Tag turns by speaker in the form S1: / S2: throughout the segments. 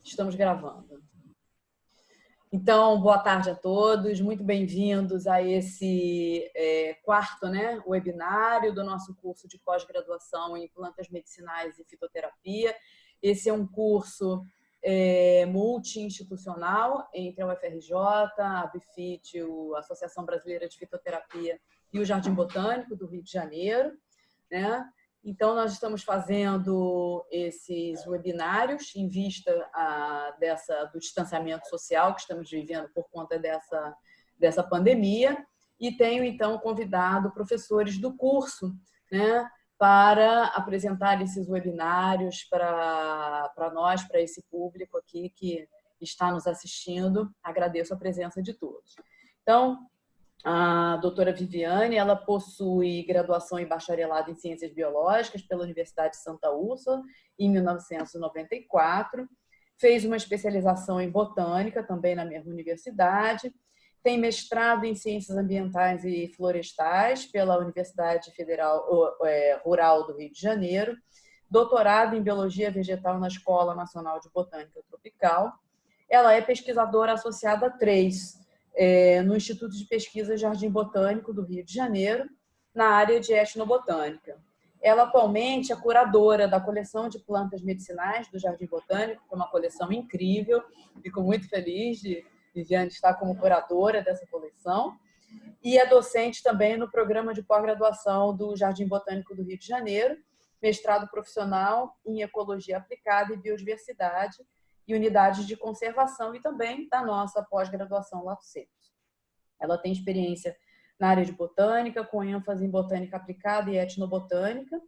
S1: Estamos gravando. Então, boa tarde a todos, muito bem-vindos a esse quarto webinário do nosso curso de pós-graduação em plantas medicinais e fitoterapia. Esse é um curso multi-institucional entre a UFRJ, a ABFIT, a Associação Brasileira de Fitoterapia e o Jardim Botânico do Rio de Janeiro, né? Então, nós estamos fazendo esses webinários em vista do distanciamento social que estamos vivendo por conta dessa pandemia, e tenho, então, convidado professores do curso, né, para apresentar esses webinários para nós, para esse público aqui que está nos assistindo. Agradeço a presença de todos. Então, a doutora Viviane, ela possui graduação e bacharelado em Ciências Biológicas pela Universidade de Santa Úrsula, em 1994. Fez uma especialização em Botânica, também na mesma universidade. Tem mestrado em Ciências Ambientais e Florestais pela Universidade Federal Rural do Rio de Janeiro. Doutorado em Biologia Vegetal na Escola Nacional de Botânica Tropical. Ela é pesquisadora associada 3, no Instituto de Pesquisa Jardim Botânico do Rio de Janeiro, na área de etnobotânica. Ela atualmente é curadora da coleção de plantas medicinais do Jardim Botânico, que é uma coleção incrível. Fico muito feliz de Viviane estar como curadora dessa coleção. E é docente também no programa de pós-graduação do Jardim Botânico do Rio de Janeiro, mestrado profissional em Ecologia Aplicada e Biodiversidade, e unidades de conservação, e também da nossa pós-graduação Lato Sensu. Ela tem experiência na área de botânica, com ênfase em botânica aplicada e etnobotânica,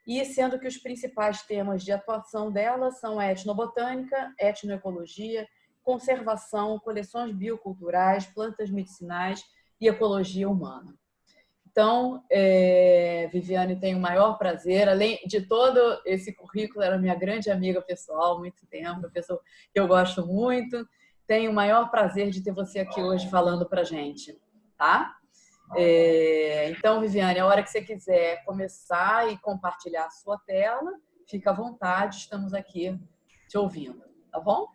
S1: e sendo que os principais temas de atuação dela são etnobotânica, etnoecologia, conservação, coleções bioculturais, plantas medicinais e ecologia humana. Então, Viviane tem o maior prazer, além de todo esse currículo, era minha grande amiga pessoal há muito tempo, uma pessoa que eu gosto muito. Tenho o maior prazer de ter você aqui hoje falando para a gente, tá? Então, Viviane, a hora que você quiser começar e compartilhar a sua tela, fica à vontade, estamos aqui te ouvindo, tá bom?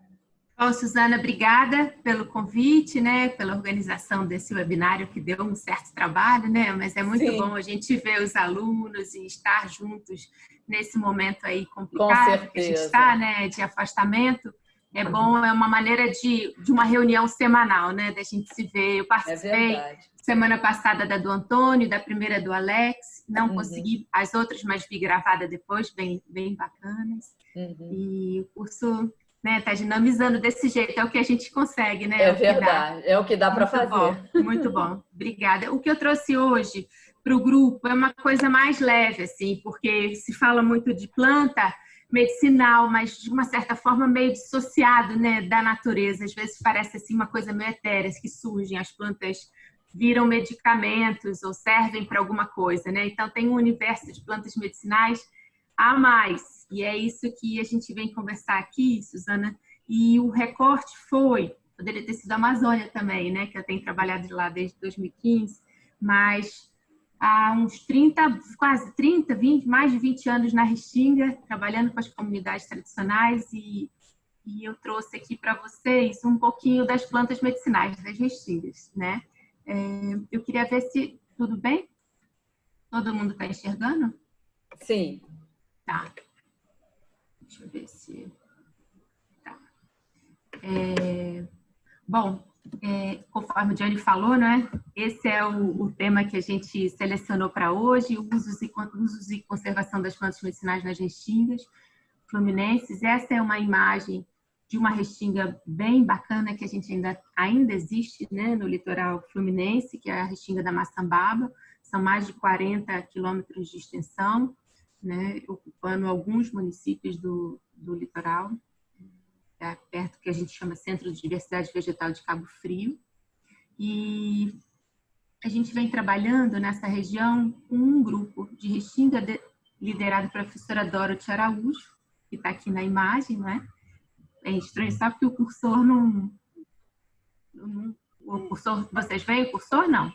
S2: Bom, Suzana, obrigada pelo convite, né, pela organização desse webinário que deu um certo trabalho, né, mas é muito bom a gente ver os alunos e estar juntos nesse momento aí complicado que a gente está, né, de afastamento. É bom, é uma maneira de uma reunião semanal, né, da gente se ver. Eu participei semana passada da do Antônio, da primeira do Alex, não consegui as outras, mas vi gravada depois, bem bacanas. E o curso, né, tá dinamizando desse jeito, é o que a gente consegue, né?
S1: É verdade, é o que dá para fazer.
S2: Bom, muito bom, obrigada. O que eu trouxe hoje para o grupo é uma coisa mais leve, assim, porque se fala muito de planta medicinal, mas de uma certa forma meio dissociado, né, da natureza. Às vezes parece assim uma coisa meio etérea que surgem, as plantas viram medicamentos ou servem para alguma coisa, né? Então tem um universo de plantas medicinais a mais. E é isso que a gente vem conversar aqui, Suzana. E o recorte poderia ter sido a Amazônia também, né? Que eu tenho trabalhado lá desde 2015, mas há uns 30, quase 30, 20, mais de 20 anos na Restinga, trabalhando com as comunidades tradicionais, e eu trouxe aqui para vocês um pouquinho das plantas medicinais das Restingas, né? Eu queria ver se tudo bem? Todo mundo está enxergando?
S1: Sim.
S2: Tá. Deixa eu ver se... Tá. Bom, conforme o Johnny falou, né? Esse é o tema que a gente selecionou para hoje, usos e conservação das plantas medicinais nas restingas fluminenses. Essa é uma imagem de uma restinga bem bacana que a gente ainda existe, né, no litoral fluminense, que é a restinga da Maçambaba. São mais de 40 quilômetros de extensão, né, ocupando alguns municípios do litoral, perto que a gente chama Centro de Diversidade Vegetal de Cabo Frio. E a gente vem trabalhando nessa região com um grupo de restinga liderado pela professora Dorothy Araújo, que está aqui na imagem, né? É estranho só porque o cursor não... O cursor, vocês veem o cursor? Não?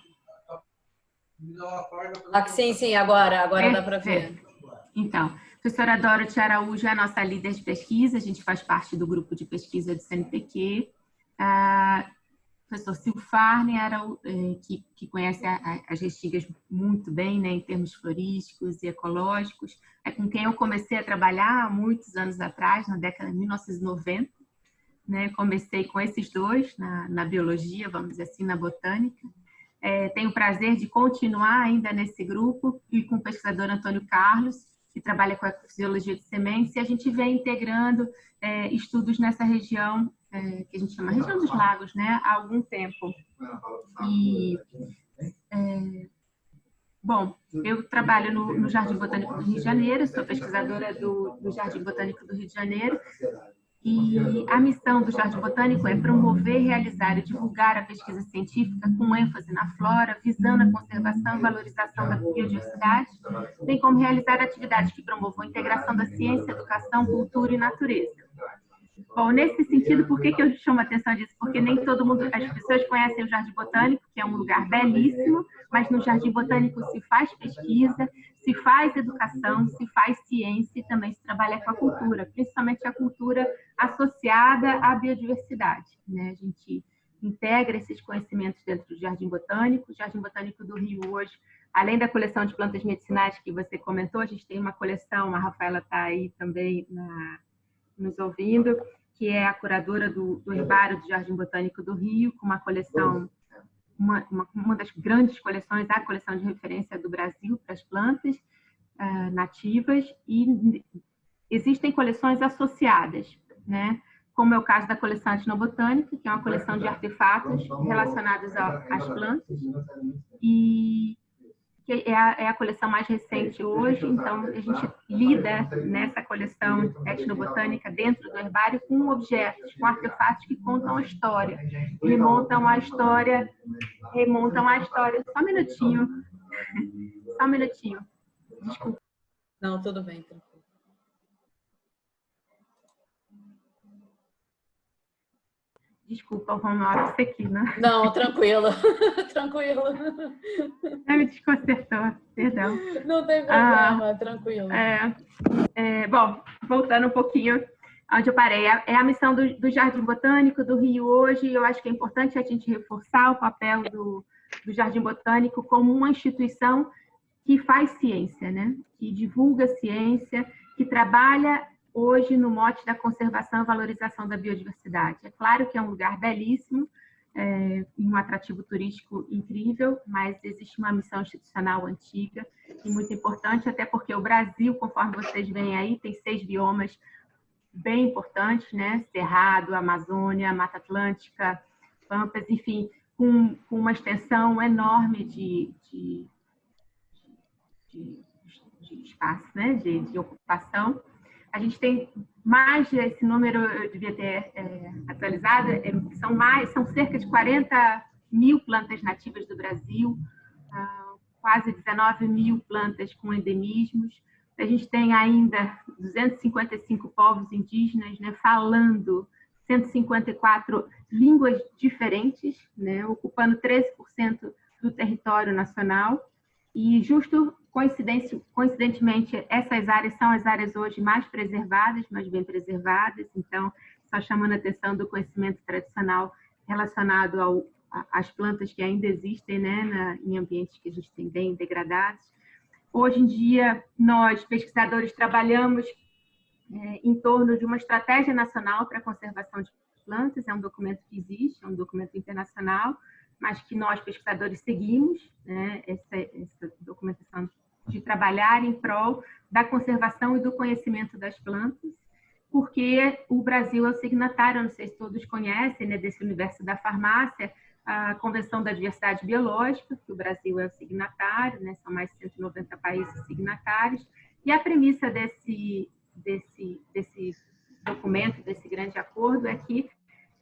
S1: Sim, agora dá para ver.
S2: Então, Professora Dorothy Araújo é a nossa líder de pesquisa, a gente faz parte do grupo de pesquisa do CNPq. Professor Silvio Farney, que conhece as Restingas muito bem, né, em termos florísticos e ecológicos, é com quem eu comecei a trabalhar há muitos anos atrás, na década de 1990. Né, comecei com esses dois na biologia, vamos dizer assim, na botânica. Tenho o prazer de continuar ainda nesse grupo e com o pesquisador Antônio Carlos, que trabalha com a fisiologia de sementes, e a gente vem integrando estudos nessa região, que a gente chama região dos lagos, né, há algum tempo. Bom, eu trabalho no Jardim Botânico do Rio de Janeiro, sou pesquisadora do Jardim Botânico do Rio de Janeiro, e a missão do Jardim Botânico é promover, realizar e divulgar a pesquisa científica com ênfase na flora, visando a conservação e valorização da biodiversidade, bem como realizar atividades que promovam a integração da ciência, educação, cultura e natureza. Bom, nesse sentido, por que eu chamo a atenção disso? Porque nem todo mundo, as pessoas conhecem o Jardim Botânico, que é um lugar belíssimo, mas no Jardim Botânico se faz pesquisa, se faz educação, se faz ciência e também se trabalha com a cultura, principalmente a cultura associada à biodiversidade, né? A gente integra esses conhecimentos dentro do Jardim Botânico. O Jardim Botânico do Rio hoje, além da coleção de plantas medicinais que você comentou, a gente tem uma coleção, a Rafaela está aí também nos ouvindo, que é a curadora do herbário do Jardim Botânico do Rio, com uma coleção, uma das grandes coleções, a coleção de referência do Brasil para as plantas nativas, e existem coleções associadas, né? Como é o caso da coleção etnobotânica, que é uma coleção de artefatos relacionados às plantas, e que é a coleção mais recente hoje. Então, a gente lida nessa coleção etnobotânica dentro do herbário com objetos, com artefatos que contam a história, remontam a história. Só um minutinho. Desculpa.
S1: Não, tudo bem, tranquilo.
S2: Desculpa o home office aqui, né?
S1: Não, tranquila. Tranquila.
S2: Me desconcertou, perdão.
S1: Não tem problema, tranquilo.
S2: Bom, voltando um pouquinho onde eu parei. É a missão do Jardim Botânico do Rio hoje. Eu acho que é importante a gente reforçar o papel do Jardim Botânico como uma instituição que faz ciência, né? Que divulga ciência, que trabalha hoje no mote da conservação e valorização da biodiversidade. É claro que é um lugar belíssimo, um atrativo turístico incrível, mas existe uma missão institucional antiga e muito importante, até porque o Brasil, conforme vocês veem aí, tem 6 biomas bem importantes, né? Cerrado, Amazônia, Mata Atlântica, Pampas, enfim, com uma extensão enorme de espaço, né? de ocupação. A gente tem mais esse número, eu devia ter atualizado, são cerca de 40 mil plantas nativas do Brasil, quase 19 mil plantas com endemismos. A gente tem ainda 255 povos indígenas, né, falando 154 línguas diferentes, né, ocupando 13% do território nacional. E coincidentemente, essas áreas são as áreas hoje mais preservadas, mais bem preservadas. Então, só chamando a atenção do conhecimento tradicional relacionado às plantas que ainda existem, né, em ambientes que a gente tem bem degradados. Hoje em dia, nós, pesquisadores, trabalhamos em torno de uma estratégia nacional para a conservação de plantas. É um documento que existe, é um documento internacional, mas que nós, pesquisadores, seguimos, né, essa documentação de trabalhar em prol da conservação e do conhecimento das plantas, porque o Brasil é o signatário, não sei se todos conhecem, né, desse universo da farmácia, a Convenção da Diversidade Biológica, que o Brasil é o signatário, né, são mais de 190 países signatários, e a premissa desse documento, desse grande acordo, é que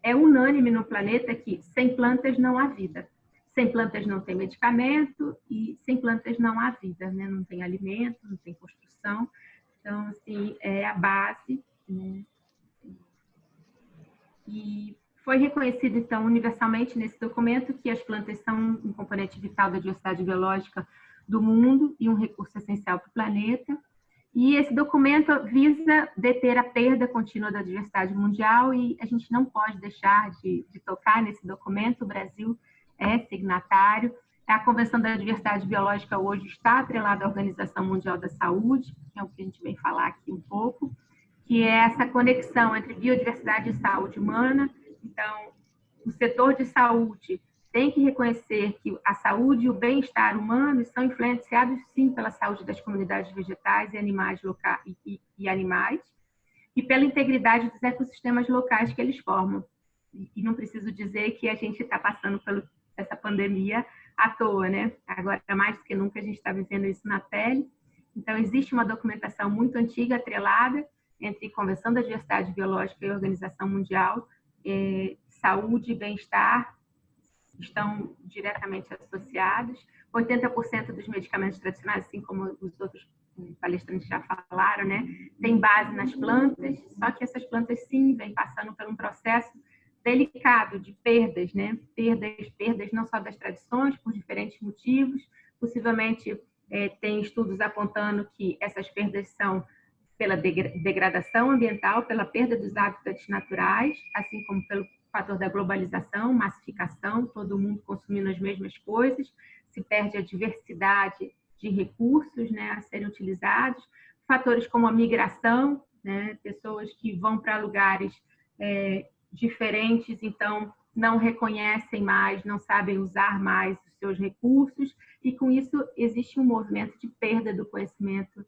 S2: é unânime no planeta que sem plantas não há vida. Sem plantas não tem medicamento e sem plantas não há vida, né? Não tem alimento, não tem construção. Então, assim, é a base, né? E foi reconhecido, então, universalmente nesse documento que as plantas são um componente vital da diversidade biológica do mundo e um recurso essencial para o planeta. E esse documento visa deter a perda contínua da diversidade mundial e a gente não pode deixar de tocar nesse documento. O Brasil é signatário. A Convenção da Diversidade Biológica hoje está atrelada à Organização Mundial da Saúde, que é o que a gente vem falar aqui um pouco, que é essa conexão entre biodiversidade e saúde humana. Então, o setor de saúde tem que reconhecer que a saúde e o bem-estar humano são influenciados, sim, pela saúde das comunidades vegetais e animais locais e pela integridade dos ecossistemas locais que eles formam. E não preciso dizer que a gente está passando por essa pandemia à toa, né? Agora, mais do que nunca, a gente está vivendo isso na pele. Então, existe uma documentação muito antiga, atrelada, entre Convenção da Diversidade Biológica e Organização Mundial. Saúde e bem-estar estão diretamente associados. 80% dos medicamentos tradicionais, assim como os outros palestrantes já falaram, né, tem base nas plantas, só que essas plantas, sim, vêm passando por um processo delicado de perdas, né? Perdas não só das tradições, por diferentes motivos. Possivelmente, tem estudos apontando que essas perdas são pela degradação ambiental, pela perda dos hábitats naturais, assim como pelo fator da globalização, massificação, todo mundo consumindo as mesmas coisas, se perde a diversidade de recursos, né, a serem utilizados, fatores como a migração, né, pessoas que vão para lugares diferentes, então não reconhecem mais, não sabem usar mais os seus recursos, e com isso existe um movimento de perda do conhecimento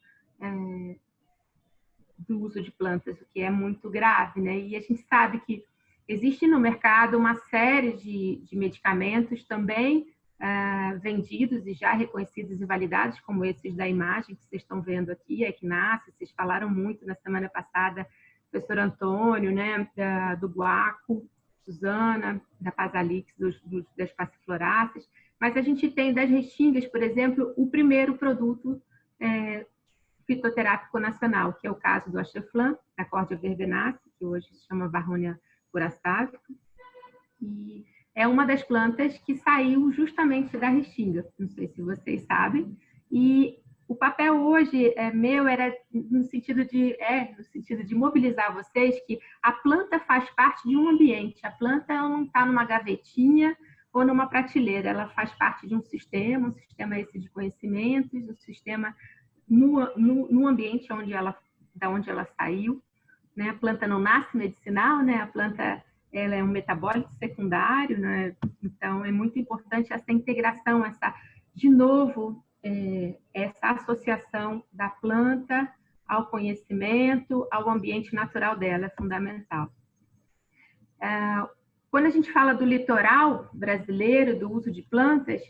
S2: do uso de plantas, o que é muito grave, né? E a gente sabe que existe no mercado uma série de medicamentos também vendidos e já reconhecidos e validados, como esses da imagem que vocês estão vendo aqui, a Equinácea, vocês falaram muito na semana passada, professor Antônio, né, do Guaco, Suzana, da Pasalix, das passifloráceas, mas a gente tem das restingas, por exemplo, o primeiro produto fitoterápico nacional, que é o caso do Axeflan, da Cordia verbenácea, que hoje se chama Varronia curaçávica, e é uma das plantas que saiu justamente da restinga, não sei se vocês sabem, e o papel hoje meu era no sentido de mobilizar vocês que a planta faz parte de um ambiente, a planta não está numa gavetinha ou numa prateleira, ela faz parte de um sistema esse de conhecimentos, um sistema no ambiente da onde ela saiu, né? A planta não nasce medicinal, né? A planta ela é um metabólito secundário, né? Então é muito importante essa integração, de novo, essa associação da planta ao conhecimento, ao ambiente natural dela, é fundamental. Quando a gente fala do litoral brasileiro, do uso de plantas,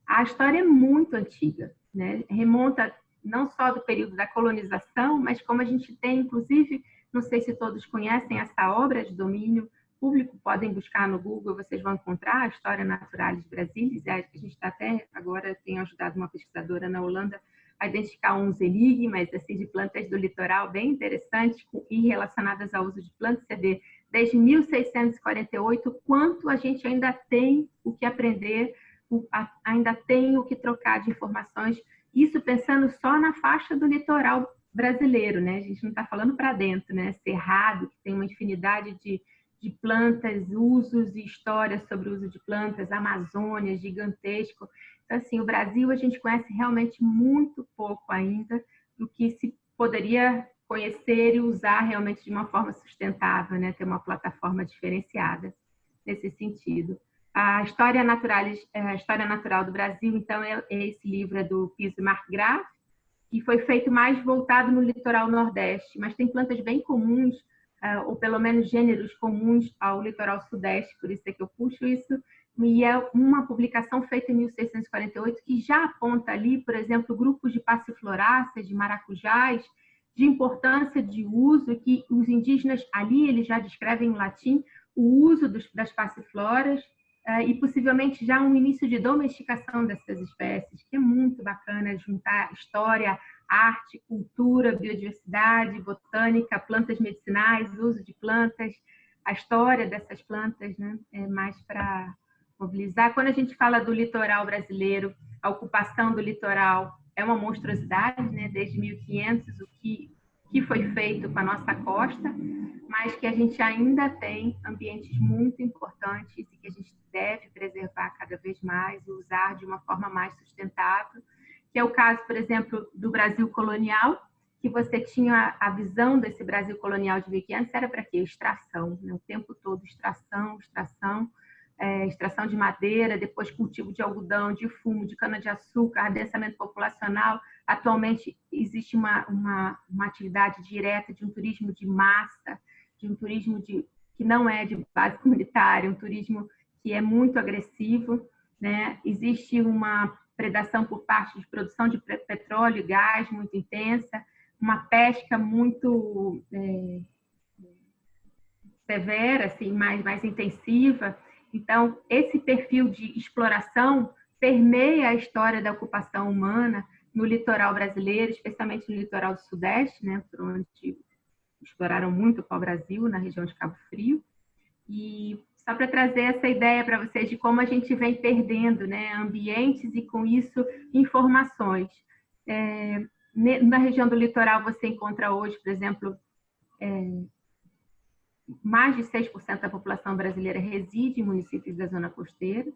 S2: a história é muito antiga, né? Remonta não só do período da colonização, mas como a gente tem, inclusive, não sei se todos conhecem essa obra de domínio público, podem buscar no Google, vocês vão encontrar a História Naturalis Brasilis. A gente está até agora tem ajudado uma pesquisadora na Holanda a identificar uns enigmas assim, de plantas do litoral bem interessantes e relacionadas ao uso de plantas. Você vê, desde 1648, quanto a gente ainda tem o que aprender, ainda tem o que trocar de informações. Isso pensando só na faixa do litoral brasileiro, né? A gente não está falando para dentro, né? Cerrado, que tem uma infinidade de plantas, usos e histórias sobre o uso de plantas, Amazônia, gigantesco. Então, assim, o Brasil a gente conhece realmente muito pouco ainda do que se poderia conhecer e usar realmente de uma forma sustentável, né? Ter uma plataforma diferenciada nesse sentido. A História Natural do Brasil, então, esse livro do Piso Markgraf, que foi feito mais voltado no litoral nordeste, mas tem plantas bem comuns, ou pelo menos gêneros comuns ao litoral sudeste, por isso é que eu puxo isso, e é uma publicação feita em 1648 que já aponta ali, por exemplo, grupos de passifloráceas, de maracujás, de importância de uso, que os indígenas ali, eles já descrevem em latim o uso das passifloras, e possivelmente já um início de domesticação dessas espécies, que é muito bacana juntar história, arte, cultura, biodiversidade, botânica, plantas medicinais, uso de plantas, a história dessas plantas, né? É mais para mobilizar. Quando a gente fala do litoral brasileiro, a ocupação do litoral é uma monstruosidade, né? Desde 1500, o que foi feito com a nossa costa, mas que a gente ainda tem ambientes muito importantes e que a gente deve preservar cada vez mais e usar de uma forma mais sustentável, que é o caso, por exemplo, do Brasil colonial, que você tinha a visão desse Brasil colonial de 1500, era para quê? Extração, né? O tempo todo extração, extração de madeira, depois cultivo de algodão, de fumo, de cana-de-açúcar, adensamento populacional. Atualmente existe uma atividade direta de um turismo de massa, de um turismo que não é de base comunitária, um turismo que é muito agressivo, né? Existe uma predação por parte de produção de petróleo e gás muito intensa, uma pesca muito severa, assim, mais intensiva. Então, esse perfil de exploração permeia a história da ocupação humana no litoral brasileiro, especialmente no litoral do Sudeste, né, por onde exploraram muito o pau-brasil, na região de Cabo Frio. E só para trazer essa ideia para vocês de como a gente vem perdendo, né, ambientes e, com isso, informações. Na região do litoral, você encontra hoje, por exemplo, mais de 6% da população brasileira reside em municípios da zona costeira,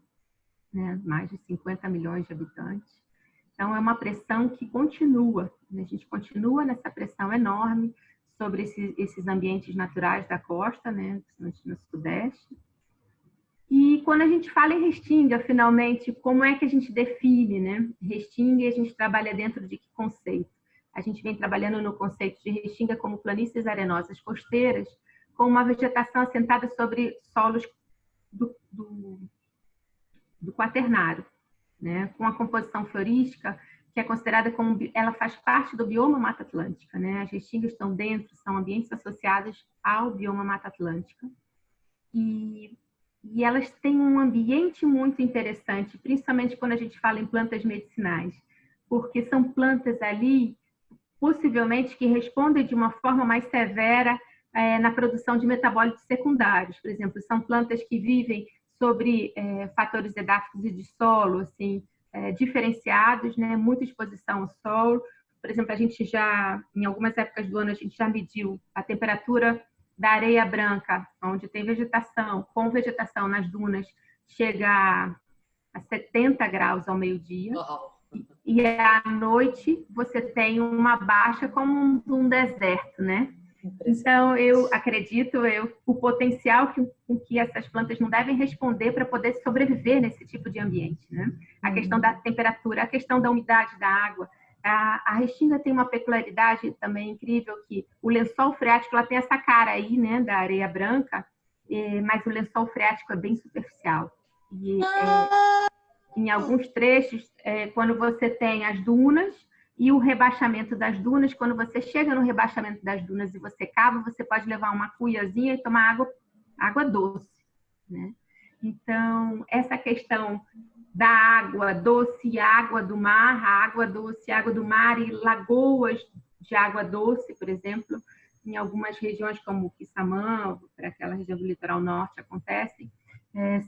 S2: né? Mais de 50 milhões de habitantes. Então, é uma pressão que continua, né? A gente continua nessa pressão enorme sobre esses ambientes naturais da costa, né? Principalmente no Sudeste. E quando a gente fala em Restinga, finalmente, como é que a gente define, né? Restinga, a gente trabalha dentro de que conceito? A gente vem trabalhando no conceito de Restinga como planícies arenosas costeiras, com uma vegetação assentada sobre solos do quaternário, né? Com a composição florística, que é considerada como... Ela faz parte do bioma Mata Atlântica, né? As restingas estão dentro, são ambientes associados ao bioma Mata Atlântica. E elas têm um ambiente muito interessante, principalmente quando a gente fala em plantas medicinais, porque são plantas ali, possivelmente, que respondem de uma forma mais severa na produção de metabólitos secundários. Por exemplo, são plantas que vivem sobre fatores edáficos e de solo, assim, diferenciados, né? Muita exposição ao solo. Por exemplo, a gente já, em algumas épocas do ano, a gente já mediu a temperatura da areia branca, onde tem vegetação, com vegetação nas dunas, chega a 70 graus ao meio-dia. E à noite você tem uma baixa como um deserto, né? Então, eu acredito o potencial com que essas plantas não devem responder para poder sobreviver nesse tipo de ambiente, né? A questão da temperatura, a questão da umidade da água. A Restinga tem uma peculiaridade também incrível, que o lençol freático, ela tem essa cara aí, né, da areia branca, mas o lençol freático é bem superficial. E em alguns trechos, quando você tem as dunas e o rebaixamento das dunas, quando você chega no rebaixamento das dunas e você cava, você pode levar uma cuiazinha e tomar água doce, né? Então, essa questão da água doce e água do mar, a água doce, água do mar e lagoas de água doce, por exemplo, em algumas regiões como o Quissamã, para aquela região do litoral norte acontecem,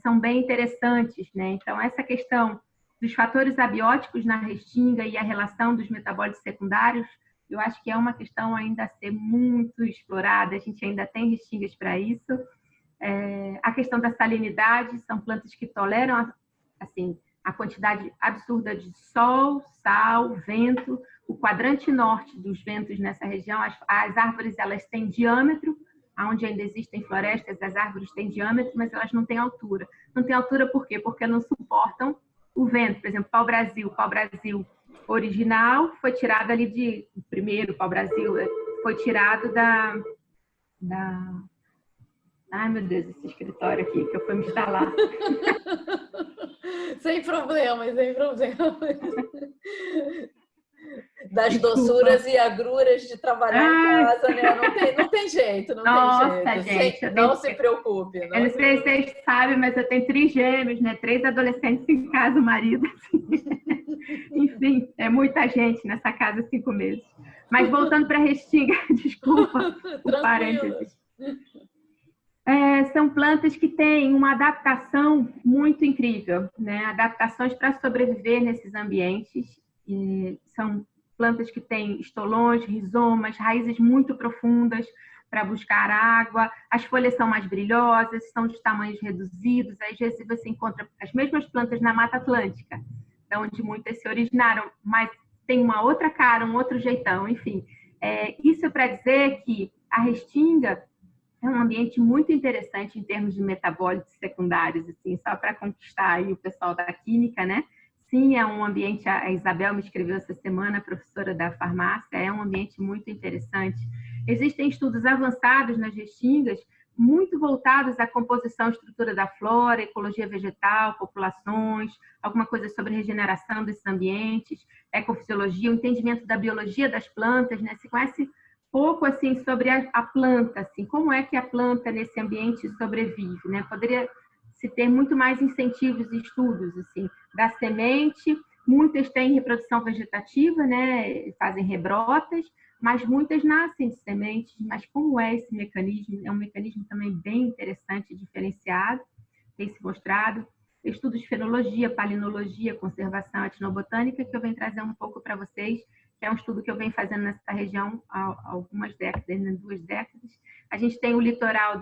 S2: são bem interessantes, né? Então, essa questão dos fatores abióticos na Restinga e a relação dos metabólitos secundários, eu acho que é uma questão ainda a ser muito explorada, a gente ainda tem restingas para isso. A questão da salinidade, são plantas que toleram assim, a quantidade absurda de sol, sal, vento. O quadrante norte dos ventos nessa região, as árvores elas têm diâmetro, onde ainda existem florestas, as árvores têm diâmetro, mas elas não têm altura. Não têm altura por quê? Porque não suportam o vento. Por exemplo, pau-brasil original foi tirado ali o primeiro pau-brasil foi tirado da... Ai, meu Deus, esse escritório aqui que eu fui me instalar.
S1: Sem problemas, sem problemas. Das doçuras e agruras de trabalhar em casa, né? Não tem jeito, não tem jeito.
S2: Gente,
S1: não se preocupe.
S2: Eu não sei se vocês sabem, mas eu tenho 3 gêmeos, né? 3 adolescentes em casa, o marido. Assim. Enfim, é muita gente nessa casa, 5 meses. Mas voltando para a Restinga, desculpa o parênteses. São plantas que têm uma adaptação muito incrível, né? Adaptações para sobreviver nesses ambientes. E são plantas que têm estolões, rizomas, raízes muito profundas para buscar água. As folhas são mais brilhosas, são de tamanhos reduzidos. Às vezes você encontra as mesmas plantas na Mata Atlântica, onde muitas se originaram, mas tem uma outra cara, um outro jeitão, enfim. Isso é para dizer que a restinga é um ambiente muito interessante em termos de metabólitos secundários, assim, só para conquistar aí o pessoal da química, né? Sim, é um ambiente, a Isabel me escreveu essa semana, professora da farmácia, é um ambiente muito interessante. Existem estudos avançados nas restingas, muito voltados à composição e estrutura da flora, ecologia vegetal, populações, alguma coisa sobre regeneração desses ambientes, ecofisiologia, o entendimento da biologia das plantas, né? Se conhece pouco assim sobre a planta, assim, como é que a planta nesse ambiente sobrevive, né? Poderia se ter muito mais incentivos e estudos, assim, da semente. Muitas têm reprodução vegetativa, né? Fazem rebrotas, mas muitas nascem de sementes. Mas como é esse mecanismo? É um mecanismo também bem interessante, diferenciado, tem se mostrado. Estudos de fenologia, palinologia, conservação, etnobotânica, que eu venho trazer um pouco para vocês, que é um estudo que eu venho fazendo nessa região há algumas décadas, né? 2 décadas. A gente tem o litoral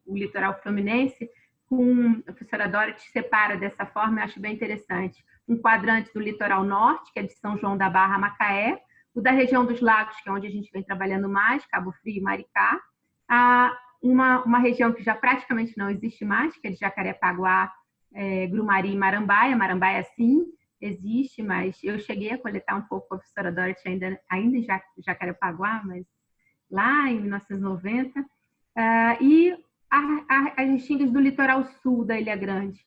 S2: o litoral fluminense, com a professora Dorothy separa dessa forma, eu acho bem interessante. Um quadrante do litoral norte, que é de São João da Barra, Macaé, o da região dos lagos, que é onde a gente vem trabalhando mais, Cabo Frio e Maricá, uma região que já praticamente não existe mais, que é de Jacarepaguá, Grumari e Marambaia. Marambaia, sim, existe, mas eu cheguei a coletar um pouco com a professora Dorothy ainda em Jacarepaguá, mas lá em 1990. E as restingas do litoral sul da Ilha Grande,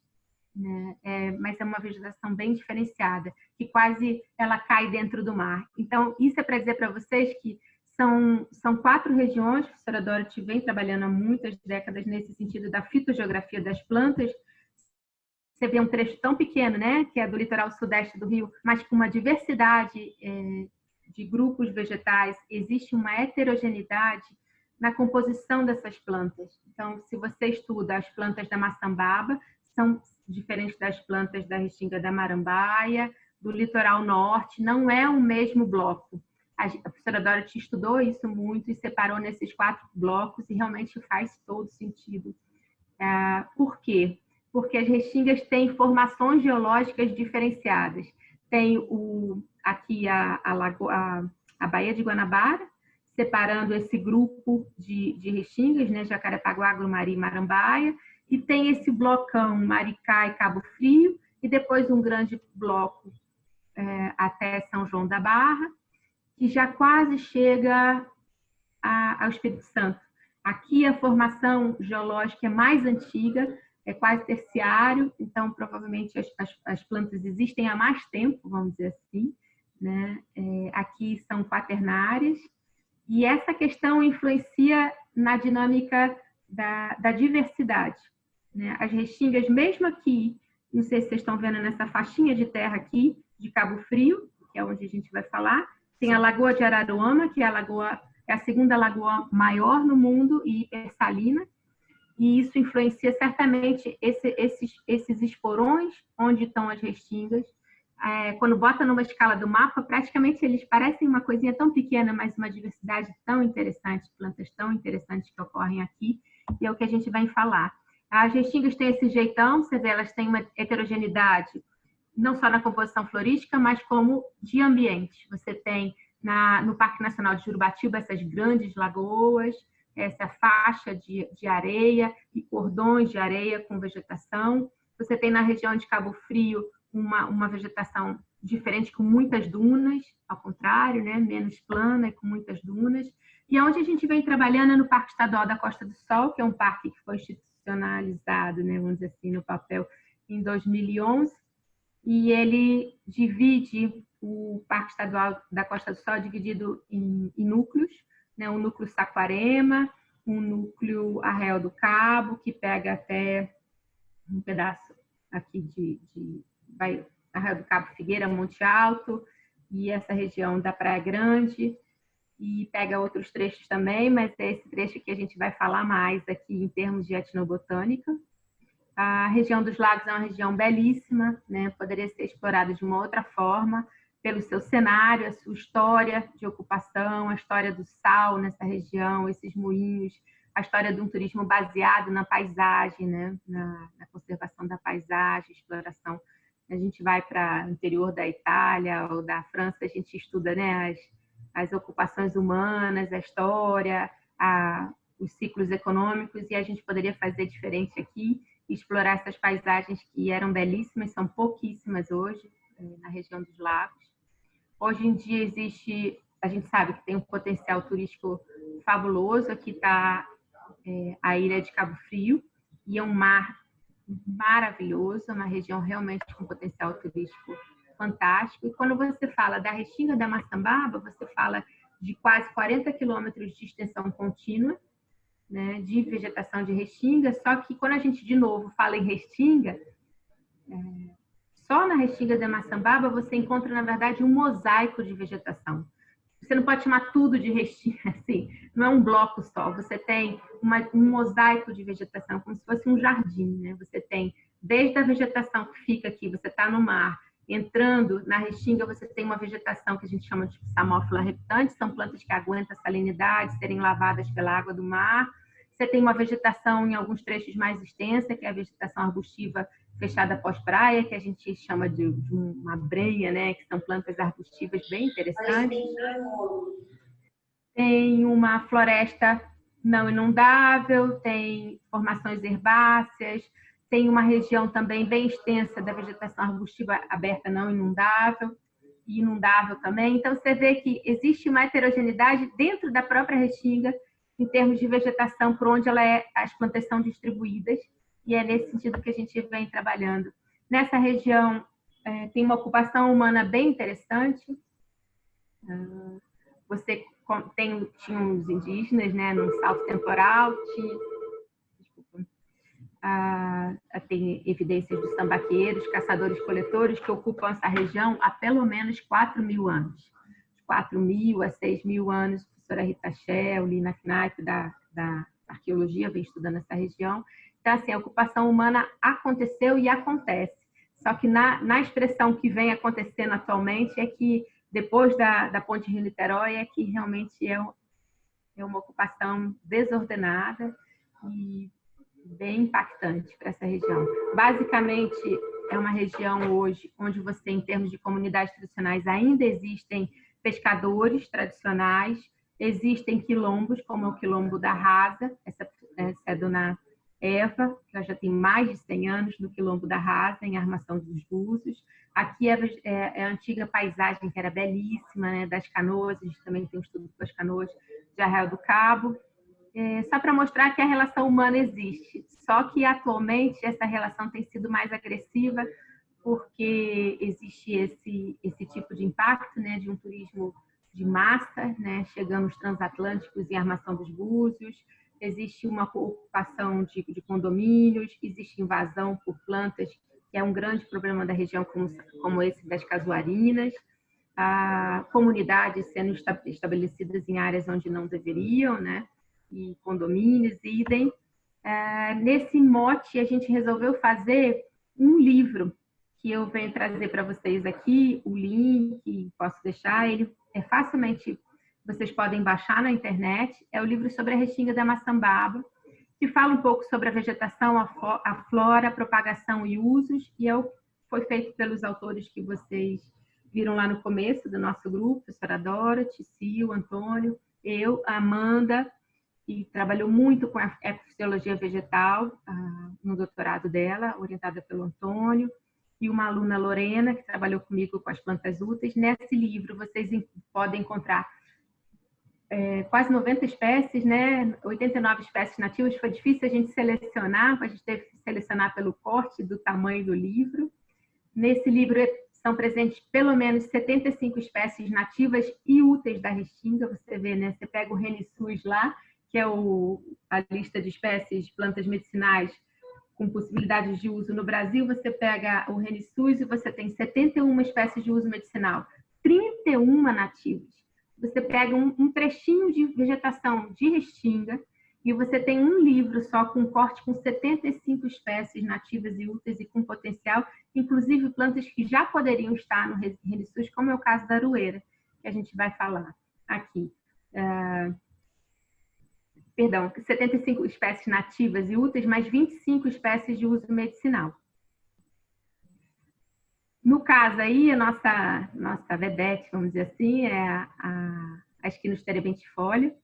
S2: né? Mas é uma vegetação bem diferenciada, que quase ela cai dentro do mar. Então, isso é para dizer para vocês que são 4 regiões. A professora Dorothy vem trabalhando há muitas décadas nesse sentido da fitogeografia das plantas. Você vê um trecho tão pequeno, né, que é do litoral sudeste do Rio, mas com uma diversidade de grupos vegetais, existe uma heterogeneidade na composição dessas plantas. Então, se você estuda as plantas da maçambaba, são diferentes das plantas da restinga da marambaia, do litoral norte, não é o mesmo bloco. A professora Dorothy estudou isso muito e separou nesses 4 blocos, e realmente faz todo sentido. Por quê? Porque as restingas têm formações geológicas diferenciadas. Tem aqui a Baía de Guanabara, separando esse grupo de restingas, né? Jacarepaguá, Grumari e Marambaia, e tem esse blocão Maricá e Cabo Frio, e depois um grande bloco até São João da Barra, que já quase chega ao Espírito Santo. Aqui a formação geológica é mais antiga, é quase terciário, então provavelmente as plantas existem há mais tempo, vamos dizer assim, né? Aqui são quaternárias, e essa questão influencia na dinâmica da diversidade, né? As restingas, mesmo aqui, não sei se vocês estão vendo nessa faixinha de terra aqui, de Cabo Frio, que é onde a gente vai falar, tem a Lagoa de Araruama, que é a segunda lagoa maior no mundo e hipersalina, e isso influencia certamente esses esporões, onde estão as restingas. Quando bota numa escala do mapa, praticamente eles parecem uma coisinha tão pequena, mas uma diversidade tão interessante, plantas tão interessantes que ocorrem aqui, e é o que a gente vai falar. As restingas têm esse jeitão, você vê, elas têm uma heterogeneidade, não só na composição florística, mas como de ambiente. Você tem no Parque Nacional de Jurubatiba essas grandes lagoas, essa faixa de areia e cordões de areia com vegetação. Você tem na região de Cabo Frio uma vegetação diferente, com muitas dunas, ao contrário, né? Menos plana e com muitas dunas. E onde a gente vem trabalhando é no Parque Estadual da Costa do Sol, que é um parque que foi institucionalizado, né? Vamos dizer assim, no papel, em 2011. E ele divide o Parque Estadual da Costa do Sol dividido em núcleos, né? Um núcleo Saquarema, um núcleo Arraial do Cabo, que pega até um pedaço aqui vai Arraial do Cabo, Figueira, Monte Alto, e essa região da Praia Grande, e pega outros trechos também, mas é esse trecho que a gente vai falar mais aqui em termos de etnobotânica. A região dos lagos é uma região belíssima, né? Poderia ser explorada de uma outra forma. pelo seu cenário, a sua história de ocupação, a história do sal nessa região, esses moinhos, a história de um turismo baseado na paisagem, né? na conservação da paisagem, exploração. A gente vai para o interior da Itália ou da França, a gente estuda, né, as ocupações humanas, a história, os ciclos econômicos, e a gente poderia fazer diferente aqui, explorar essas paisagens que eram belíssimas, são pouquíssimas hoje, na região dos lagos. Hoje em dia existe, a gente sabe que tem um potencial turístico fabuloso, aqui está a ilha de Cabo Frio, e é um mar maravilhoso, uma região realmente com potencial turístico fantástico. E quando você fala da Restinga da Maçambaba, você fala de quase 40 quilômetros de extensão contínua, né, de vegetação de restinga, só que quando a gente, de novo, fala em restinga, só na Restinga da Maçambaba você encontra, na verdade, um mosaico de vegetação. Você não pode chamar tudo de restinga, assim, não é um bloco só. Você tem um mosaico de vegetação, como se fosse um jardim, né? Você tem, desde a vegetação que fica aqui, você está no mar, entrando na Restinga, você tem uma vegetação que a gente chama de Psamophila reptante, são plantas que aguentam a salinidade, serem lavadas pela água do mar. Você tem uma vegetação em alguns trechos mais extensa, que é a vegetação arbustiva fechada pós-praia, que a gente chama de uma brenha, né? Que são plantas arbustivas bem interessantes. Tem uma floresta não inundável, tem formações herbáceas, tem uma região também bem extensa da vegetação arbustiva aberta não inundável, e inundável também. Então, você vê que existe uma heterogeneidade dentro da própria Restinga, em termos de vegetação, por onde as plantas são distribuídas, e é nesse sentido que a gente vem trabalhando. Nessa região, tem uma ocupação humana bem interessante. Você tinha uns indígenas, né, no salto temporal, tem evidências dos tambaqueiros, caçadores-coletores, que ocupam essa região há pelo menos 4.000 anos. 4.000 a 6.000 anos, a professora Rita Shell, Lina Knaip, da arqueologia, vem estudando essa região. Então, assim, a ocupação humana aconteceu e acontece. Só que na expressão que vem acontecendo atualmente é que, depois da Ponte Rio-Niterói, é que realmente é uma ocupação desordenada e bem impactante para essa região. Basicamente, é uma região hoje onde você, em termos de comunidades tradicionais, ainda existem pescadores tradicionais, existem quilombos, como é o quilombo da Rasa, essa é a dona Eva, que ela já tem mais de 100 anos no quilombo da Rasa, em Armação dos Búzios. Aqui é a antiga paisagem, que era belíssima, né, das canoas, a gente também tem um estudo com as canoas de Arraial do Cabo. Só para mostrar que a relação humana existe, só que atualmente essa relação tem sido mais agressiva, porque existe esse tipo de impacto, né, de um turismo de massa, né, chegando os transatlânticos em Armação dos Búzios, existe uma ocupação de condomínios, existe invasão por plantas, que é um grande problema da região, como esse das casuarinas, comunidades sendo estabelecidas em áreas onde não deveriam, né, e condomínios, idem. Nesse mote, a gente resolveu fazer um livro, que eu venho trazer para vocês aqui, o link, posso deixar, ele facilmente, vocês podem baixar na internet, é o livro sobre a Restinga da Maçambaba, que fala um pouco sobre a vegetação, a flora, a propagação e usos, e foi feito pelos autores que vocês viram lá no começo do nosso grupo, a professora Dorothy, Sil, Antônio, eu, a Amanda, que trabalhou muito com a ecofisiologia vegetal no doutorado dela, orientada pelo Antônio, e uma aluna, Lorena, que trabalhou comigo com as plantas úteis. Nesse livro vocês podem encontrar quase 90 espécies, né? 89 espécies nativas. Foi difícil a gente selecionar, a gente teve que selecionar pelo corte do tamanho do livro. Nesse livro são presentes pelo menos 75 espécies nativas e úteis da Restinga. Você vê, né? Você pega o Renisus lá, que é a lista de espécies de plantas medicinais com possibilidades de uso no Brasil. Você pega o Renisus e você tem 71 espécies de uso medicinal, 31 nativas. Você pega um trechinho de vegetação de Restinga e você tem um livro só com corte com 75 espécies nativas e úteis e com potencial, inclusive plantas que já poderiam estar no ReniSUS, como é o caso da aroeira, que a gente vai falar aqui. Perdão, 75 espécies nativas e úteis, mais 25 espécies de uso medicinal. No caso aí, a nossa vedete, vamos dizer assim, é a Esquinus terebentifolia.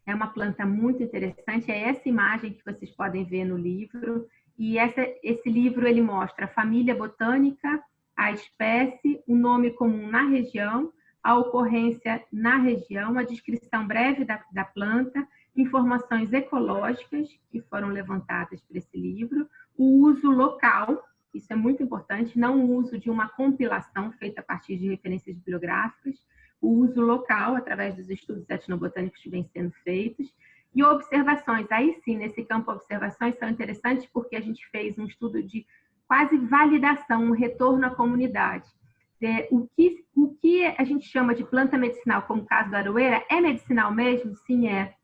S2: É uma planta muito interessante, é essa imagem que vocês podem ver no livro. E esse livro ele mostra a família botânica, a espécie, o nome comum na região, a ocorrência na região, a descrição breve da planta, informações ecológicas que foram levantadas por esse livro, o uso local, isso é muito importante, não o uso de uma compilação feita a partir de referências bibliográficas, o uso local, através dos estudos etnobotânicos que vêm sendo feitos, e observações. Aí sim, nesse campo, observações são interessantes porque a gente fez um estudo de quase validação, um retorno à comunidade. O que a gente chama de planta medicinal, como o caso da aroeira, é medicinal mesmo? Sim, é.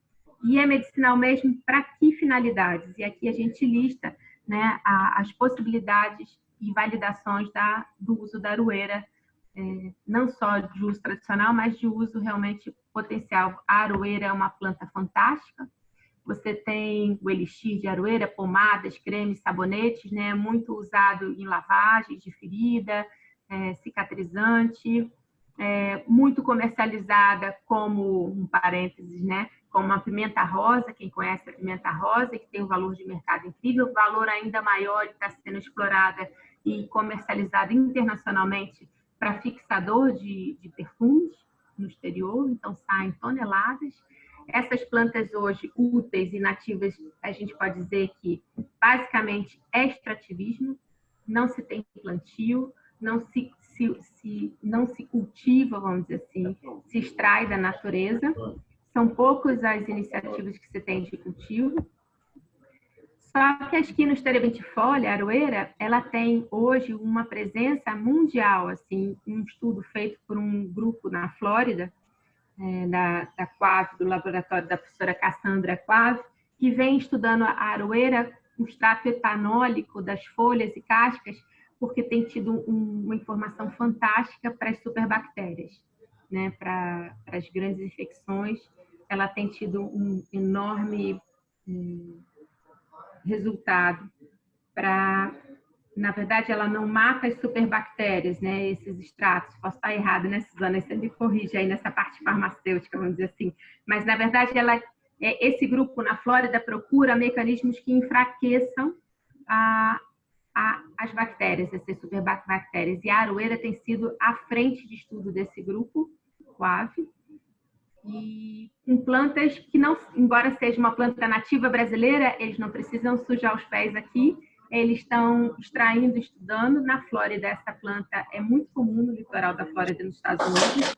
S2: E é medicinal mesmo para que finalidades? E aqui a gente lista, né, as possibilidades e validações do uso da aroeira, não só de uso tradicional, mas de uso realmente potencial. A aroeira é uma planta fantástica. Você tem o elixir de aroeira, pomadas, cremes, sabonetes, né, muito usado em lavagens de ferida, cicatrizante, muito comercializada como, um parênteses, né, como a pimenta rosa, quem conhece a pimenta rosa, que tem um valor de mercado incrível, valor ainda maior, está sendo explorada e comercializada internacionalmente para fixador de perfumes no exterior, então saem toneladas. Essas plantas hoje úteis e nativas, a gente pode dizer que basicamente é extrativismo, não se tem plantio, não se cultiva, vamos dizer assim, se extrai da natureza. São poucas as iniciativas que se tem de cultivo. Só que a Esquinus terebentifolia, a aroeira, ela tem hoje uma presença mundial, assim, um estudo feito por um grupo na Flórida, da Quave, do laboratório da professora Cassandra Quave, que vem estudando a aroeira, o extrato etanólico das folhas e cascas, porque tem tido uma informação fantástica para as superbactérias, né? Para as grandes infecções. Ela tem tido um enorme resultado para... Na verdade, ela não mata as superbactérias, né? Esses extratos. Posso estar errado, né, Suzana? Você me corrige aí nessa parte farmacêutica, vamos dizer assim. Mas, na verdade, esse grupo na Flórida procura mecanismos que enfraqueçam as bactérias, essas superbactérias. E a aroeira tem sido à frente de estudo desse grupo, o AVE, e com plantas que, não, embora seja uma planta nativa brasileira, eles não precisam sujar os pés aqui, eles estão extraindo, estudando. Na Flórida, essa planta é muito comum no litoral da Flórida, nos Estados Unidos.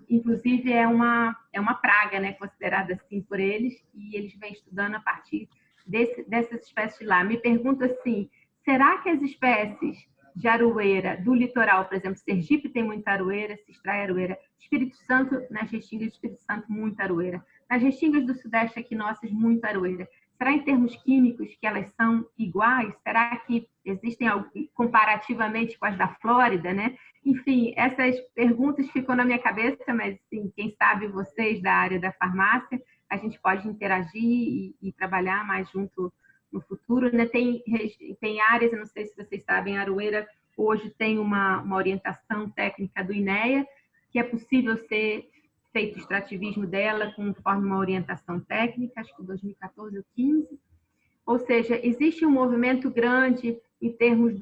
S2: Inclusive, é uma praga, né, considerada assim por eles, e eles vêm estudando a partir dessas espécies lá. Me pergunto assim, será que as espécies de aroeira do litoral, por exemplo, Sergipe tem muita aroeira, se extrai aroeira, Espírito Santo, nas restingas do Espírito Santo, muita aroeira, nas restingas do Sudeste aqui nossas, muita aroeira. Será em termos químicos que elas são iguais? Será que existem comparativamente com as da Flórida, né? Enfim, essas perguntas ficam na minha cabeça, mas assim, quem sabe vocês da área da farmácia, a gente pode interagir e trabalhar mais junto no futuro, né? Tem áreas, eu não sei se vocês sabem, a aroeira hoje tem uma orientação técnica do INEA, que é possível ser feito extrativismo dela conforme uma orientação técnica, acho que 2014 ou 2015. Ou seja, existe um movimento grande em termos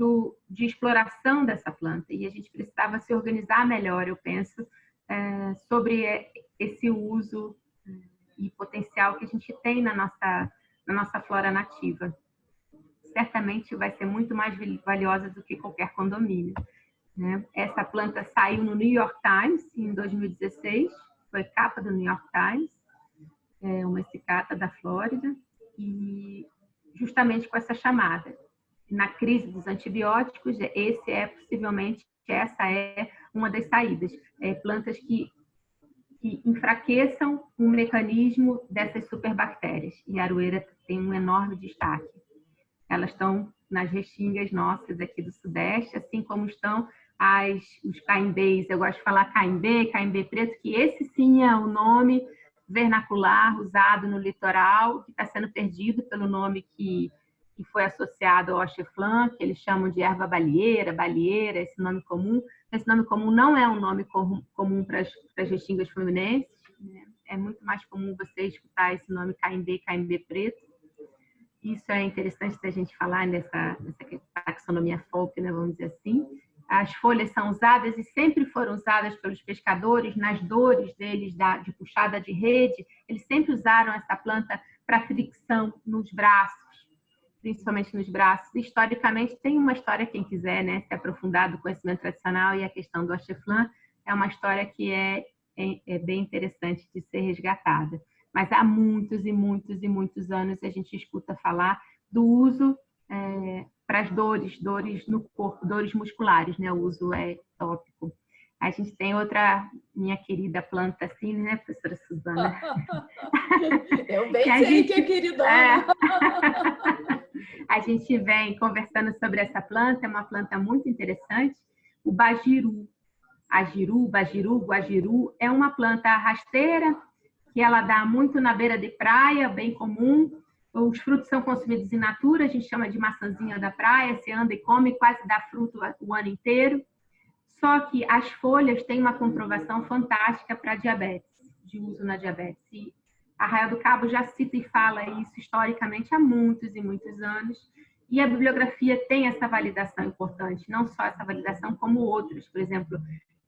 S2: de exploração dessa planta e a gente precisava se organizar melhor, eu penso, sobre esse uso e potencial que a gente tem na nossa flora nativa. Certamente vai ser muito mais valiosa do que qualquer condomínio, né? Essa planta saiu no New York Times em 2016, foi capa do New York Times, uma cicata da Flórida, e justamente com essa chamada. Na crise dos antibióticos, essa é uma das saídas. Plantas que que enfraqueçam o mecanismo dessas superbactérias. E a aroeira tem um enorme destaque. Elas estão nas restingas nossas aqui do Sudeste, assim como estão os caimbês. Eu gosto de falar caimbê preto, que esse sim é o nome vernacular usado no litoral, que está sendo perdido pelo nome que foi associado ao Oxeflan, que eles chamam de erva balieira, esse nome comum. Esse nome comum não é um nome comum para as restingas fluminenses, né? É muito mais comum você escutar esse nome caimbê preto. Isso é interessante da gente falar nessa taxonomia folk, né, vamos dizer assim. As folhas são usadas e sempre foram usadas pelos pescadores nas dores deles de puxada de rede. Eles sempre usaram essa planta para fricção nos braços, principalmente nos braços. Historicamente, tem uma história, quem quiser, né, se aprofundar do conhecimento tradicional, e a questão do Oxeflan é uma história que é bem interessante de ser resgatada. Mas há muitos e muitos e muitos anos a gente escuta falar do uso para as dores no corpo, dores musculares, né? O uso é tópico. A gente tem outra, minha querida planta assim, né, professora Suzana?
S1: Eu bem sei que é queridona.
S2: A gente vem conversando sobre essa planta, é uma planta muito interessante, o bajiru. Bajiru, guajiru, é uma planta rasteira, que ela dá muito na beira de praia, bem comum. Os frutos são consumidos in natura, a gente chama de maçãzinha da praia, você anda e come, quase dá fruto o ano inteiro. Só que as folhas têm uma comprovação fantástica para diabetes, de uso na diabetes. E Arraial do Cabo já cita e fala isso historicamente há muitos e muitos anos. E a bibliografia tem essa validação importante, não só essa validação, como outras. Por exemplo,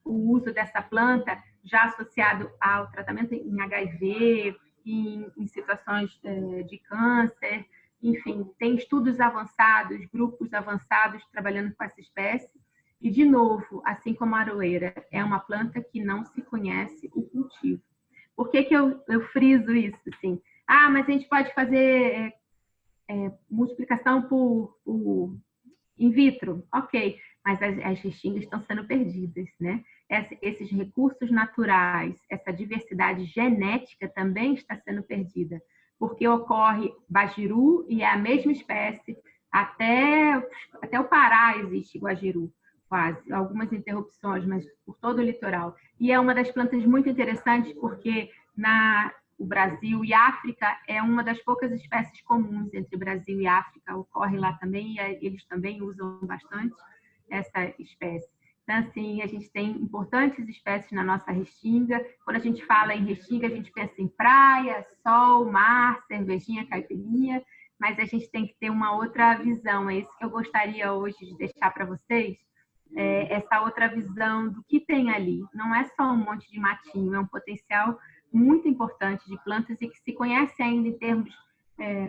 S2: o uso dessa planta já associado ao tratamento em HIV, em situações de câncer, enfim, tem estudos avançados, grupos avançados trabalhando com essa espécie. E, de novo, assim como a aroeira, é uma planta que não se conhece o cultivo. Por que eu friso isso? Assim? Mas a gente pode fazer multiplicação por in vitro. Ok, mas as restingas estão sendo perdidas, né? Esses recursos naturais, essa diversidade genética também está sendo perdida, porque ocorre bajiru e é a mesma espécie, até o Pará existe guajiru, quase, algumas interrupções, mas por todo o litoral. E é uma das plantas muito interessantes, porque o Brasil e África é uma das poucas espécies comuns entre Brasil e África, ocorre lá também, e eles também usam bastante essa espécie. Então, assim, a gente tem importantes espécies na nossa restinga. Quando a gente fala em restinga, a gente pensa em praia, sol, mar, cervejinha, caipirinha, mas a gente tem que ter uma outra visão. É isso que eu gostaria hoje de deixar para vocês, essa outra visão do que tem ali. Não é só um monte de matinho, é um potencial muito importante de plantas e que se conhece ainda em termos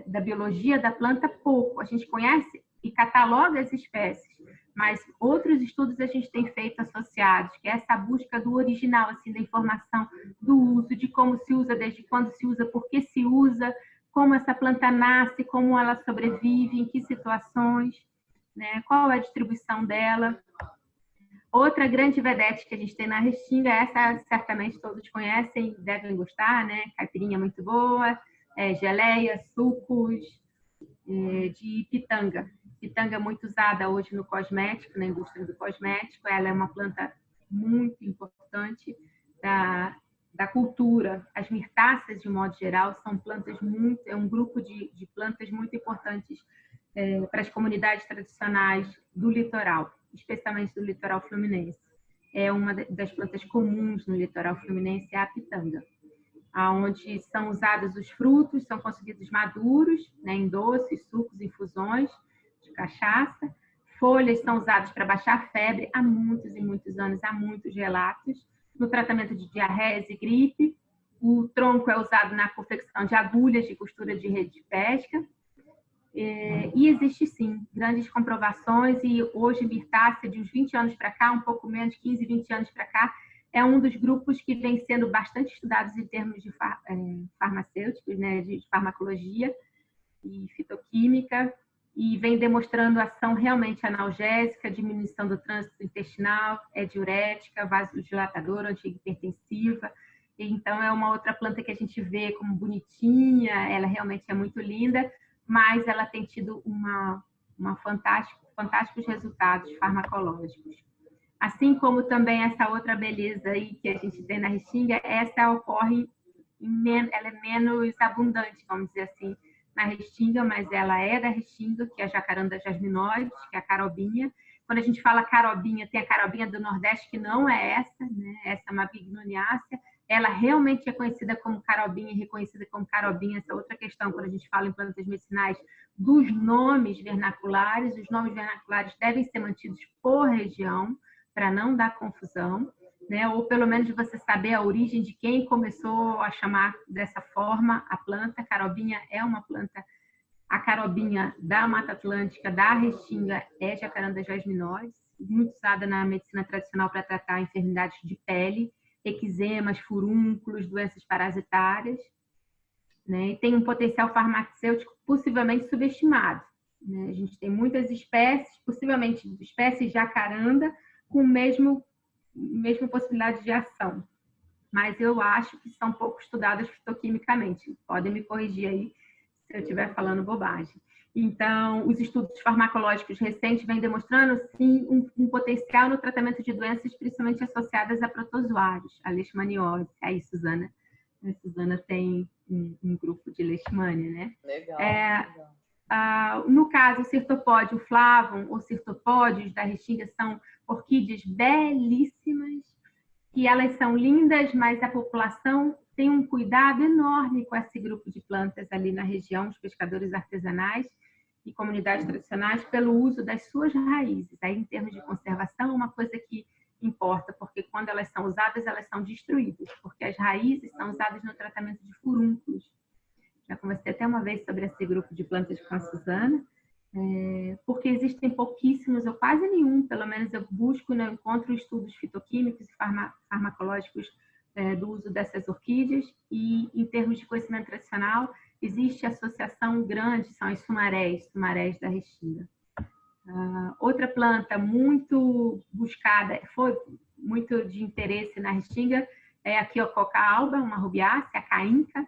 S2: da biologia da planta pouco. A gente conhece e cataloga as espécies, mas outros estudos a gente tem feito associados, que é essa busca do original, assim, da informação do uso, de como se usa, desde quando se usa, por que se usa, como essa planta nasce, como ela sobrevive, em que situações, né? Qual é a distribuição dela. Outra grande vedete que a gente tem na restinga, essa certamente todos conhecem, devem gostar, né? Caipirinha muito boa, geleia, sucos de pitanga. Pitanga é muito usada hoje no cosmético, na indústria do cosmético. Ela é uma planta muito importante da cultura. As mirtáceas, de modo geral, são plantas é um grupo de plantas muito importantes para as comunidades tradicionais do litoral, especialmente do litoral fluminense. É uma das plantas comuns no litoral fluminense, é a pitanga, onde são usados os frutos, são consumidos maduros, né, em doces, sucos, infusões de cachaça. Folhas são usadas para baixar a febre há muitos e muitos anos, há muitos relatos. No tratamento de diarreias e gripe, o tronco é usado na confecção de agulhas de costura de rede de pesca. E existe, sim, grandes comprovações, e hoje mirtácea, de uns 20 anos para cá, um pouco menos, 15, 20 anos para cá, é um dos grupos que vem sendo bastante estudados em termos de farmacêuticos, né, de farmacologia e fitoquímica, e vem demonstrando ação realmente analgésica, diminuição do trânsito intestinal, diurética, vasodilatadora, antihipertensiva. Então, é uma outra planta que a gente vê como bonitinha, ela realmente é muito linda, mas ela tem tido fantásticos resultados farmacológicos. Assim como também essa outra beleza aí que a gente tem na restinga, essa ocorre, ela é menos abundante, vamos dizer assim, na restinga, mas ela é da restinga, que é a jacaranda jasminoides, que é a carobinha. Quando a gente fala carobinha, tem a carobinha do Nordeste, que não é essa, né? Essa é uma bignoniácea. Ela realmente é conhecida como carobinha e reconhecida como carobinha. Essa é outra questão, quando a gente fala em plantas medicinais, dos nomes vernaculares. Os nomes vernaculares devem ser mantidos por região, para não dar confusão, né? Ou pelo menos você saber a origem de quem começou a chamar dessa forma a planta. A carobinha é uma planta, a carobinha da Mata Atlântica, da restinga, é Jacaranda jasminoides, muito usada na medicina tradicional para tratar enfermidades de pele, eczemas, furúnculos, doenças parasitárias, né? E tem um potencial farmacêutico possivelmente subestimado, né? A gente tem muitas espécies, possivelmente espécies jacaranda, com mesma possibilidade de ação. Mas eu acho que são pouco estudadas fitoquimicamente. Podem me corrigir aí se eu estiver falando bobagem. Então, os estudos farmacológicos recentes vêm demonstrando, sim, um potencial no tratamento de doenças principalmente associadas a protozoários, a leishmaniose. Aí, Suzana. A Suzana tem um grupo de leishmania, né?
S1: Legal, legal.
S2: No caso, o Cirtopódio flavum ou cirtopódios da restinga são orquídeas belíssimas, que elas são lindas, mas a população tem um cuidado enorme com esse grupo de plantas ali na região, os pescadores artesanais e comunidades tradicionais, pelo uso das suas raízes. Aí, em termos de conservação, é uma coisa que importa, porque quando elas são usadas, elas são destruídas, porque as raízes são usadas no tratamento de furúnculos. Já conversei até uma vez sobre esse grupo de plantas com a Suzana, porque existem pouquíssimos, ou quase nenhum, pelo menos eu busco e não encontro estudos fitoquímicos e farmacológicos do uso dessas orquídeas, e em termos de conhecimento tradicional, existe associação grande, são as sumarés da restinga. Outra planta muito buscada, foi muito de interesse na restinga, é a Quiococa alba, uma rubiácea, a caínca,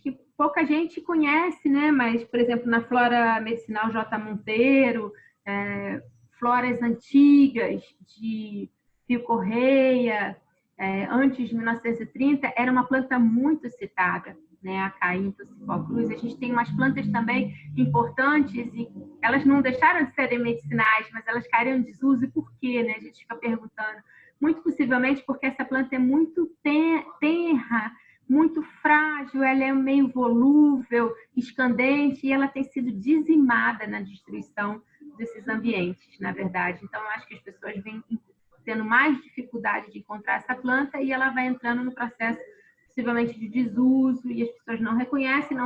S2: que pouca gente conhece, né? Mas, por exemplo, na flora medicinal J. Monteiro, floras antigas de Pio Correia, antes de 1930, era uma planta muito citada, né? A Cainto Cipó-Cruz. A gente tem umas plantas também importantes e elas não deixaram de serem medicinais, mas elas caíram em desuso. E por quê, né? A gente fica perguntando. Muito possivelmente porque essa planta é muito tenra, muito frágil, ela é meio volúvel, escandente, e ela tem sido dizimada na destruição desses ambientes, na verdade. Então, eu acho que as pessoas vêm tendo mais dificuldade de encontrar essa planta e ela vai entrando no processo, possivelmente, de desuso, e as pessoas não reconhecem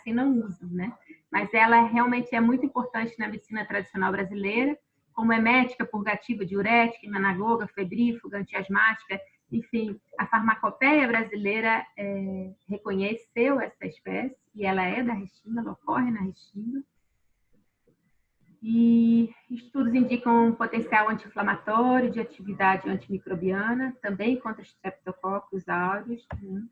S2: e não usam, né? Mas ela realmente é muito importante na medicina tradicional brasileira, como emética, purgativa, diurética, imunagoga, febrífuga, antiasmática. Enfim, a farmacopeia brasileira reconheceu essa espécie e ela é da restinga, ela ocorre na restinga. E estudos indicam um potencial anti-inflamatório, de atividade antimicrobiana, também contra Streptococcus aureus, né?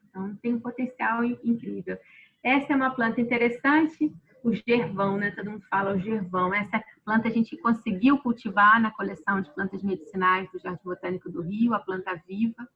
S2: Então, tem um potencial incrível. Essa é uma planta interessante, o gervão, né? Todo mundo fala o gervão. Essa planta a gente conseguiu cultivar na coleção de plantas medicinais do Jardim Botânico do Rio, a planta viva.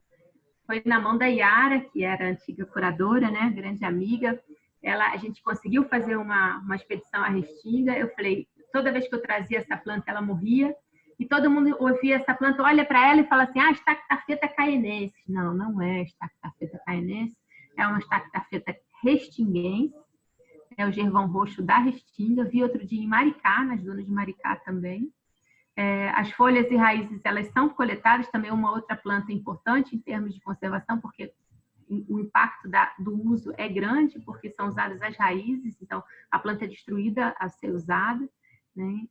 S2: Foi na mão da Yara, que era a antiga curadora, né? Grande amiga. A gente conseguiu fazer uma expedição à restinga. Eu falei, toda vez que eu trazia essa planta, ela morria. E todo mundo ouvia essa planta, olha para ela e fala assim, Stachytaphyta cayenense. Não, não é Stachytaphyta cayenense, é uma Stachytaphyta restinguense. É o gervão roxo da restinga. Vi outro dia em Maricá, nas dunas de Maricá também. As folhas e raízes, elas são coletadas, também uma outra planta importante em termos de conservação, porque o impacto do uso é grande, porque são usadas as raízes, então a planta é destruída ao ser usada, né?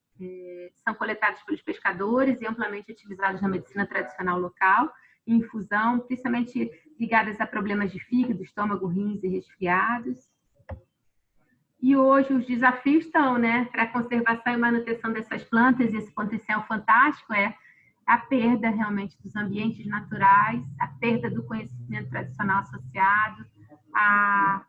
S2: São coletadas pelos pescadores e amplamente utilizadas na medicina tradicional local, em infusão, principalmente ligadas a problemas de fígado, estômago, rins e resfriados. E hoje os desafios estão, né, para a conservação e manutenção dessas plantas, e esse potencial fantástico a perda realmente dos ambientes naturais, a perda do conhecimento tradicional associado, a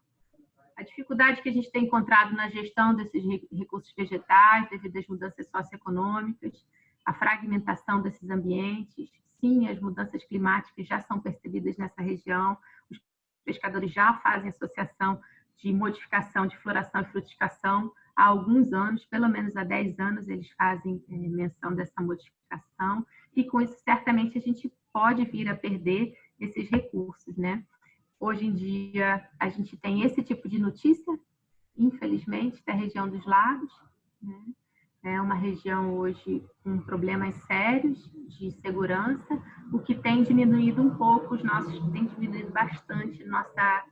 S2: dificuldade que a gente tem encontrado na gestão desses recursos vegetais devido às mudanças socioeconômicas, a fragmentação desses ambientes. Sim, as mudanças climáticas já são percebidas nessa região, os pescadores já fazem associação de modificação de floração e frutificação há alguns anos, pelo menos há 10 anos eles fazem menção dessa modificação, e com isso certamente a gente pode vir a perder esses recursos, né? Hoje em dia a gente tem esse tipo de notícia, infelizmente, da região dos lagos, né? É uma região hoje com problemas sérios de segurança, o que tem diminuído um pouco tem diminuído bastante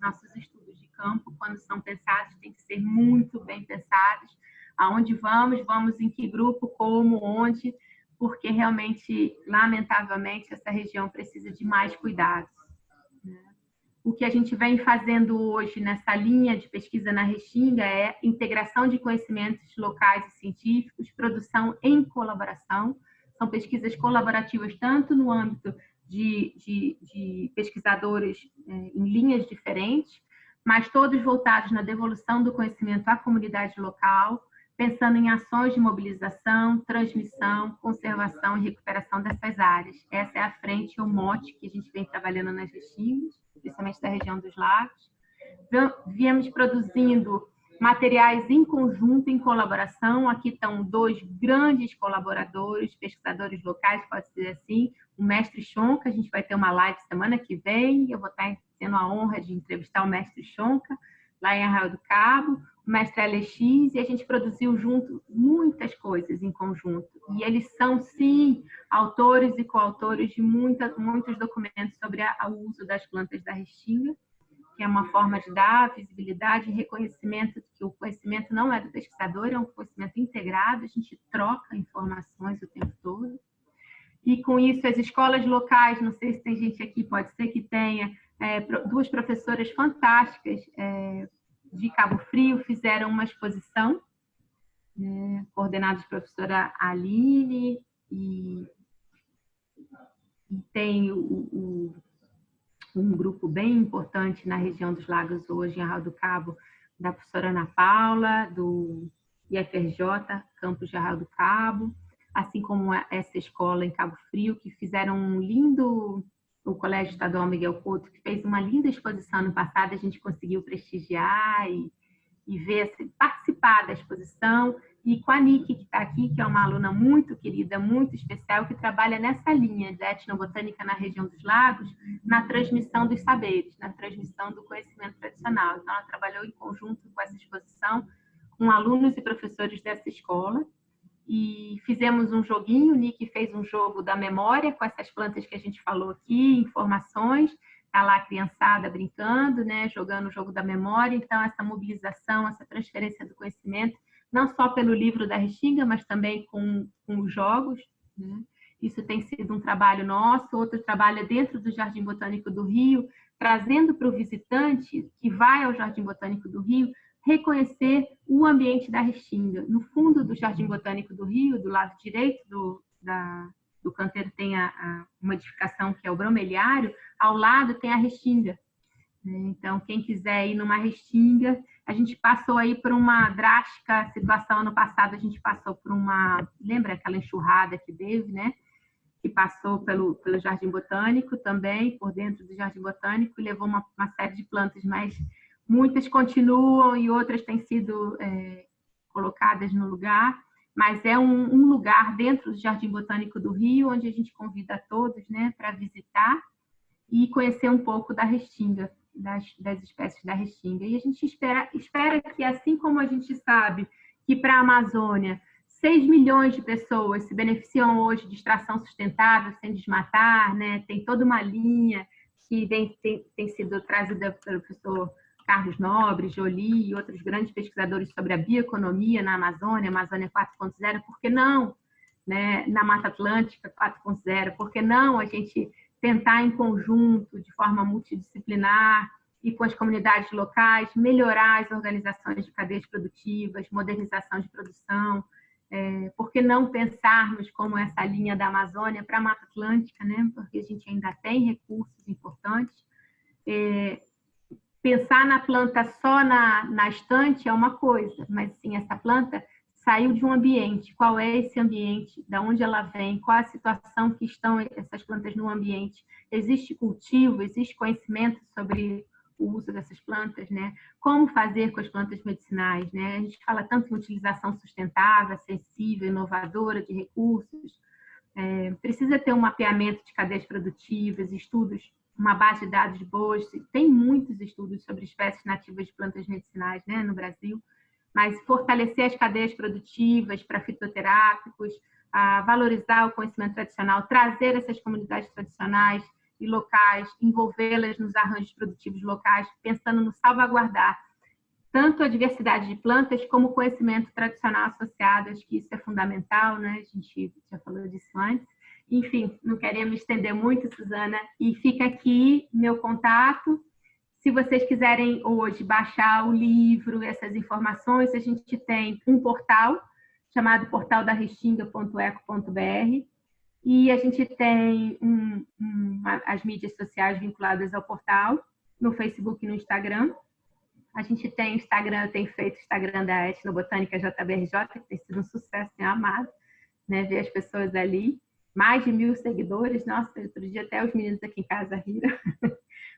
S2: nossos estudos de campo, quando são pensados, tem que ser muito bem pensados. Aonde vamos em que grupo, como, onde, porque realmente, lamentavelmente, essa região precisa de mais cuidados, né? O que a gente vem fazendo hoje nessa linha de pesquisa na Restinga é integração de conhecimentos locais e científicos, produção em colaboração. São pesquisas colaborativas tanto no âmbito de pesquisadores em linhas diferentes, mas todos voltados na devolução do conhecimento à comunidade local, pensando em ações de mobilização, transmissão, conservação e recuperação dessas áreas. Essa é a frente, o mote que a gente vem trabalhando nas Restingas, principalmente da região dos lagos. Viemos produzindo materiais em conjunto, em colaboração. Aqui estão 2 grandes colaboradores, pesquisadores locais, pode ser assim, o mestre Chonca. A gente vai ter uma live semana que vem, eu vou estar tendo a honra de entrevistar o mestre Chonca, lá em Arraial do Cabo, o mestre Alex, e a gente produziu junto muitas coisas em conjunto. E eles são, sim, autores e coautores de muitos documentos sobre o uso das plantas da Restinga, que é uma forma de dar visibilidade e reconhecimento de que o conhecimento não é do pesquisador, é um conhecimento integrado, a gente troca informações o tempo todo. E com isso, as escolas locais, não sei se tem gente aqui, pode ser que tenha, 2 professoras fantásticas de Cabo Frio fizeram uma exposição, coordenada pela professora Aline, e tem um grupo bem importante na região dos lagos hoje, em Arraial do Cabo, da professora Ana Paula, do IFRJ, campus de Arraial do Cabo, assim como essa escola em Cabo Frio, que fizeram um lindo... O Colégio Estadual Miguel Couto, que fez uma linda exposição ano passado, a gente conseguiu prestigiar e ver, participar da exposição, e com a Niki, que está aqui, que é uma aluna muito querida, muito especial, que trabalha nessa linha de etnobotânica na região dos lagos, na transmissão dos saberes, na transmissão do conhecimento tradicional. Então, ela trabalhou em conjunto com essa exposição, com alunos e professores dessa escola, e fizemos um joguinho. O Nick fez um jogo da memória com essas plantas que a gente falou aqui, informações, tá lá a criançada brincando, né, jogando o jogo da memória. Então, essa mobilização, essa transferência do conhecimento, não só pelo livro da Restinga, mas também com os jogos, né? Isso tem sido um trabalho nosso. Outro trabalho é dentro do Jardim Botânico do Rio, trazendo para o visitante que vai ao Jardim Botânico do Rio reconhecer o ambiente da Restinga. No fundo do Jardim Botânico do Rio, do lado direito do canteiro, tem uma edificação que é o Bromeliário, ao lado tem a Restinga. Então, quem quiser ir numa Restinga, a gente passou aí por uma drástica situação ano passado, a gente passou por lembra aquela enxurrada que teve, né? Que passou pelo Jardim Botânico também, por dentro do Jardim Botânico, e levou uma série de plantas, mas muitas continuam e outras têm sido colocadas no lugar, mas é um lugar dentro do Jardim Botânico do Rio, onde a gente convida a todos, né, para visitar e conhecer um pouco da Restinga, das espécies da Restinga. E a gente espera que, assim como a gente sabe que para a Amazônia 6 milhões de pessoas se beneficiam hoje de extração sustentável, sem desmatar, né? Tem toda uma linha que tem sido trazida pelo professor Carlos Nobre, Jolie e outros grandes pesquisadores sobre a bioeconomia na Amazônia, Amazônia 4.0, por que não? Né? Na Mata Atlântica 4.0, por que não a gente tentar em conjunto, de forma multidisciplinar e com as comunidades locais, melhorar as organizações de cadeias produtivas, modernização de produção, Por que não pensarmos como essa linha da Amazônia para a Mata Atlântica, né? Porque a gente ainda tem recursos importantes. Pensar na planta só na estante é uma coisa, mas sim, essa planta saiu de um ambiente. Qual é esse ambiente? Da onde ela vem? Qual a situação que estão essas plantas no ambiente? Existe cultivo? Existe conhecimento sobre o uso dessas plantas, né? Como fazer com as plantas medicinais, né? A gente fala tanto em utilização sustentável, acessível, inovadora de recursos. Precisa ter um mapeamento de cadeias produtivas, estudos, uma base de dados boas. Tem muitos estudos sobre espécies nativas de plantas medicinais, né, no Brasil, mas fortalecer as cadeias produtivas para fitoterápicos, valorizar o conhecimento tradicional, trazer essas comunidades tradicionais e locais, envolvê-las nos arranjos produtivos locais, pensando no salvaguardar tanto a diversidade de plantas como o conhecimento tradicional associado. Acho que isso é fundamental, né? A gente já falou disso antes. Enfim, não queria me estender muito, Suzana, e fica aqui meu contato. Se vocês quiserem hoje baixar o livro, essas informações, a gente tem um portal chamado portaldarestinga.eco.br e a gente tem as mídias sociais vinculadas ao portal, no Facebook e no Instagram. A gente tem Instagram, tem feito o Instagram da Etnobotânica JBRJ, que tem sido um sucesso, tenho amado, né, ver as pessoas ali. Mais de 1.000 seguidores, nossa, outro dia até os meninos aqui em casa riram.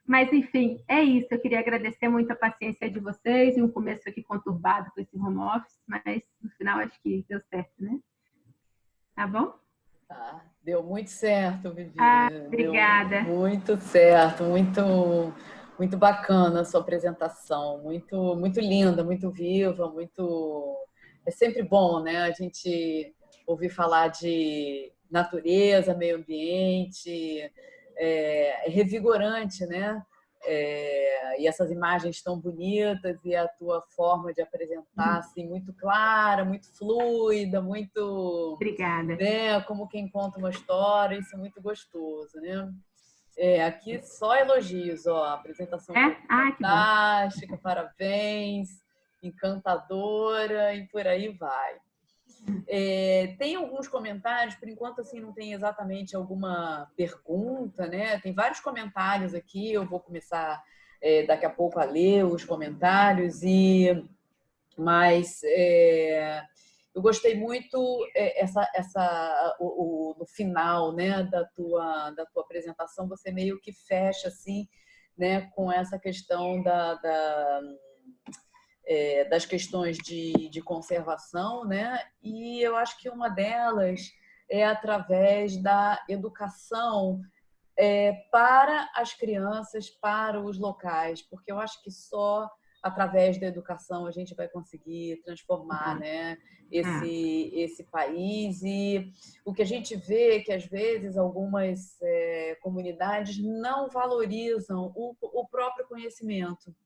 S2: Mas, enfim, é isso. Eu queria agradecer muito a paciência de vocês e um começo aqui conturbado com esse home office, mas no final acho que deu certo, né? Tá bom?
S1: Tá. Deu muito certo, Vivi.
S2: Obrigada.
S1: Deu muito certo, muito bacana a sua apresentação, muito linda, muito viva, é sempre bom, né? A gente ouvir falar de natureza, meio ambiente, é revigorante, né? E essas imagens tão bonitas e a tua forma de apresentar assim, muito clara, muito fluida, muito,
S2: obrigada,
S1: né, como quem conta uma história, isso é muito gostoso, né? Aqui só elogios, ó, a apresentação foi fantástica, parabéns, encantadora e por aí vai. Tem alguns comentários, por enquanto assim não tem exatamente alguma pergunta, né? Tem vários comentários aqui, eu vou começar daqui a pouco a ler os comentários, mas eu gostei muito no final, né, da tua apresentação, você meio que fecha assim, né, com essa questão das questões de conservação, né? E eu acho que uma delas é através da educação para as crianças, para os locais, porque eu acho que só através da educação a gente vai conseguir transformar, né, esse país. E o que a gente vê é que às vezes algumas comunidades não valorizam o próprio conhecimento,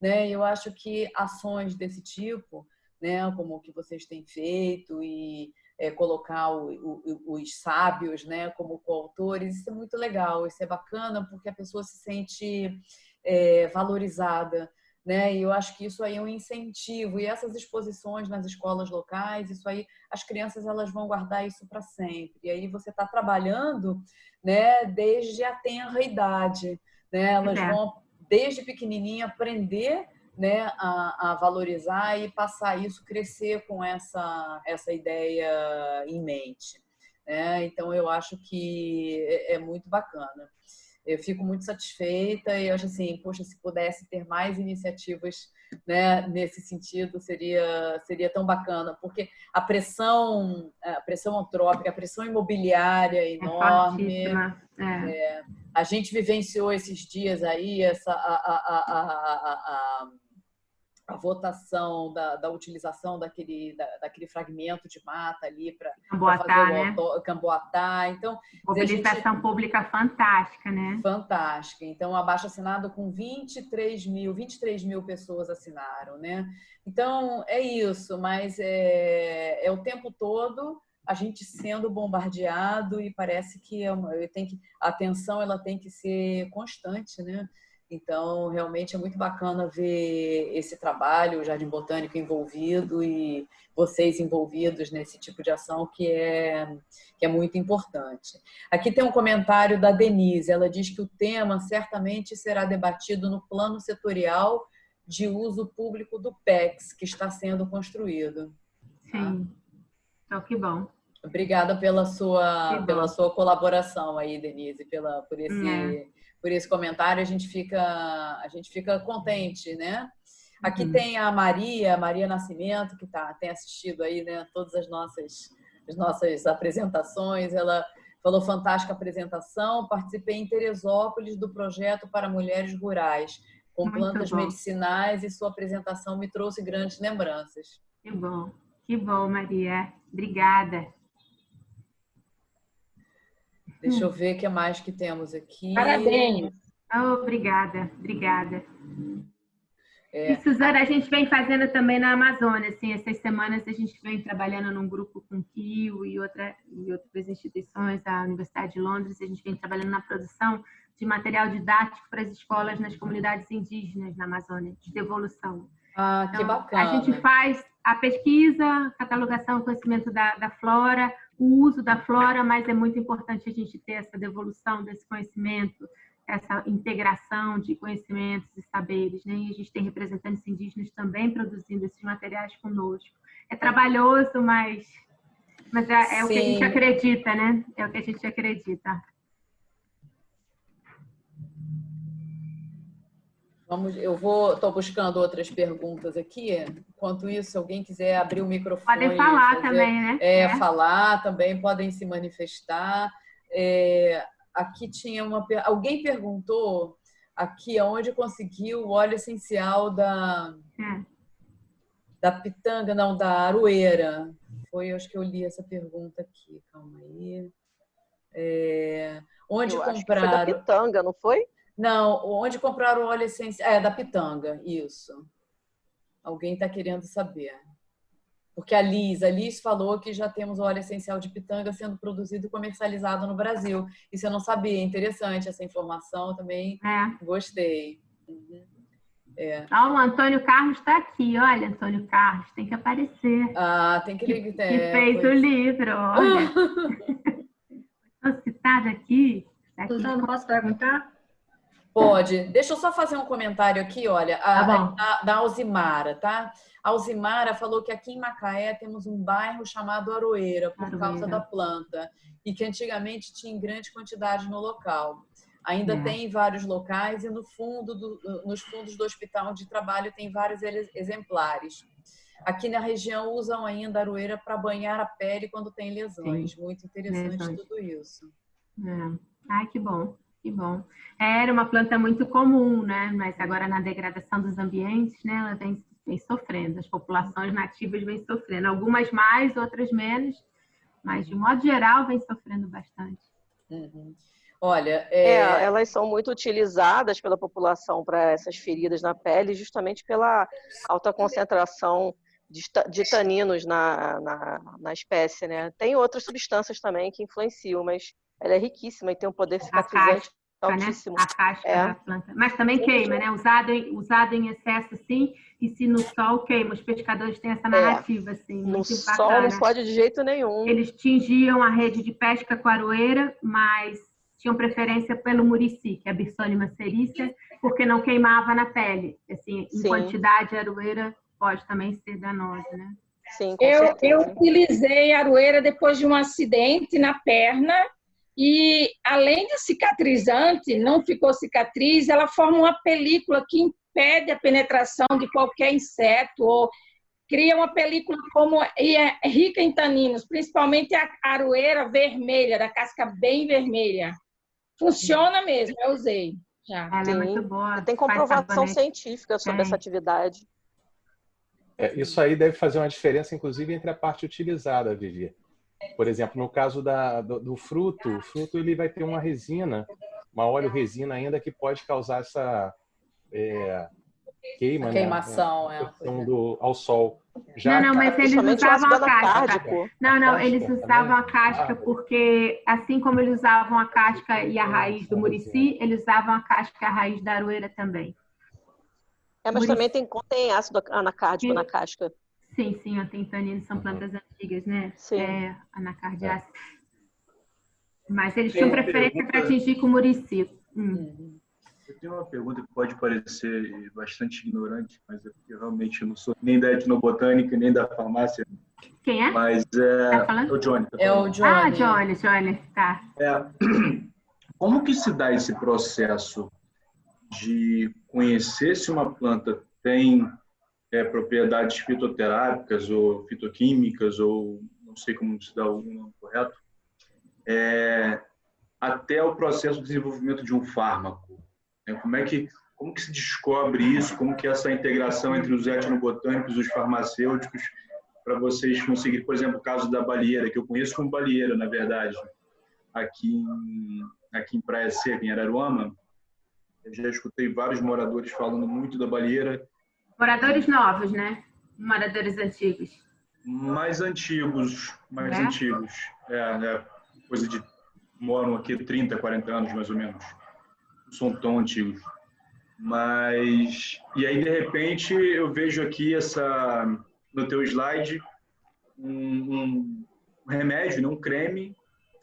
S1: né? Eu acho que ações desse tipo, né, como o que vocês têm feito e colocar os sábios, né, como coautores, isso é muito legal, isso é bacana porque a pessoa se sente valorizada, né? E eu acho que isso aí é um incentivo, e essas exposições nas escolas locais, isso aí, as crianças elas vão guardar isso para sempre. E aí você está trabalhando, né, desde a tenra idade, né? Elas vão desde pequenininha aprender, né, a valorizar e passar isso, crescer com essa ideia em mente, né? Então eu acho que é muito bacana. Eu fico muito satisfeita e acho assim, poxa, se pudesse ter mais iniciativas, né, nesse sentido, seria tão bacana, porque a pressão antrópica, a pressão imobiliária é enorme. A gente vivenciou esses dias aí a votação da utilização daquele fragmento de mata ali para fazer o Camboatá. Então,
S2: mobilização pública fantástica, né?
S1: Fantástica. Então, abaixo-assinado com 23 mil pessoas assinaram, né? Então, é isso, mas é o tempo todo a gente sendo bombardeado e parece que a atenção ela tem que ser constante, né? Então, realmente é muito bacana ver esse trabalho, o Jardim Botânico envolvido e vocês envolvidos nesse tipo de ação que é muito importante. Aqui tem um comentário da Denise. Ela diz que o tema certamente será debatido no plano setorial de uso público do PEX, que está sendo construído.
S2: Sim. Então, que bom.
S1: Obrigada pela sua colaboração aí, Denise, por esse comentário. A gente fica contente, né? Aqui tem a Maria Nascimento, que tem assistido aí, né, todas as nossas apresentações. Ela falou: fantástica apresentação. Participei em Teresópolis do projeto para mulheres rurais, com plantas medicinais, e sua apresentação me trouxe grandes lembranças.
S2: Que bom, Maria. Obrigada.
S1: Deixa eu ver o que mais que temos aqui.
S3: Parabéns.
S2: Obrigada. E, Suzana, a gente vem fazendo também na Amazônia. Assim, essas semanas a gente vem trabalhando num grupo com o CIO e outras instituições, a Universidade de Londres. A gente vem trabalhando na produção de material didático para as escolas nas comunidades indígenas na Amazônia, de devolução.
S1: Então, que bacana.
S2: A gente faz a pesquisa, catalogação, conhecimento da flora, o uso da flora, mas é muito importante a gente ter essa devolução desse conhecimento, essa integração de conhecimentos e saberes, né? E a gente tem representantes indígenas também produzindo esses materiais conosco. É trabalhoso, mas é o que a gente acredita, né? É o que a gente acredita.
S1: Estou buscando outras perguntas aqui. Enquanto isso, se alguém quiser abrir o microfone...
S2: Podem falar também, né?
S1: Falar também, podem se manifestar. Aqui tinha alguém perguntou aqui onde conseguiu o óleo essencial da pitanga, não, da aroeira. Acho que eu li essa pergunta aqui. Calma aí. Onde
S4: eu
S1: compraram?
S4: Acho que foi da pitanga, não foi?
S1: Não, onde compraram o óleo essencial? Da pitanga, isso. Alguém está querendo saber. Porque a Liz falou que já temos o óleo essencial de pitanga sendo produzido e comercializado no Brasil. Isso eu não sabia. Interessante essa informação também. Gostei.
S2: O Antônio Carlos está aqui. Olha, Antônio Carlos, tem que aparecer.
S1: Tem que ligar.
S2: Que fez o livro, olha. Estou citada aqui.
S3: Suzana, posso perguntar?
S1: Pode. Deixa eu só fazer um comentário aqui, olha, da Alzimara, tá? A Alzimara falou que aqui em Macaé temos um bairro chamado Aroeira, por causa da planta, e que antigamente tinha em grande quantidade no local. Ainda tem em vários locais e nos fundos do hospital onde trabalho tem vários exemplares. Aqui na região usam ainda a aroeira para banhar a pele quando tem lesões. Sim. Muito interessante tudo isso.
S2: Ai, que bom. Que bom. Era uma planta muito comum, né? Mas agora na degradação dos ambientes, né? Ela vem sofrendo. As populações nativas vêm sofrendo. Algumas mais, outras menos. Mas, de modo geral, vem sofrendo bastante.
S1: Olha,
S4: elas são muito utilizadas pela população para essas feridas na pele, justamente pela alta concentração de taninos na espécie, né? Tem outras substâncias também que influenciam, mas ela é riquíssima e tem um poder cicatrizante altíssimo.
S2: Né? A casca da planta. Mas também queima, né? Usado em excesso, sim, e se no sol queima. Os pescadores têm essa narrativa, assim.
S4: No sol não pode de jeito nenhum.
S2: Eles tingiam a rede de pesca com aroeira, mas tinham preferência pelo murici, que é a Birsônima sericea, porque não queimava na pele. Assim, em quantidade, a aroeira pode também ser danosa, né?
S4: Sim,
S3: eu utilizei a aroeira depois de um acidente na perna e, além de cicatrizante, não ficou cicatriz, ela forma uma película que impede a penetração de qualquer inseto ou cria uma película e é rica em taninos, principalmente a aroeira vermelha, da casca bem vermelha. Funciona mesmo, eu usei já.
S2: Ela é muito boa.
S4: Tem comprovação científica sobre essa atividade.
S5: Isso aí deve fazer uma diferença, inclusive, entre a parte utilizada, Vivi. Por exemplo, no caso do fruto, o fruto ele vai ter uma resina, uma óleo-resina ainda, que pode causar queima,
S1: A
S5: né?
S1: queimação,
S5: Ao sol. Já
S2: não, mas eles
S4: Principalmente o
S2: usavam
S4: ácido
S2: a casca.
S4: anacárdico.
S2: Não, eles
S5: casca
S2: usavam a
S5: também?
S2: casca porque, assim como eles usavam a casca e a raiz do murici, eles usavam a casca e a raiz da aroeira também.
S4: Mas também contém ácido anacárdico na casca.
S2: Sim, tem taninos, são plantas antigas, né?
S4: Sim.
S2: Anacardiácea. Mas eles tinham preferência para atingir com o murici.
S6: Eu tenho uma pergunta que pode parecer bastante ignorante, mas é porque eu realmente não sou nem da etnobotânica, nem da farmácia.
S2: Quem é?
S6: Mas
S2: Tá falando?
S6: é o Johnny.
S1: É o Johnny.
S2: Johnny, tá.
S6: Como que se dá esse processo de conhecer se uma planta tem propriedades fitoterápicas ou fitoquímicas, ou não sei como se dá o nome correto, até o processo de desenvolvimento de um fármaco? Como que se descobre isso? Como que é essa integração entre os etnobotânicos e os farmacêuticos para vocês conseguirem, por exemplo, o caso da baleeira, que eu conheço como baleeira, na verdade, aqui em Praia Seca, em Araruama, eu já escutei vários moradores falando muito da baleeira.
S2: Moradores novos, né? Moradores antigos.
S6: Mais antigos. Coisa de... moram aqui 30, 40 anos, mais ou menos. Não são tão antigos. Mas... E aí, de repente, eu vejo aqui no teu slide um remédio, um creme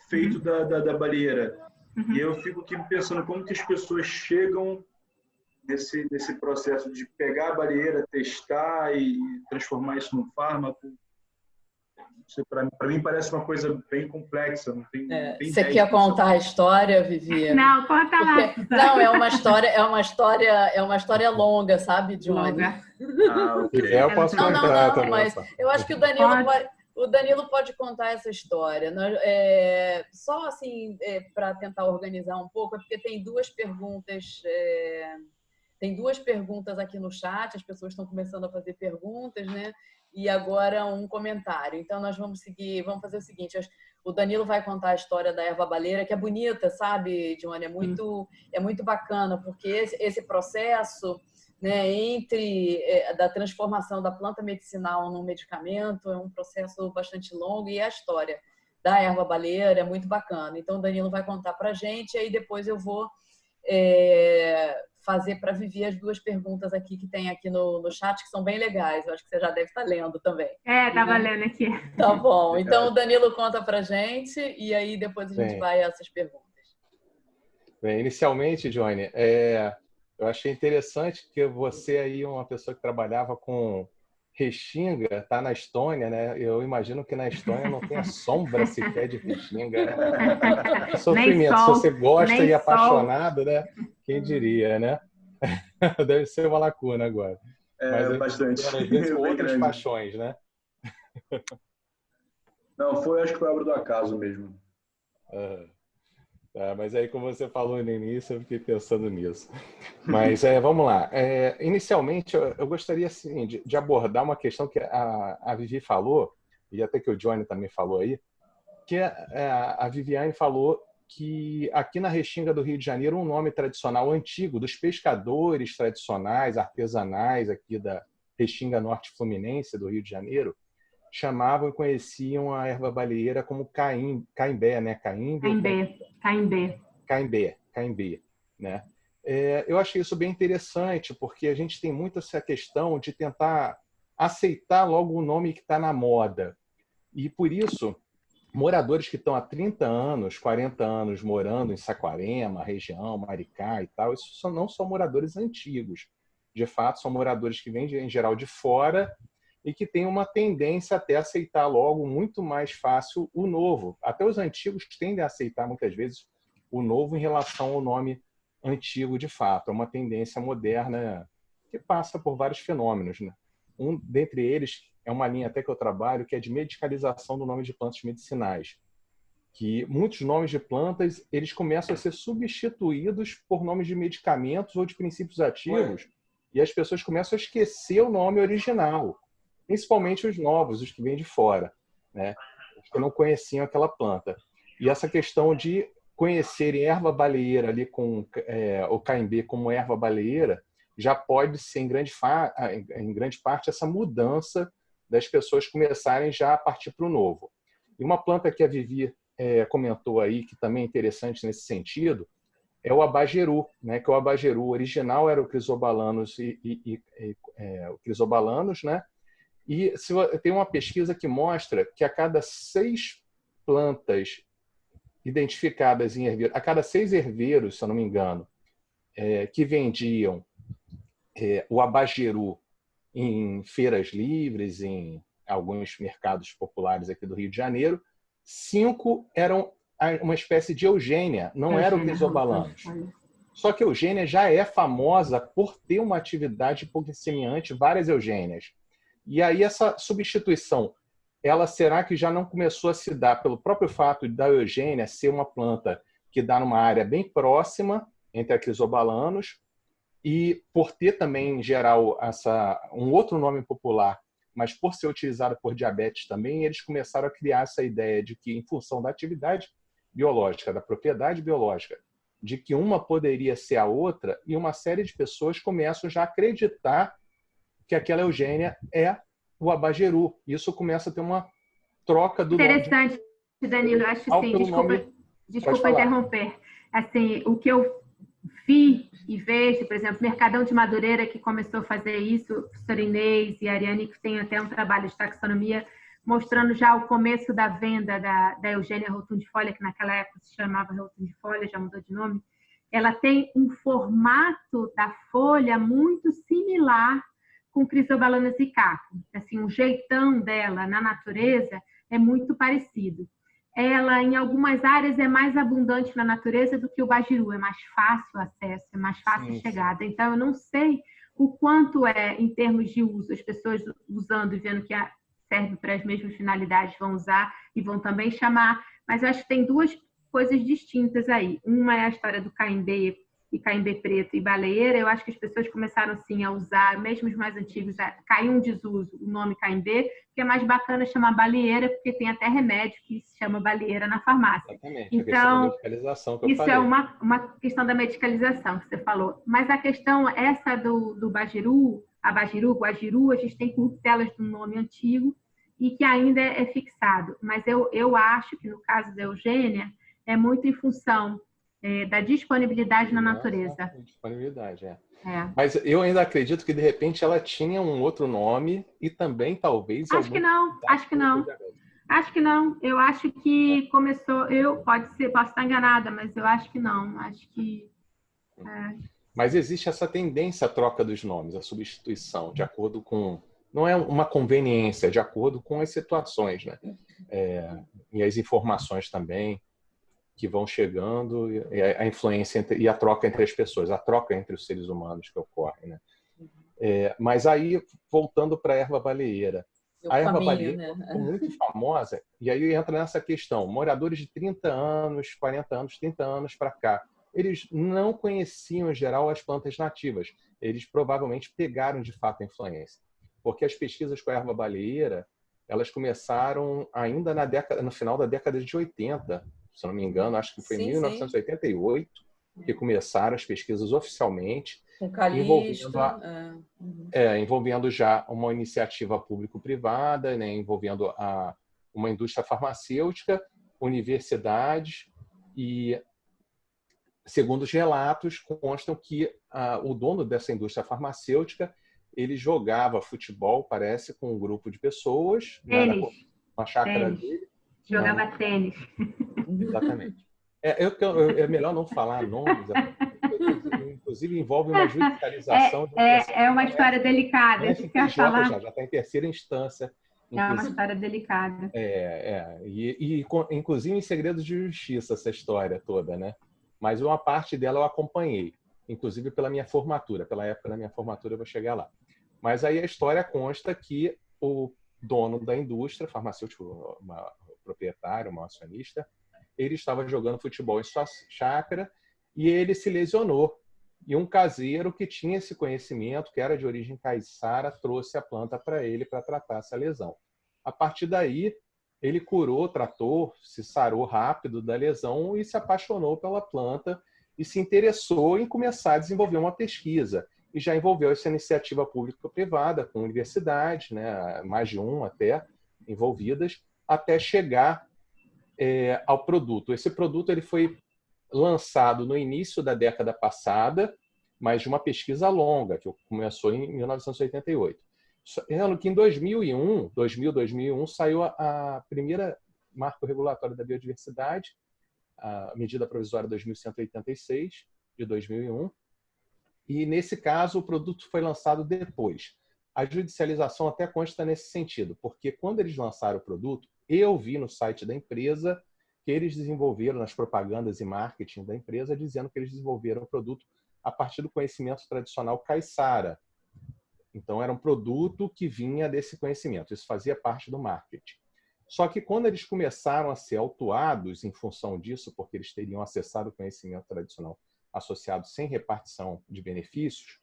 S6: feito da baleeira. E eu fico aqui pensando como que as pessoas chegam nesse processo de pegar a baleeira, testar e transformar isso num fármaco. Para mim parece uma coisa bem complexa. Não tem
S1: você quer contar a história, Vivi?
S2: Não, conta lá.
S1: Não, é uma história longa, sabe, Johnny?
S5: Okay. Eu posso contar também.
S1: Mas eu acho que o Danilo pode contar essa história. Só assim, para tentar organizar um pouco, é porque tem duas perguntas. Tem duas perguntas aqui no chat, as pessoas estão começando a fazer perguntas, né? E agora um comentário. Então, nós vamos fazer o seguinte, o Danilo vai contar a história da erva baleeira, que é bonita, sabe, Johnny? É muito bacana, porque esse processo, né, da transformação da planta medicinal num medicamento é um processo bastante longo, e a história da erva baleeira é muito bacana. Então, o Danilo vai contar para a gente, e aí depois eu vou fazer para Vivi as duas perguntas aqui que tem aqui no chat, que são bem legais. Eu acho que você já deve estar lendo também.
S2: Estava lendo aqui.
S1: Tá bom. Então, o Danilo conta para a gente e aí depois a gente vai a essas perguntas.
S5: Bem, inicialmente, Johnny, eu achei interessante que você aí, uma pessoa que trabalhava com Restinga, está na Estônia, né? Eu imagino que na Estônia não tem a sombra sequer de Restinga. Sofrimento. Se você gosta e é apaixonado, né? Quem diria, né? Deve ser uma lacuna agora. Mas
S6: bastante.
S5: Às vezes com outras paixões, né?
S6: Não, acho que foi obra do acaso mesmo.
S5: Mas aí, como você falou no início, eu fiquei pensando nisso. Mas vamos lá. Inicialmente, eu gostaria assim, de abordar uma questão que a Vivi falou, e até que o Johnny também falou aí, que a Viviane falou que aqui na Restinga do Rio de Janeiro, um nome tradicional antigo dos pescadores tradicionais, artesanais aqui da Restinga Norte Fluminense do Rio de Janeiro, chamavam e conheciam a erva baleeira como caimbé, né? Caimbé, né? Eu achei isso bem interessante, porque a gente tem muito essa questão de tentar aceitar logo o nome que está na moda. E por isso, moradores que estão há 30 anos, 40 anos morando em Saquarema, região, Maricá e tal, isso não são moradores antigos. De fato, são moradores que vêm, em geral, de fora e que têm uma tendência até a aceitar logo muito mais fácil o novo. Até os antigos tendem a aceitar, muitas vezes, o novo em relação ao nome antigo, de fato. É uma tendência moderna que passa por vários fenômenos, né? Um dentre eles é uma linha até que eu trabalho, que é de medicalização do nome de plantas medicinais. Que muitos nomes de plantas, eles começam a ser substituídos por nomes de medicamentos ou de princípios ativos, e as pessoas começam a esquecer o nome original, principalmente os novos, os que vêm de fora, né? Os que não conheciam aquela planta. E essa questão de conhecerem erva baleeira ali com o caimbé como erva baleeira, já pode ser, em grande parte, essa mudança das pessoas começarem já a partir para o novo. E uma planta que a Vivi comentou aí, que também é interessante nesse sentido, é o abajeru, né? Que o abajeru original era o Crisobalanus o Crisobalanus, né? E tem uma pesquisa que mostra que a cada 6 plantas identificadas em herveiro, a cada 6 herveiros, se eu não me engano, que vendiam o abajeru em feiras livres, em alguns mercados populares aqui do Rio de Janeiro, 5 eram uma espécie de eugênia, não era o Crisobalanus. Só que a eugênia já é famosa por ter uma atividade hipoglicemiante, várias eugênias. E aí essa substituição, será que já não começou a se dar pelo próprio fato da eugênia ser uma planta que dá numa área bem próxima entre a Crisobalanus, e por ter também, em geral, um outro nome popular, mas por ser utilizada por diabetes também, eles começaram a criar essa ideia de que, em função da atividade biológica, da propriedade biológica, de que uma poderia ser a outra, e uma série de pessoas começam já a acreditar que aquela eugênia é o abajeru. Isso começa a ter uma troca do nome.
S2: Interessante, Danilo. Eu acho sim, desculpa interromper. Assim, o que eu vi e vejo, por exemplo, Mercadão de Madureira, que começou a fazer isso, o professor Inês e a Ariane, que tem até um trabalho de taxonomia, mostrando já o começo da venda da Eugênia rotundifolia, que naquela época se chamava rotundifolia, já mudou de nome. Ela tem um formato da folha muito similar com Crisobalanus zicaco. Assim, o jeitão dela na natureza é muito parecido. Ela, em algumas áreas, é mais abundante na natureza do que o bajiru, é mais fácil o acesso, é mais fácil a chegada. Então, eu não sei o quanto em termos de uso, as pessoas usando e vendo que serve para as mesmas finalidades vão usar e vão também chamar, mas eu acho que tem 2 coisas distintas aí. Uma é a história do caimbê e caimbê preto e baleeira. Eu acho que as pessoas começaram sim a usar, mesmo os mais antigos, caiu um desuso o nome caimbê, que é mais bacana chamar baleeira, porque tem até remédio que se chama baleeira na farmácia.
S5: Exatamente.
S2: Então,
S5: isso
S2: é uma questão da medicalização que você falou. Mas a questão essa do bajiru, abajiru, guajiru, a gente tem corruptelas do nome antigo e que ainda é fixado. Mas eu acho que no caso da eugênia é muito em função da disponibilidade na natureza.
S5: Disponibilidade, Mas eu ainda acredito que, de repente, ela tinha um outro nome e também, talvez...
S2: Acho que não. Eu acho que começou... Posso estar enganada, mas eu acho que não. Acho que...
S5: Mas existe essa tendência à troca dos nomes, à substituição, de acordo com... Não é uma conveniência, de acordo com as situações, né? E as informações também que vão chegando, e a influência e a troca entre as pessoas, a troca entre os seres humanos que ocorre, né? Mas aí, voltando para a erva baleeira. A erva baleeira é muito famosa, e aí entra nessa questão. Moradores de 30 anos, 40 anos, 30 anos para cá, eles não conheciam, em geral, as plantas nativas. Eles provavelmente pegaram, de fato, a influência. Porque as pesquisas com a erva baleeira, elas começaram ainda no final da década de 80, se não me engano, acho que foi em 1988 que começaram as pesquisas oficialmente, envolvendo já uma iniciativa público-privada, né, envolvendo uma indústria farmacêutica, universidades, e, segundo os relatos, constam que o dono dessa indústria farmacêutica ele jogava futebol, parece, com um grupo de pessoas, na chácara dele.
S2: Jogava tênis.
S5: Exatamente. É melhor não falar nomes, inclusive envolve uma judicialização.
S2: É uma história delicada.
S5: Já está em terceira instância.
S2: É uma história delicada.
S5: Inclusive em segredo de justiça, essa história toda, né? Mas uma parte dela eu acompanhei, inclusive pela minha formatura. Pela época da minha formatura eu vou chegar lá. Mas aí a história consta que o dono da indústria farmacêutica, proprietário, um acionista, ele estava jogando futebol em sua chácara e ele se lesionou. E um caseiro que tinha esse conhecimento, que era de origem caiçara, trouxe a planta para ele para tratar essa lesão. A partir daí, ele curou, tratou, se sarou rápido da lesão e se apaixonou pela planta e se interessou em começar a desenvolver uma pesquisa. e já envolveu essa iniciativa público-privada com universidades, né, mais de até envolvidas, até chegar ao produto. Esse produto ele foi lançado no início da década passada, mas de uma pesquisa longa, que começou em 1988. Sendo que em 2001 saiu a primeira marco regulatório da biodiversidade, a medida provisória 2186, de 2001, e nesse caso o produto foi lançado depois. A judicialização até consta nesse sentido, porque quando eles lançaram o produto, eu vi no site da empresa que eles desenvolveram nas propagandas e marketing da empresa, dizendo que eles desenvolveram o produto a partir do conhecimento tradicional caiçara. Então, era um produto que vinha desse conhecimento. Isso fazia parte do marketing. Só que quando eles começaram a ser autuados em função disso, porque eles teriam acessado o conhecimento tradicional associado sem repartição de benefícios,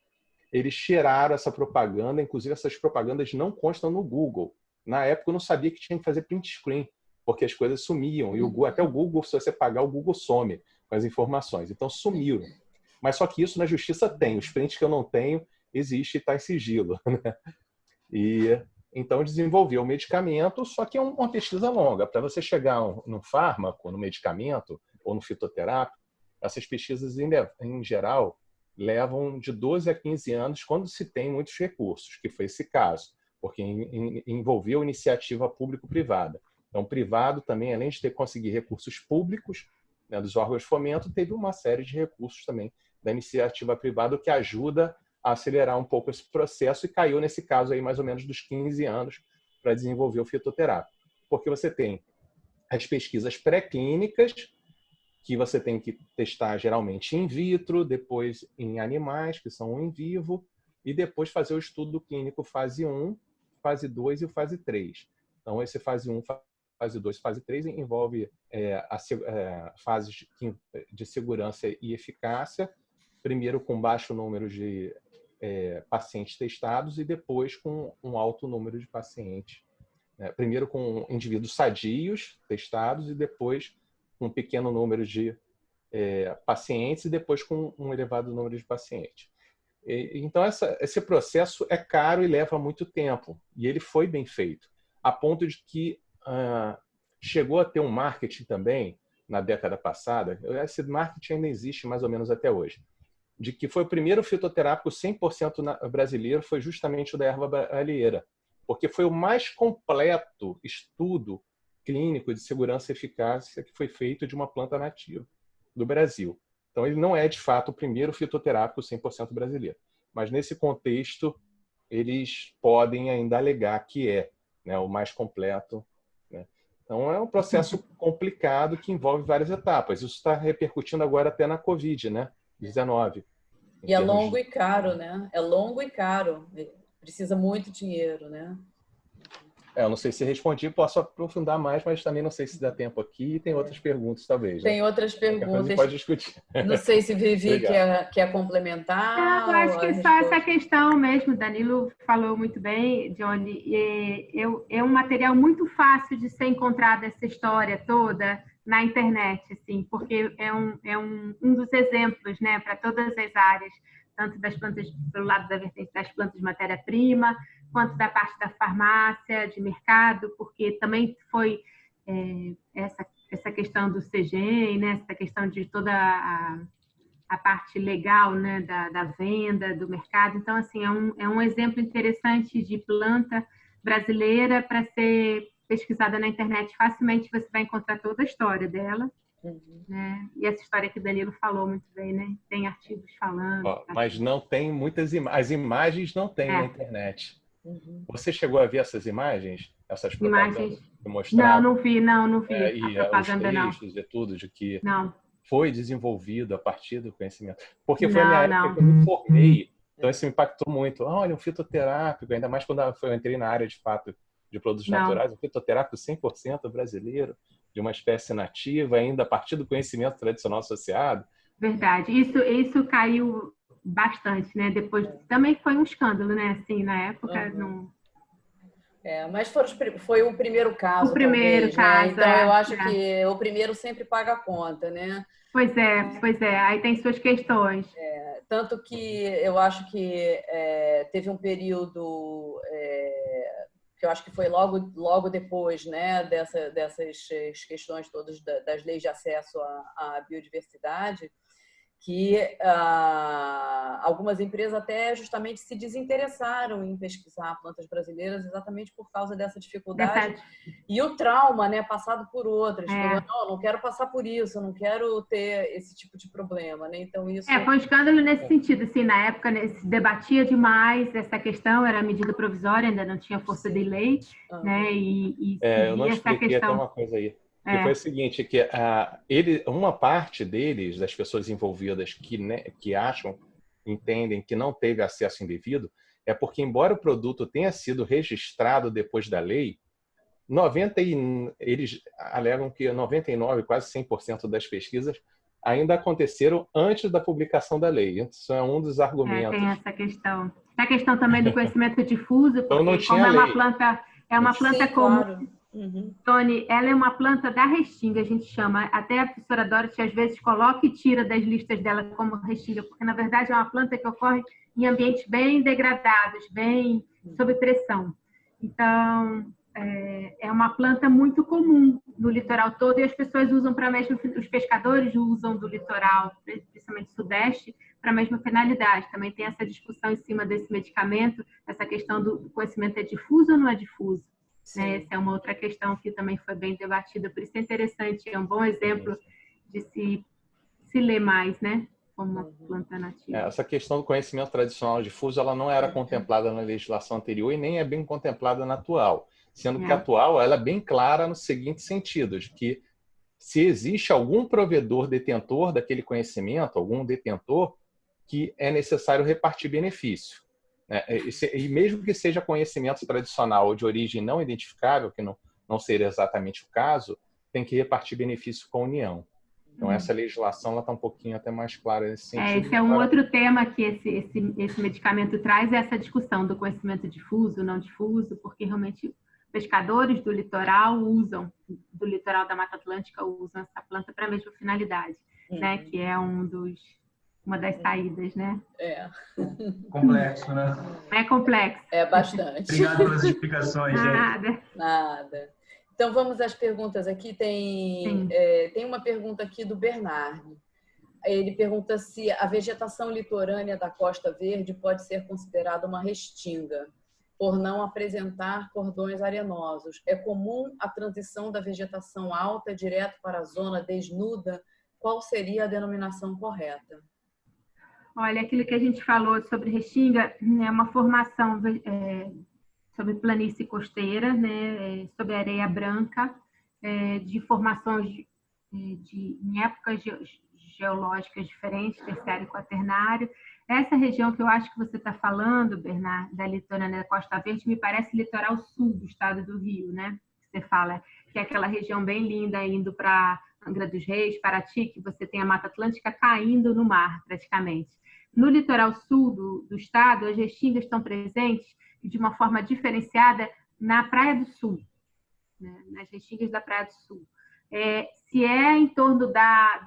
S5: eles tiraram essa propaganda. Inclusive, essas propagandas não constam no Google. Na época, eu não sabia que tinha que fazer print screen, porque as coisas sumiam. E até o Google, se você pagar, o Google some com as informações. Então, sumiram. Mas só que isso na justiça tem. Os prints que eu não tenho, existe e está em sigilo. Né? E então desenvolveu o medicamento, só que é uma pesquisa longa. Para você chegar no fármaco, no medicamento ou no fitoterápico, essas pesquisas, em geral, levam de 12 a 15 anos quando se tem muitos recursos, que foi esse caso, porque envolveu iniciativa público-privada. Então, o privado também, além de ter conseguido recursos públicos, né, dos órgãos de fomento, teve uma série de recursos também da iniciativa privada, o que ajuda a acelerar um pouco esse processo, e caiu nesse caso aí mais ou menos dos 15 anos para desenvolver o fitoterápico. Porque você tem as pesquisas pré-clínicas, que você tem que testar geralmente in vitro, depois em animais, que são in vivo, e depois fazer o estudo clínico fase 1, fase 2 e fase 3. Então, esse fase 1, fase 2, fase 3 envolve fases de segurança e eficácia, primeiro com baixo número de pacientes testados e depois com um alto número de pacientes. Primeiro com indivíduos sadios testados e depois com um pequeno número de pacientes e depois com um elevado número de pacientes. Então, esse processo é caro e leva muito tempo. E ele foi bem feito, a ponto de que chegou a ter um marketing também na década passada. Esse marketing ainda existe mais ou menos até hoje, de que foi o primeiro fitoterápico 100% brasileiro, foi justamente o da erva baleeira, porque foi o mais completo estudo clínico de segurança e eficácia que foi feito de uma planta nativa do Brasil. Então, ele não é, de fato, o primeiro fitoterápico 100% brasileiro. Mas, nesse contexto, eles podem ainda alegar que é, né, o mais completo. Né? Então, é um processo complicado que envolve várias etapas. Isso está repercutindo agora até na Covid, né? 19.
S1: E é longo e caro, né? É longo e caro. Precisa muito dinheiro, né?
S5: Eu não sei se respondi, posso aprofundar mais, mas também não sei se dá tempo aqui. Tem outras perguntas, talvez.
S1: Tem
S5: né?
S1: outras perguntas.
S5: Pode discutir.
S1: Não sei se Vivi quer complementar.
S2: Eu acho que só essa questão mesmo. Danilo falou muito bem, Johnny. É um material muito fácil de ser encontrado, essa história toda, na internet, assim, porque é um dos exemplos, né, para todas as áreas, tanto das plantas, pelo lado da vertente das plantas de matéria-prima, quanto da parte da farmácia, de mercado, porque também foi essa questão do CGEM, né, essa questão de toda a parte legal, né, da venda, do mercado. Então, assim, é um exemplo interessante de planta brasileira para ser pesquisada na internet. Facilmente você vai encontrar toda a história dela. Né? E essa história que o Danilo falou muito bem, né? Tem artigos falando.
S5: Mas não tem muitas imagens. As imagens não tem na internet. Você chegou a ver essas imagens? Essas propagandas que mostravam?
S2: Não vi.
S5: E
S2: a propaganda,
S5: os textos e tudo, de que
S2: não.
S5: Foi desenvolvido a partir do conhecimento. Porque foi na época que eu me formei. Então, isso me impactou muito. Olha, um fitoterápico, ainda mais quando eu entrei na área, de fato, de produtos naturais, um fitoterápico 100% brasileiro, de uma espécie nativa, ainda a partir do conhecimento tradicional associado.
S2: Verdade. Isso caiu bastante, né? Depois também foi um escândalo, né? Assim, na época, não...
S1: Mas foi o primeiro caso,
S2: o primeiro
S1: talvez,
S2: caso,
S1: né? Então, eu acho que o primeiro sempre paga a conta, né?
S2: Pois é. Aí tem suas questões.
S1: Tanto que eu acho que teve um período que eu acho que foi logo depois, né, dessas questões todas das leis de acesso à biodiversidade, que algumas empresas até justamente se desinteressaram em pesquisar plantas brasileiras exatamente por causa dessa dificuldade e o trauma, né, passado por outras. Não quero passar por isso, eu não quero ter esse tipo de problema, né? Então isso
S2: foi um escândalo nesse sentido, assim, na época se debatia demais essa questão, era medida provisória, ainda não tinha força de lei, né? E
S5: eu não expliquei até uma coisa aí. Que foi o seguinte, que uma parte deles, das pessoas envolvidas que acham, entendem que não teve acesso indevido, é porque, embora o produto tenha sido registrado depois da lei, eles alegam que 99%, quase 100% das pesquisas ainda aconteceram antes da publicação da lei. Isso é um dos argumentos.
S2: Tem essa questão. A questão também do conhecimento difuso, porque
S5: então, não tinha
S2: como
S5: lei.
S2: é uma planta comum.
S1: Claro. Uhum.
S2: Tony, ela é uma planta da restinga, a gente chama. Até a professora Dorothy às vezes coloca e tira das listas dela como restinga, porque na verdade é uma planta que ocorre em ambientes bem degradados, bem sob pressão. Então, é uma planta muito comum no litoral todo e as pessoas usam para mesmo, os pescadores usam do litoral, principalmente sudeste, para a mesma finalidade. Também tem essa discussão em cima desse medicamento, essa questão do conhecimento é difuso ou não é difuso. Né? Essa é uma outra questão que também foi bem debatida, por isso é interessante, é um bom exemplo de se ler mais, né? Como uma planta nativa.
S5: Essa questão do conhecimento tradicional difuso, ela não era contemplada na legislação anterior e nem é bem contemplada na atual, sendo que a atual ela é bem clara nos seguintes sentidos, que se existe algum provedor detentor daquele conhecimento, algum detentor, que é necessário repartir benefício. E mesmo que seja conhecimento tradicional ou de origem não identificável, que não seria exatamente o caso, tem que repartir benefício com a União. Então, essa legislação está um pouquinho até mais clara nesse sentido.
S2: Esse é um outro tema que esse medicamento traz, é essa discussão do conhecimento difuso, não difuso, porque realmente pescadores do litoral do litoral da Mata Atlântica usam essa planta para a mesma finalidade, né? Que é uma das saídas, né?
S6: Complexo, né?
S2: É complexo.
S1: É bastante.
S6: Obrigado pelas explicações, gente.
S1: Nada. Então, vamos às perguntas aqui. Tem uma pergunta aqui do Bernardo. Ele pergunta se a vegetação litorânea da Costa Verde pode ser considerada uma restinga, por não apresentar cordões arenosos. É comum a transição da vegetação alta direto para a zona desnuda? Qual seria a denominação correta?
S2: Olha, aquilo que a gente falou sobre restinga é uma formação sobre planície costeira, né, sobre areia branca, de formações em épocas geológicas diferentes, terciário e quaternário. Essa região que eu acho que você está falando, Bernardo, da litorânea da Costa Verde, me parece litoral sul do estado do Rio, né? Você fala que é aquela região bem linda, indo para Angra dos Reis, Paraty, que você tem a Mata Atlântica caindo no mar, praticamente. No litoral sul do estado, as restingas estão presentes de uma forma diferenciada na Praia do Sul, né? Nas restingas da Praia do Sul. Se é em torno da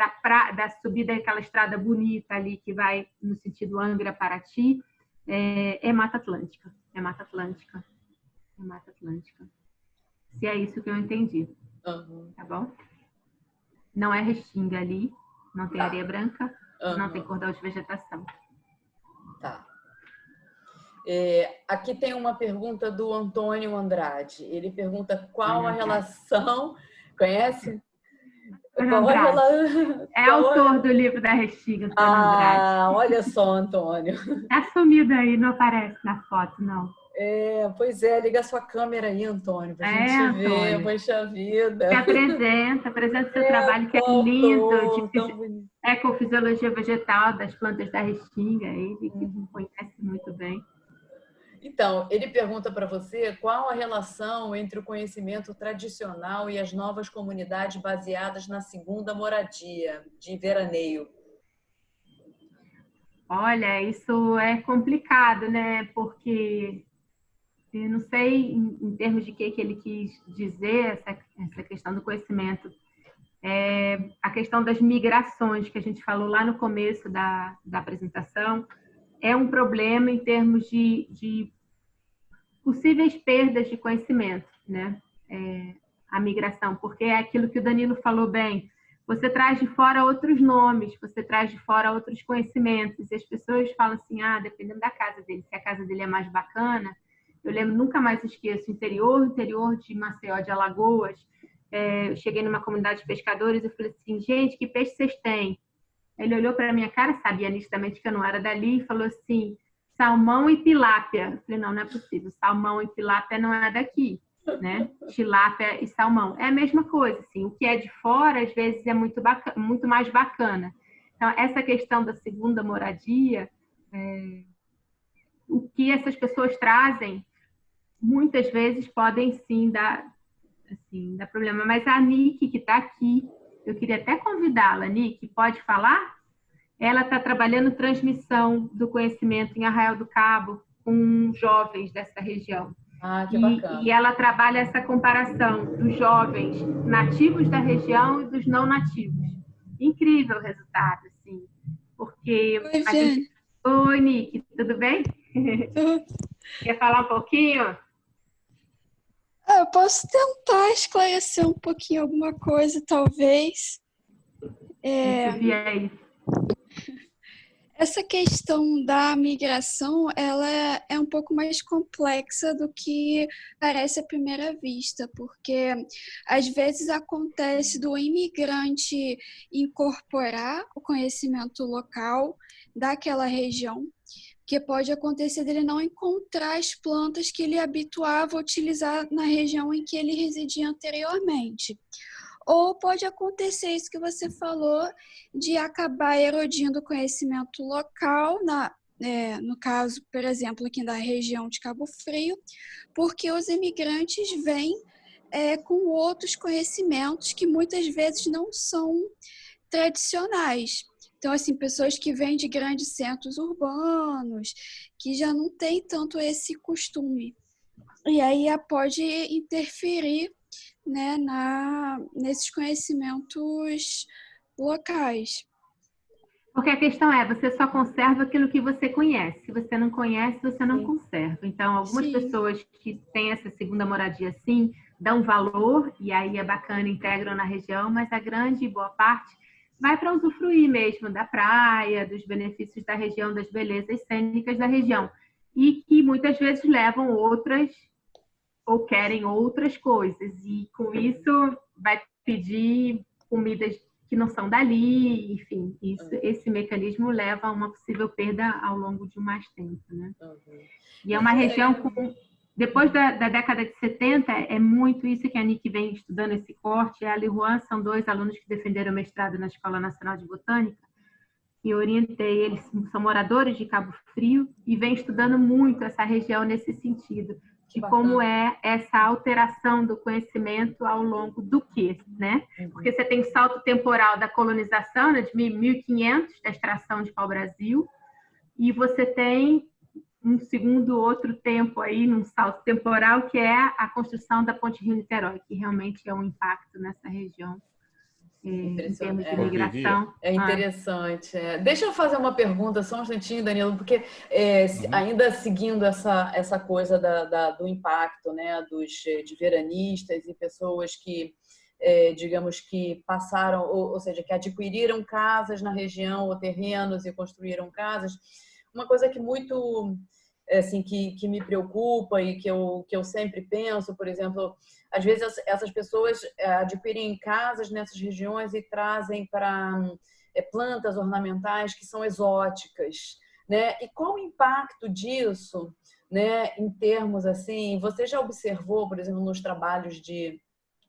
S2: subida daquela estrada bonita ali que vai no sentido Angra-Paraty, é Mata Atlântica. É Mata Atlântica. É Mata Atlântica. Se é isso que eu entendi. Tá bom? Não é restinga ali, não tem areia branca, não tem cordão de vegetação.
S1: Tá. Aqui tem uma pergunta do Antônio Andrade. Ele pergunta qual a relação... Conhece?
S2: Autor do livro da Restinga.
S1: Olha só, Antônio.
S2: Tá sumido aí, não aparece na foto, não.
S1: Pois é, liga a sua câmera aí, Antônio, pra gente ver, poxa vida.
S2: Apresenta o seu trabalho, que é lindo, de ecofisiologia vegetal das plantas da Restinga, ele que conhece muito bem.
S1: Então, ele pergunta para você qual a relação entre o conhecimento tradicional e as novas comunidades baseadas na segunda moradia, de veraneio.
S2: Olha, isso é complicado, né? Porque Eu não sei em termos de que ele quis dizer, essa questão do conhecimento. A questão das migrações, que a gente falou lá no começo da apresentação, é um problema em termos de possíveis perdas de conhecimento, né? A migração, porque é aquilo que o Danilo falou bem, você traz de fora outros nomes, você traz de fora outros conhecimentos, e as pessoas falam assim, dependendo da casa dele, se a casa dele é mais bacana. Eu lembro, nunca mais esqueço, interior de Maceió, de Alagoas, eu cheguei numa comunidade de pescadores, eu falei assim, gente, que peixe vocês têm? Ele olhou para a minha cara, sabia nitidamente que eu não era dali, e falou assim, salmão e tilápia. Eu falei, não é possível, salmão e tilápia não é daqui, né? Tilápia e salmão. É a mesma coisa, assim, o que é de fora, às vezes, é muito mais bacana. Então, essa questão da segunda moradia, o que essas pessoas trazem, muitas vezes podem sim dar problema. Mas a Nick, que está aqui, eu queria até convidá-la. Nick, pode falar? Ela está trabalhando transmissão do conhecimento em Arraial do Cabo com jovens dessa região.
S1: Que bacana.
S2: E ela trabalha essa comparação dos jovens nativos da região e dos não nativos. Incrível o resultado, assim. Porque... Oi, Nick, tudo bem? Quer falar um pouquinho?
S7: Eu posso tentar esclarecer um pouquinho alguma coisa, talvez. Essa questão da migração, ela é um pouco mais complexa do que parece à primeira vista, porque às vezes acontece do imigrante incorporar o conhecimento local daquela região, que pode acontecer dele não encontrar as plantas que ele habituava a utilizar na região em que ele residia anteriormente. Ou pode acontecer isso que você falou, de acabar erodindo o conhecimento local, no caso, por exemplo, aqui da região de Cabo Frio, porque os imigrantes vêm com outros conhecimentos que muitas vezes não são tradicionais. Então, assim, pessoas que vêm de grandes centros urbanos, que já não têm tanto esse costume. E aí pode interferir, né, nesses conhecimentos locais.
S2: Porque a questão você só conserva aquilo que você conhece. Se você não conhece, você não conserva. Então, algumas pessoas que têm essa segunda moradia, sim, dão valor, e aí é bacana, integram na região, mas a grande e boa parte vai para usufruir mesmo da praia, dos benefícios da região, das belezas cênicas da região. E que muitas vezes levam outras ou querem outras coisas. E com isso vai pedir comidas que não são dali, enfim. Esse mecanismo leva a uma possível perda ao longo de mais tempo, né? E é uma região com... Depois da década de 70, é muito isso que a Nick vem estudando, esse corte. A Ali Juan são 2 alunos que defenderam o mestrado na Escola Nacional de Botânica, e eu orientei, eles são moradores de Cabo Frio, e vem estudando muito essa região nesse sentido, de como é essa alteração do conhecimento ao longo do quê, né? Porque você tem o salto temporal da colonização, né, de 1500, da extração de pau-brasil, e você tem um segundo outro tempo aí, num salto temporal, que é a construção da Ponte Rio-Niterói, que realmente é um impacto nessa região em termos de migração.
S1: É interessante. Deixa eu fazer uma pergunta, só um instantinho, Danilo, porque ainda seguindo essa coisa do impacto, né, de veranistas e pessoas que, digamos que passaram, ou seja, que adquiriram casas na região ou terrenos e construíram casas. Uma coisa que muito, assim, que me preocupa e que eu sempre penso, por exemplo, às vezes essas pessoas adquirem casas nessas regiões e trazem para plantas ornamentais que são exóticas, né? E qual o impacto disso, né, em termos assim, você já observou, por exemplo, nos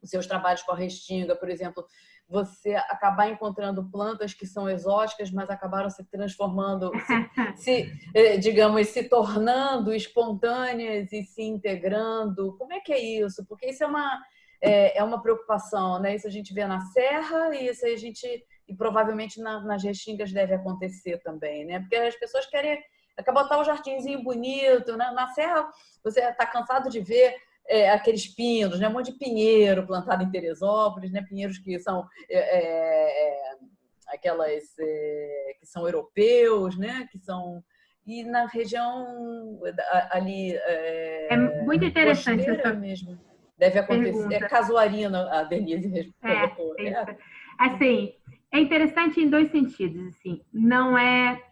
S1: seus trabalhos com a restinga, por exemplo, você acabar encontrando plantas que são exóticas, mas acabaram se transformando, digamos, se tornando espontâneas e se integrando. Como é que é isso? Porque isso é uma preocupação, né? Isso a gente vê na Serra e isso e provavelmente nas restingas deve acontecer também, né? Porque as pessoas querem Daqui a botar um jardinzinho bonito, né? Na serra, você está cansado de ver aqueles pinos, né? Um monte de pinheiro plantado em Teresópolis, né? Pinheiros que são aquelas que são europeus, né? Que são e na região ali
S2: muito interessante
S1: costeira
S2: essa
S1: mesmo. Deve acontecer.
S2: pergunta.
S1: É casuarina, a Denise colocou.
S2: Assim, é interessante em dois sentidos. Assim, não é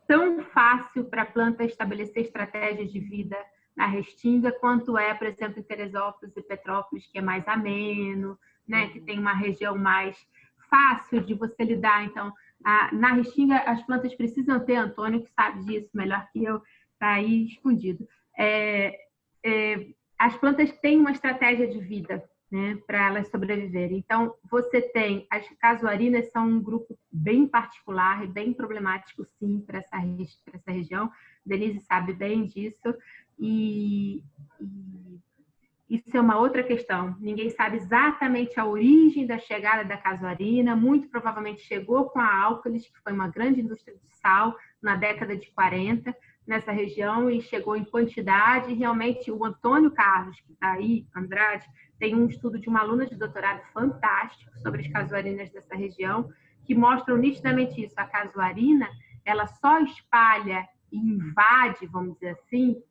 S2: tão fácil para a planta estabelecer estratégias de vida na Restinga quanto é, por exemplo, em Teresópolis e Petrópolis, que é mais ameno, né? Que tem uma região mais fácil de você lidar. Então, na Restinga, as plantas precisam ter, Antônio que sabe disso melhor que eu, está aí escondido. As plantas têm uma estratégia de vida, né, para elas sobreviverem. Então, você tem... As casuarinas são um grupo bem particular e bem problemático, sim, para essa região. Denise sabe bem disso. E isso é uma outra questão. Ninguém sabe exatamente a origem da chegada da casuarina. Muito provavelmente chegou com a álcalis, que foi uma grande indústria de sal na década de 40, nessa região, e chegou em quantidade. Realmente, o Antônio Carlos, que está aí, Andrade, tem um estudo de uma aluna de doutorado fantástico sobre as casuarinas dessa região, que mostram nitidamente isso. A casuarina, ela só espalha e invade, vamos dizer assim,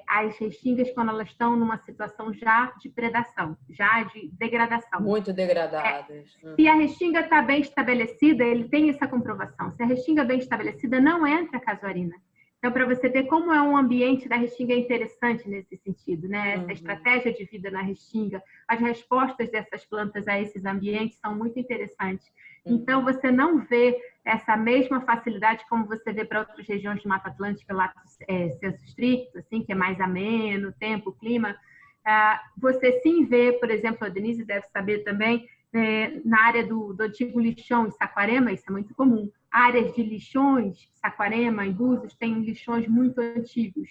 S2: as restingas quando elas estão numa situação já de predação, já de degradação.
S1: Muito degradadas.
S2: Se a restinga está bem estabelecida, ele tem essa comprovação. Se a restinga é bem estabelecida, não entra casuarina. Então, para você ver como é um ambiente da restinga interessante nesse sentido, né? Essa estratégia de vida na restinga, as respostas dessas plantas a esses ambientes são muito interessantes. Então, você não vê essa mesma facilidade como você vê para outras regiões de Mata Atlântica, lá senso estricto, assim, que é mais ameno, tempo, clima. Você sim vê, por exemplo, a Denise deve saber também, na área do antigo lixão em Saquarema, isso é muito comum. Áreas de lixões, Saquarema, em Búzios, tem lixões muito antigos.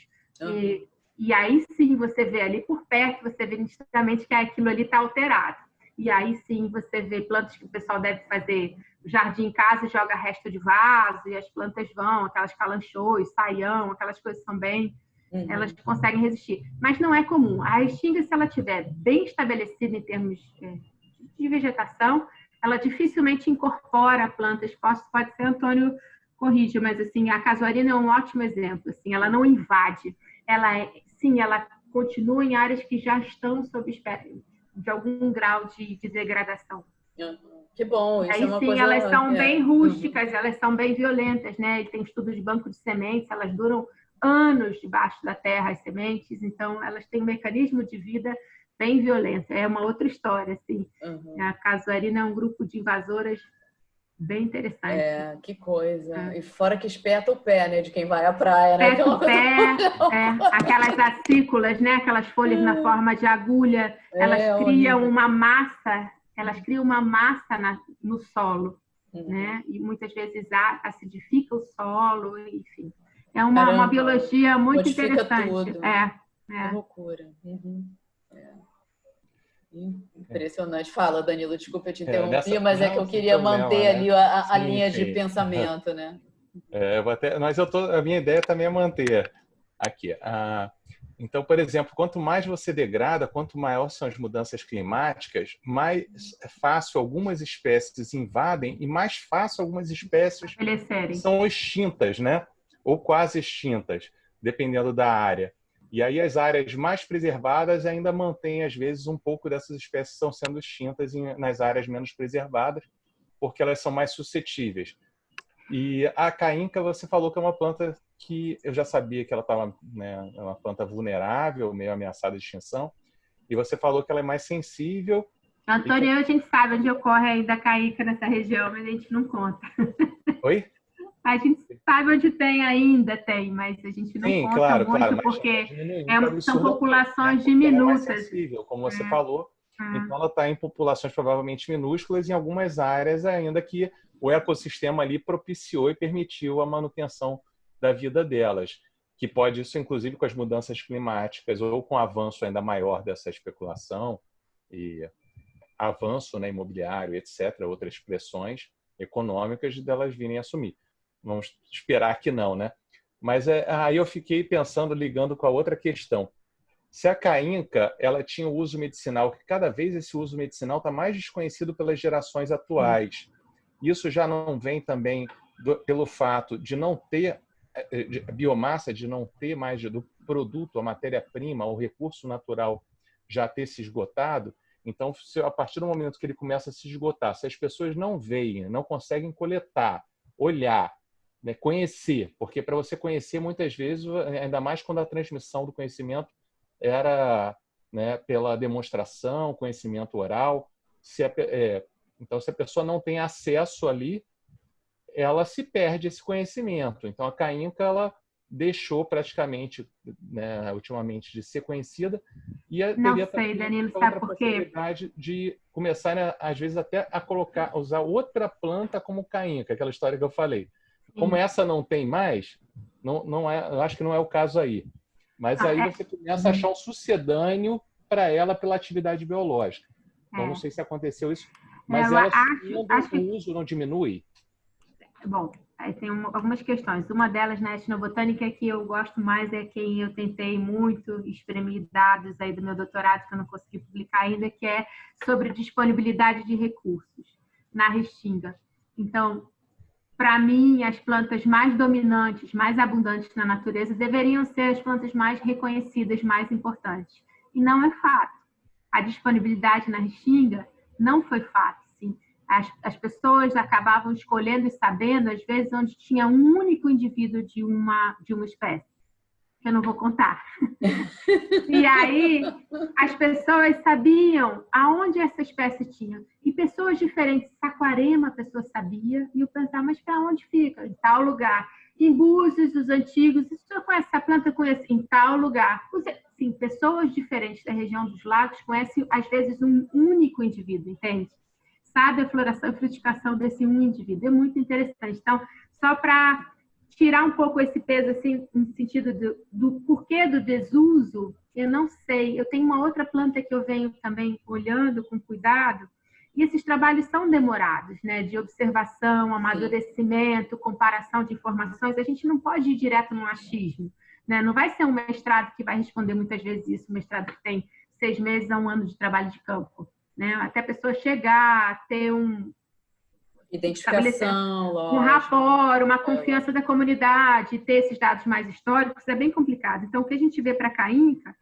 S2: E aí sim você vê ali por perto, você vê nitidamente que aquilo ali está alterado. E aí sim você vê plantas que o pessoal deve fazer jardim em casa e joga resto de vaso, e as plantas vão, aquelas calanchões, saião, aquelas coisas são bem... Elas conseguem resistir. Mas não é comum. A restinga, se ela estiver bem estabelecida em termos de vegetação, ela dificilmente incorpora plantas. Pode ser, Antônio corrige, mas assim, a casuarina é um ótimo exemplo. Assim, ela não invade. Ela continua em áreas que já estão sob de algum grau de degradação.
S1: Que bom, isso
S2: aí,
S1: é uma
S2: sim,
S1: coisa...
S2: elas são bem rústicas, elas são bem violentas, né? E tem estudos de banco de sementes, elas duram anos debaixo da terra, as sementes, então elas têm um mecanismo de vida bem violento. É uma outra história, assim. A casuarina é um grupo de invasoras bem interessante.
S1: Que coisa. E fora que espeta o pé, né, de quem vai à praia, né?
S2: Espeta o pé, aquelas acículas, né, aquelas folhas na forma de agulha, elas criam uma massa, no solo, né? E muitas vezes acidifica o solo, enfim. É uma biologia muito interessante.
S1: Tudo. Que loucura. Impressionante. Fala, Danilo, desculpa eu te interromper, mas é que eu queria manter ali a linha de pensamento, né?
S5: Mas a minha ideia também é manter aqui. Então, por exemplo, quanto mais você degrada, quanto maior são as mudanças climáticas, mais fácil algumas espécies invadem e mais fácil algumas espécies são extintas, né? Ou quase extintas, dependendo da área. E aí as áreas mais preservadas ainda mantêm, às vezes, um pouco dessas espécies que estão sendo extintas nas áreas menos preservadas, porque elas são mais suscetíveis. E a caínca, você falou que é uma planta que eu já sabia que ela estava, né, é uma planta vulnerável, meio ameaçada de extinção, e você falou que ela é mais sensível.
S2: Antônio, a gente sabe onde ocorre ainda a caínca nessa região, mas a gente não conta.
S5: Oi?
S2: A gente sabe onde ainda tem, mas a gente não conta muito, porque são populações diminutas.
S5: Sensível, como você falou. Então, ela está em populações provavelmente minúsculas, em algumas áreas ainda que o ecossistema ali propiciou e permitiu a manutenção da vida delas, que pode isso, inclusive, com as mudanças climáticas ou com o avanço ainda maior dessa especulação e avanço, né, imobiliário, etc., outras pressões econômicas delas virem a assumir. Vamos esperar que não, né? Mas aí eu fiquei pensando, ligando com a outra questão. Se a caínca ela tinha o uso medicinal, que cada vez esse uso medicinal está mais desconhecido pelas gerações atuais. Isso já não vem também pelo fato de não ter a biomassa, de não ter mais do produto, a matéria-prima, o recurso natural já ter se esgotado. Então, a partir do momento que ele começa a se esgotar, se as pessoas não veem, não conseguem coletar, olhar, né, conhecer, porque para você conhecer, muitas vezes, ainda mais quando a transmissão do conhecimento era, né, pela demonstração, conhecimento oral, então, se a pessoa não tem acesso ali, ela se perde esse conhecimento. Então, a caínca, ela deixou praticamente, né, ultimamente, de ser conhecida e
S2: Não sei, Danilo, sabe por quê?
S5: Possibilidade de começar, né, às vezes, até a usar outra planta como caínca, aquela história que eu falei. Como essa não tem mais, não é, eu acho que não é o caso aí. Mas aí você começa a achar um sucedâneo para ela pela atividade biológica. Então, não sei se aconteceu isso, mas ela o uso não diminui?
S2: Bom, aí tem algumas questões. Uma delas na etnobotânica que eu gosto mais é quem eu tentei muito exprimir dados aí do meu doutorado que eu não consegui publicar ainda, que é sobre disponibilidade de recursos na restinga. Então, para mim, as plantas mais dominantes, mais abundantes na natureza deveriam ser as plantas mais reconhecidas, mais importantes. E não é fato. A disponibilidade na restinga não foi fato. Sim. As pessoas acabavam escolhendo e sabendo, às vezes, onde tinha um único indivíduo de uma espécie, que eu não vou contar. E aí, as pessoas sabiam aonde essa espécie tinha. E pessoas diferentes, Saquarema, a pessoa sabia, e eu pensava, mas para onde fica? Em tal lugar. Em Búzios, os antigos, você conhece essa planta? Conhece em tal lugar. Sim, pessoas diferentes da região dos lagos conhecem, às vezes, um único indivíduo, entende? Sabe a floração e frutificação desse um indivíduo. É muito interessante. Então, só para tirar um pouco esse peso, assim, no sentido do porquê do desuso, eu não sei. Eu tenho uma outra planta que eu venho também olhando com cuidado, e esses trabalhos são demorados, né? De observação, amadurecimento, comparação de informações. A gente não pode ir direto no achismo, né? Não vai ser um mestrado que vai responder muitas vezes isso, um mestrado que tem 6 meses a 1 ano de trabalho de campo, né? Até a pessoa chegar a ter
S1: identificação,
S2: um rapport, uma confiança da comunidade, ter esses dados mais históricos, é bem complicado. Então, o que a gente vê para a caínca,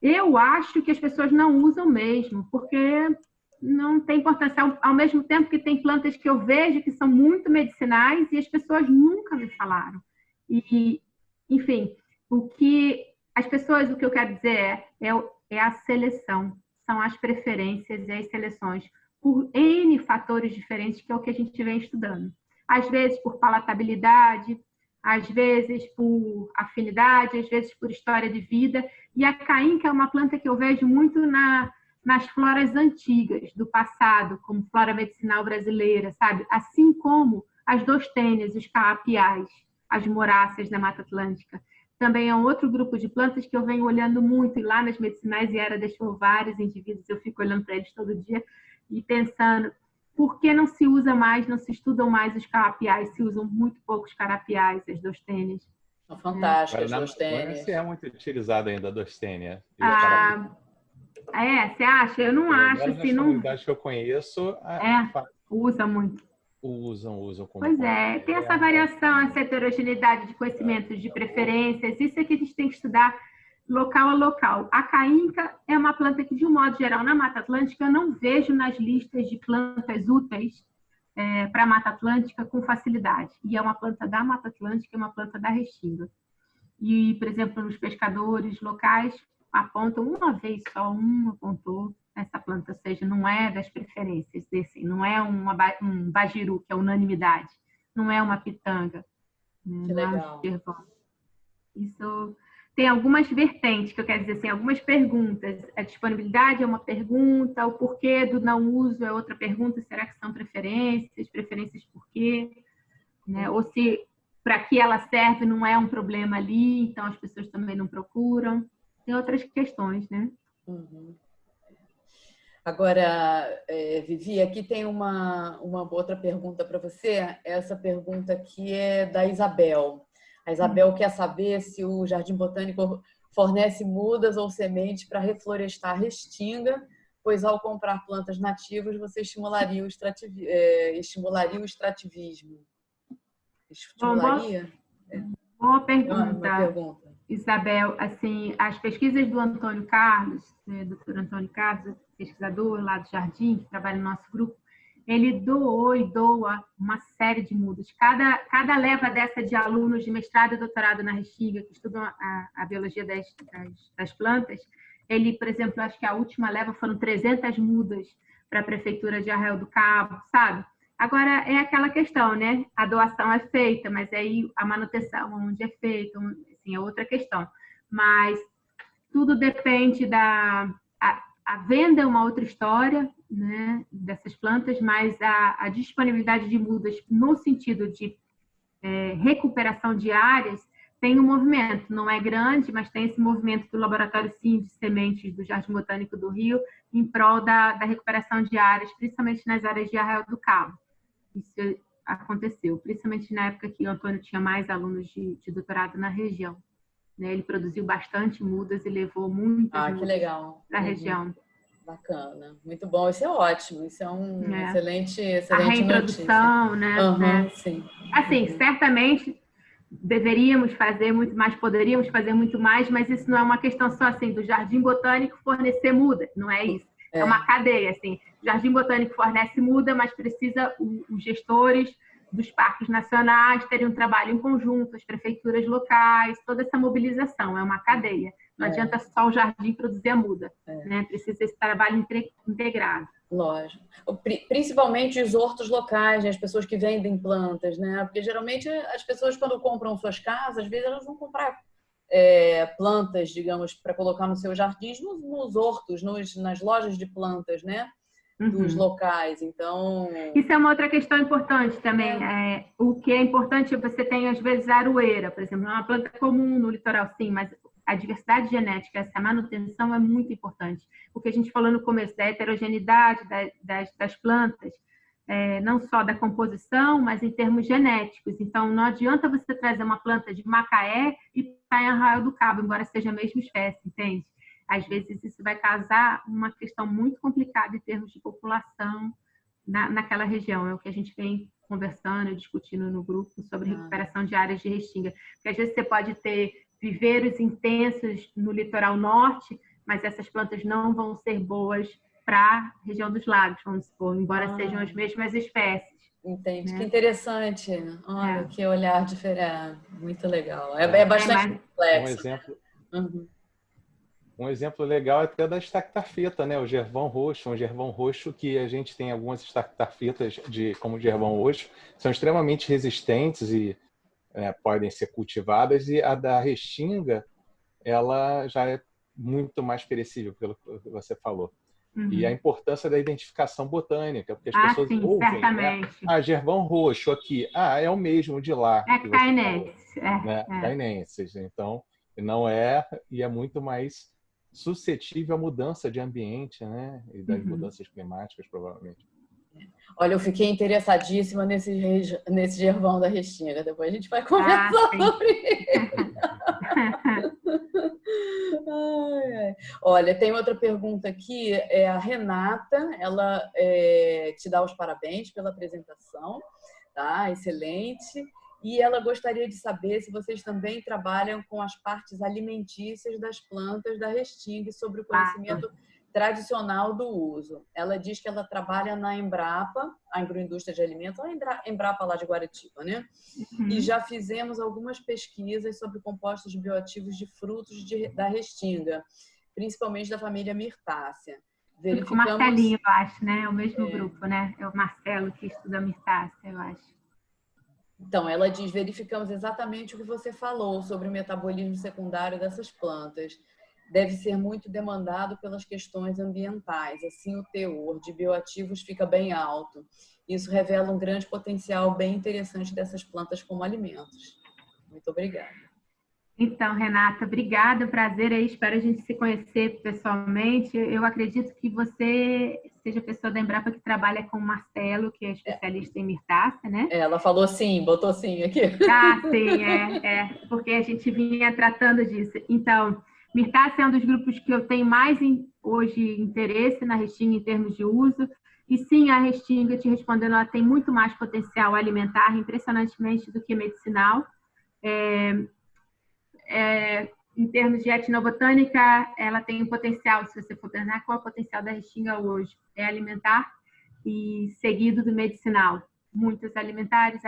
S2: eu acho que as pessoas não usam mesmo, porque não tem importância. Ao mesmo tempo que tem plantas que eu vejo que são muito medicinais e as pessoas nunca me falaram. E, enfim, o que eu quero dizer é a seleção, são as preferências e as seleções, por N fatores diferentes, que é o que a gente vem estudando. Às vezes por palatabilidade, às vezes por afinidade, às vezes por história de vida. E a caínca é uma planta que eu vejo muito nas floras antigas, do passado, como flora medicinal brasileira, sabe? Assim como as dostênias, os caapiais, as moráceas da Mata Atlântica. Também é um outro grupo de plantas que eu venho olhando muito, e lá nas medicinais e era deixou vários indivíduos, eu fico olhando para eles todo dia, e pensando, por que não se usa mais, não se estudam mais os carapiais, se usam muito poucos carapiais, as dostênias.
S1: São fantásticas as dostênias.
S5: Você é muito utilizada ainda a dostênia.
S2: Você acha? Eu não acho.
S5: Assim, nas comunidades que eu conheço...
S2: usa muito.
S5: Usam.
S2: Pois é, tem essa variação, essa heterogeneidade de conhecimentos, de preferências, isso é que a gente tem que estudar local a local. A caínca é uma planta que, de um modo geral, na Mata Atlântica, eu não vejo nas listas de plantas úteis para a Mata Atlântica com facilidade. E é uma planta da Mata Atlântica, é uma planta da restinga. E, por exemplo, os pescadores locais apontam uma vez só, apontou essa planta, ou seja, não é das preferências, não é um bajiru, que é unanimidade, não é uma pitanga.
S1: Que legal.
S2: Isso tem algumas vertentes, que eu quero dizer assim, algumas perguntas. A disponibilidade é uma pergunta, o porquê do não uso é outra pergunta, será que são preferências por quê? Né? Ou se para que ela serve não é um problema ali, então as pessoas também não procuram. Tem outras questões, né?
S1: Uhum. Agora, Vivi, aqui tem uma outra pergunta para você. Essa pergunta aqui é da Isabel. A Isabel quer saber se o Jardim Botânico fornece mudas ou sementes para reflorestar a restinga, pois ao comprar plantas nativas você estimularia o extrativismo. Estimularia?
S2: Boa
S1: Uma
S2: pergunta, Isabel. Assim, as pesquisas do Antônio Carlos, doutor Antônio Carlos, pesquisador lá do Jardim, que trabalha no nosso grupo, ele doou e doa uma série de mudas. Cada leva dessa de alunos de mestrado e doutorado na Restinga, que estudam a biologia das plantas, ele, por exemplo, acho que a última leva foram 300 mudas para a Prefeitura de Arraial do Cabo, sabe? Agora, é aquela questão, né? A doação é feita, mas aí a manutenção, onde é feita, assim, é outra questão. Mas tudo depende a venda é uma outra história, né, dessas plantas, mas a disponibilidade de mudas no sentido de recuperação de áreas tem um movimento, não é grande, mas tem esse movimento do Laboratório Sim de Sementes do Jardim Botânico do Rio em prol da recuperação de áreas, principalmente nas áreas de Arraial do Cabo. Isso aconteceu, principalmente na época que o Antônio tinha mais alunos de doutorado na região. Ele produziu bastante mudas e levou muitas mudas para a região.
S1: Bacana, muito bom. Isso é ótimo, isso é um excelente
S2: a reintrodução,
S1: notícia.
S2: né?
S1: Sim.
S2: Assim, certamente deveríamos fazer muito mais, poderíamos fazer muito mais, mas isso não é uma questão só assim do Jardim Botânico fornecer muda, não é isso. É uma cadeia, assim. O Jardim Botânico fornece muda, mas precisa os gestores dos parques nacionais terem um trabalho em conjunto, as prefeituras locais, toda essa mobilização, é uma cadeia. Não adianta só o jardim produzir a muda, né? Precisa esse trabalho integrado.
S1: Lógico. Principalmente os hortos locais, né? As pessoas que vendem plantas, né? Porque geralmente as pessoas quando compram suas casas, às vezes elas vão comprar plantas, digamos, para colocar nos seus jardins, nos hortos, nas lojas de plantas, né? Dos locais, então...
S2: Isso é uma outra questão importante também. O que é importante é você tem, às vezes, a aroeira, por exemplo, é uma planta comum no litoral, sim, mas a diversidade genética, essa manutenção é muito importante. O que a gente falou no começo, da heterogeneidade das plantas, não só da composição, mas em termos genéticos. Então, não adianta você trazer uma planta de Macaé e estar em Arraial do Cabo, embora seja a mesma espécie, entende? Às vezes isso vai causar uma questão muito complicada em termos de população naquela região. É o que a gente vem conversando e discutindo no grupo sobre recuperação de áreas de restinga. Porque às vezes você pode ter viveiros intensos no litoral norte, mas essas plantas não vão ser boas para a região dos lagos, vamos supor, embora sejam as mesmas espécies.
S1: Entendi, né? Que interessante. Olha, que olhar diferente. Muito legal. É bastante complexo.
S5: Um exemplo... Um exemplo legal é até da estactafeta, né? O gervão roxo, um gervão roxo que a gente tem algumas estactafetas como gervão roxo, são extremamente resistentes e podem ser cultivadas, e a da restinga, ela já é muito mais perecível, pelo que você falou. E a importância da identificação botânica, porque as pessoas ouvem, né? Gervão roxo aqui, é o mesmo de lá.
S2: Cainensis.
S5: Cainensis. Então, não e é muito mais suscetível à mudança de ambiente, né? E das mudanças climáticas, provavelmente.
S1: Olha, eu fiquei interessadíssima nesse gervão da restinga. Depois a gente vai conversar sobre ele. Olha, tem outra pergunta aqui. A Renata, ela te dá os parabéns pela apresentação, tá? Excelente. E ela gostaria de saber se vocês também trabalham com as partes alimentícias das plantas da restinga sobre o conhecimento tradicional do uso. Ela diz que ela trabalha na Embrapa, a Agroindústria de Alimentos, a Embrapa lá de Guaratiba, né? E já fizemos algumas pesquisas sobre compostos bioativos de frutos da restinga, principalmente da família Myrtácea.
S2: O Marcelinho, eu acho, né? É o mesmo grupo, né? É o Marcelo que estuda Myrtácea, eu acho.
S1: Então, ela diz, verificamos exatamente o que você falou sobre o metabolismo secundário dessas plantas. Deve ser muito demandado pelas questões ambientais, assim o teor de bioativos fica bem alto. Isso revela um grande potencial bem interessante dessas plantas como alimentos. Muito obrigada.
S2: Então, Renata, obrigada, prazer aí, espero a gente se conhecer pessoalmente. Eu acredito que você seja a pessoa da Embrapa que trabalha com o Marcelo, que é especialista em mirtácea, né?
S1: Ela falou sim, botou sim aqui.
S2: Ah, sim, porque a gente vinha tratando disso. Então, mirtácea é um dos grupos que eu tenho mais hoje interesse na restinga em termos de uso. E sim, a restinga, te respondendo, ela tem muito mais potencial alimentar, impressionantemente, do que medicinal. Em termos de etnobotânica, ela tem um potencial, se você for pensar qual é o potencial da restinga hoje, é alimentar e seguido do medicinal. Muitos alimentares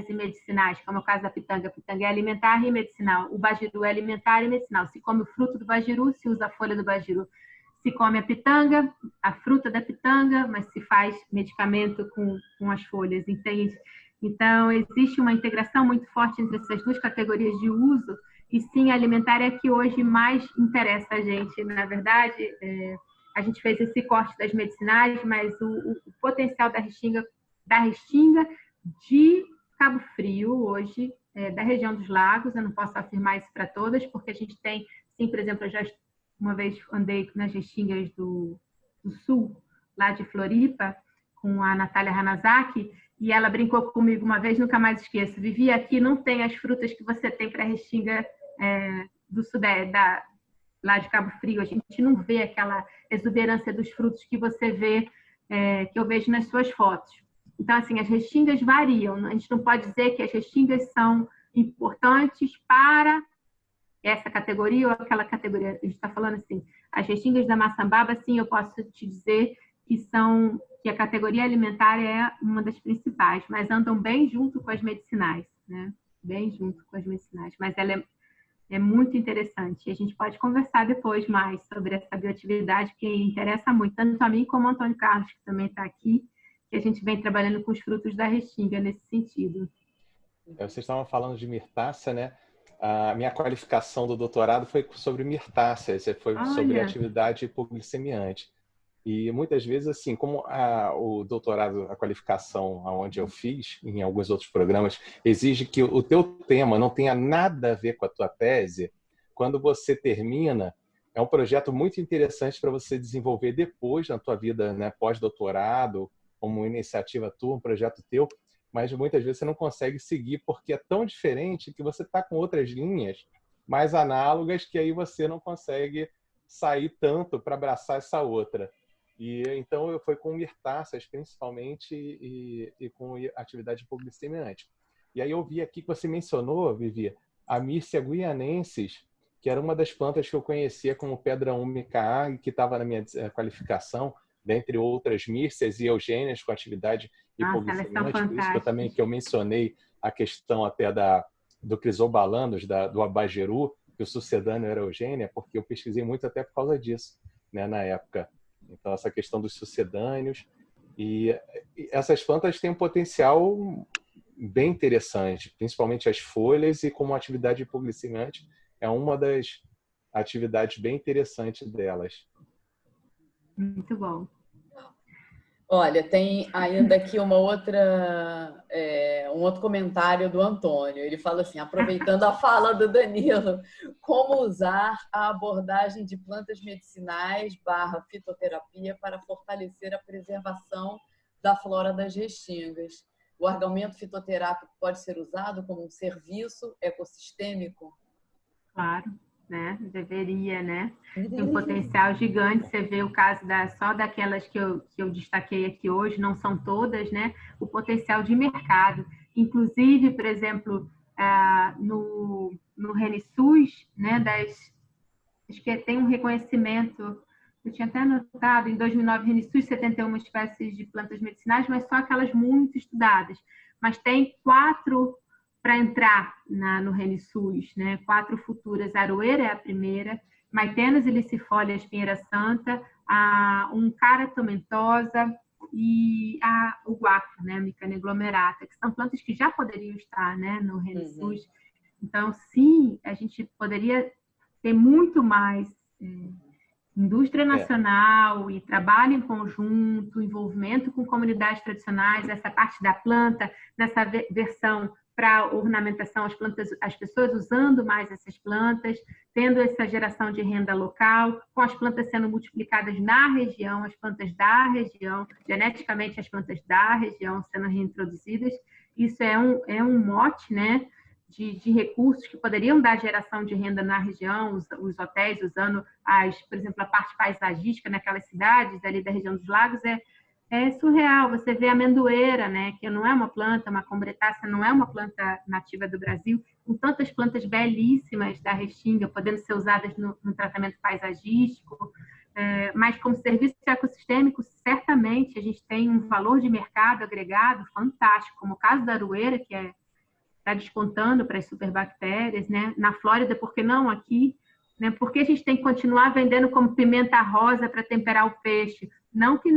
S2: e medicinais, como é o caso da pitanga. A pitanga é alimentar e medicinal. O bajiru é alimentar e medicinal. Se come o fruto do bajiru, se usa a folha do bajiru. Se come a pitanga, a fruta da pitanga, mas se faz medicamento com as folhas, entende? Então, existe uma integração muito forte entre essas duas categorias de uso. E sim, alimentar é a que hoje mais interessa a gente. Na verdade, a gente fez esse corte das medicinais, mas o potencial da restinga de Cabo Frio hoje, da região dos lagos, eu não posso afirmar isso para todas, porque a gente tem, sim, por exemplo, eu já uma vez andei nas restingas do sul, lá de Floripa, com a Natália Hanazaki, e ela brincou comigo uma vez, nunca mais esqueço. Vivi aqui, não tem as frutas que você tem para a restinga do sudeste, lá de Cabo Frio. A gente não vê aquela exuberância dos frutos que você vê, que eu vejo nas suas fotos. Então, assim, as restingas variam. A gente não pode dizer que as restingas são importantes para essa categoria ou aquela categoria. A gente está falando assim, as restingas da maçambaba, sim, eu posso te dizer que a categoria alimentar é uma das principais, mas andam bem junto com as medicinais, né? Bem junto com as medicinais. Mas ela é muito interessante. E a gente pode conversar depois mais sobre essa bioatividade, que interessa muito, tanto a mim como ao Antônio Carlos, que também está aqui, que a gente vem trabalhando com os frutos da restinga nesse sentido.
S5: Vocês estavam falando de mirtácea, né? A minha qualificação do doutorado foi sobre mirtácea, foi sobre atividade hipoglicemiante. E muitas vezes, assim, como o doutorado, a qualificação onde eu fiz, em alguns outros programas, exige que o teu tema não tenha nada a ver com a tua tese, quando você termina, é um projeto muito interessante para você desenvolver depois na tua vida, né, pós-doutorado, como uma iniciativa tua, um projeto teu, mas muitas vezes você não consegue seguir porque é tão diferente que você está com outras linhas mais análogas que aí você não consegue sair tanto para abraçar essa outra. E então eu fui com mirtáceas principalmente e com atividade hipoglicemiante. E aí eu vi aqui que você mencionou, Vivi, a Myrcia guianensis, que era uma das plantas que eu conhecia como pedra úmica e que estava na minha qualificação, dentre outras Myrcias e eugênias com atividade hipoglicemiante. Por isso que eu mencionei a questão até do crisobalanus, do abajeru, que o sucedâneo era eugênia, porque eu pesquisei muito até por causa disso, né, na época. Então, essa questão dos sucedâneos. E essas plantas têm um potencial bem interessante, principalmente as folhas, e como atividade hipoglicemiante é uma das atividades bem interessantes delas.
S2: Muito bom.
S1: Olha, tem ainda aqui um outro comentário do Antônio. Ele fala assim, aproveitando a fala do Danilo, como usar a abordagem de plantas medicinais / fitoterapia para fortalecer a preservação da flora das restingas. O argumento fitoterápico pode ser usado como um serviço ecossistêmico?
S2: Claro. Né? Deveria, né? Tem um potencial gigante. Você vê o caso só daquelas que eu destaquei aqui hoje, não são todas, né? O potencial de mercado. Inclusive, por exemplo, no ReniSUS, né? Acho que tem um reconhecimento, eu tinha até anotado, em 2009, ReniSUS, 71 espécies de plantas medicinais, mas só aquelas muito estudadas. Mas tem 4 para entrar no ReniSUS, né? 4 futuras. A aroeira é a primeira, Maitenas ilicifolia, espinheira santa, a Uncara tomentosa e o guaco, né? Micana aglomerata, que são plantas que já poderiam estar, né, no ReniSUS. Então, sim, a gente poderia ter muito mais indústria nacional e trabalho em conjunto, envolvimento com comunidades tradicionais, essa parte da planta, nessa versão para ornamentação, as pessoas usando mais essas plantas, tendo essa geração de renda local, com as plantas sendo multiplicadas na região, as plantas da região, geneticamente as plantas da região sendo reintroduzidas. Isso é um mote, né, de recursos que poderiam dar geração de renda na região, os hotéis usando, por exemplo, a parte paisagística naquelas cidades ali da região dos lagos é surreal. Você vê a amendoeira, né, que não é uma planta, uma combretácea não é uma planta nativa do Brasil, com tantas plantas belíssimas da Restinga, podendo ser usadas no tratamento paisagístico, mas como serviço ecossistêmico, certamente a gente tem um valor de mercado agregado fantástico, como o caso da aroeira, que está despontando para as superbactérias, né? Na Flórida, por que não aqui? Né? Por que a gente tem que continuar vendendo como pimenta rosa para temperar o peixe? Não que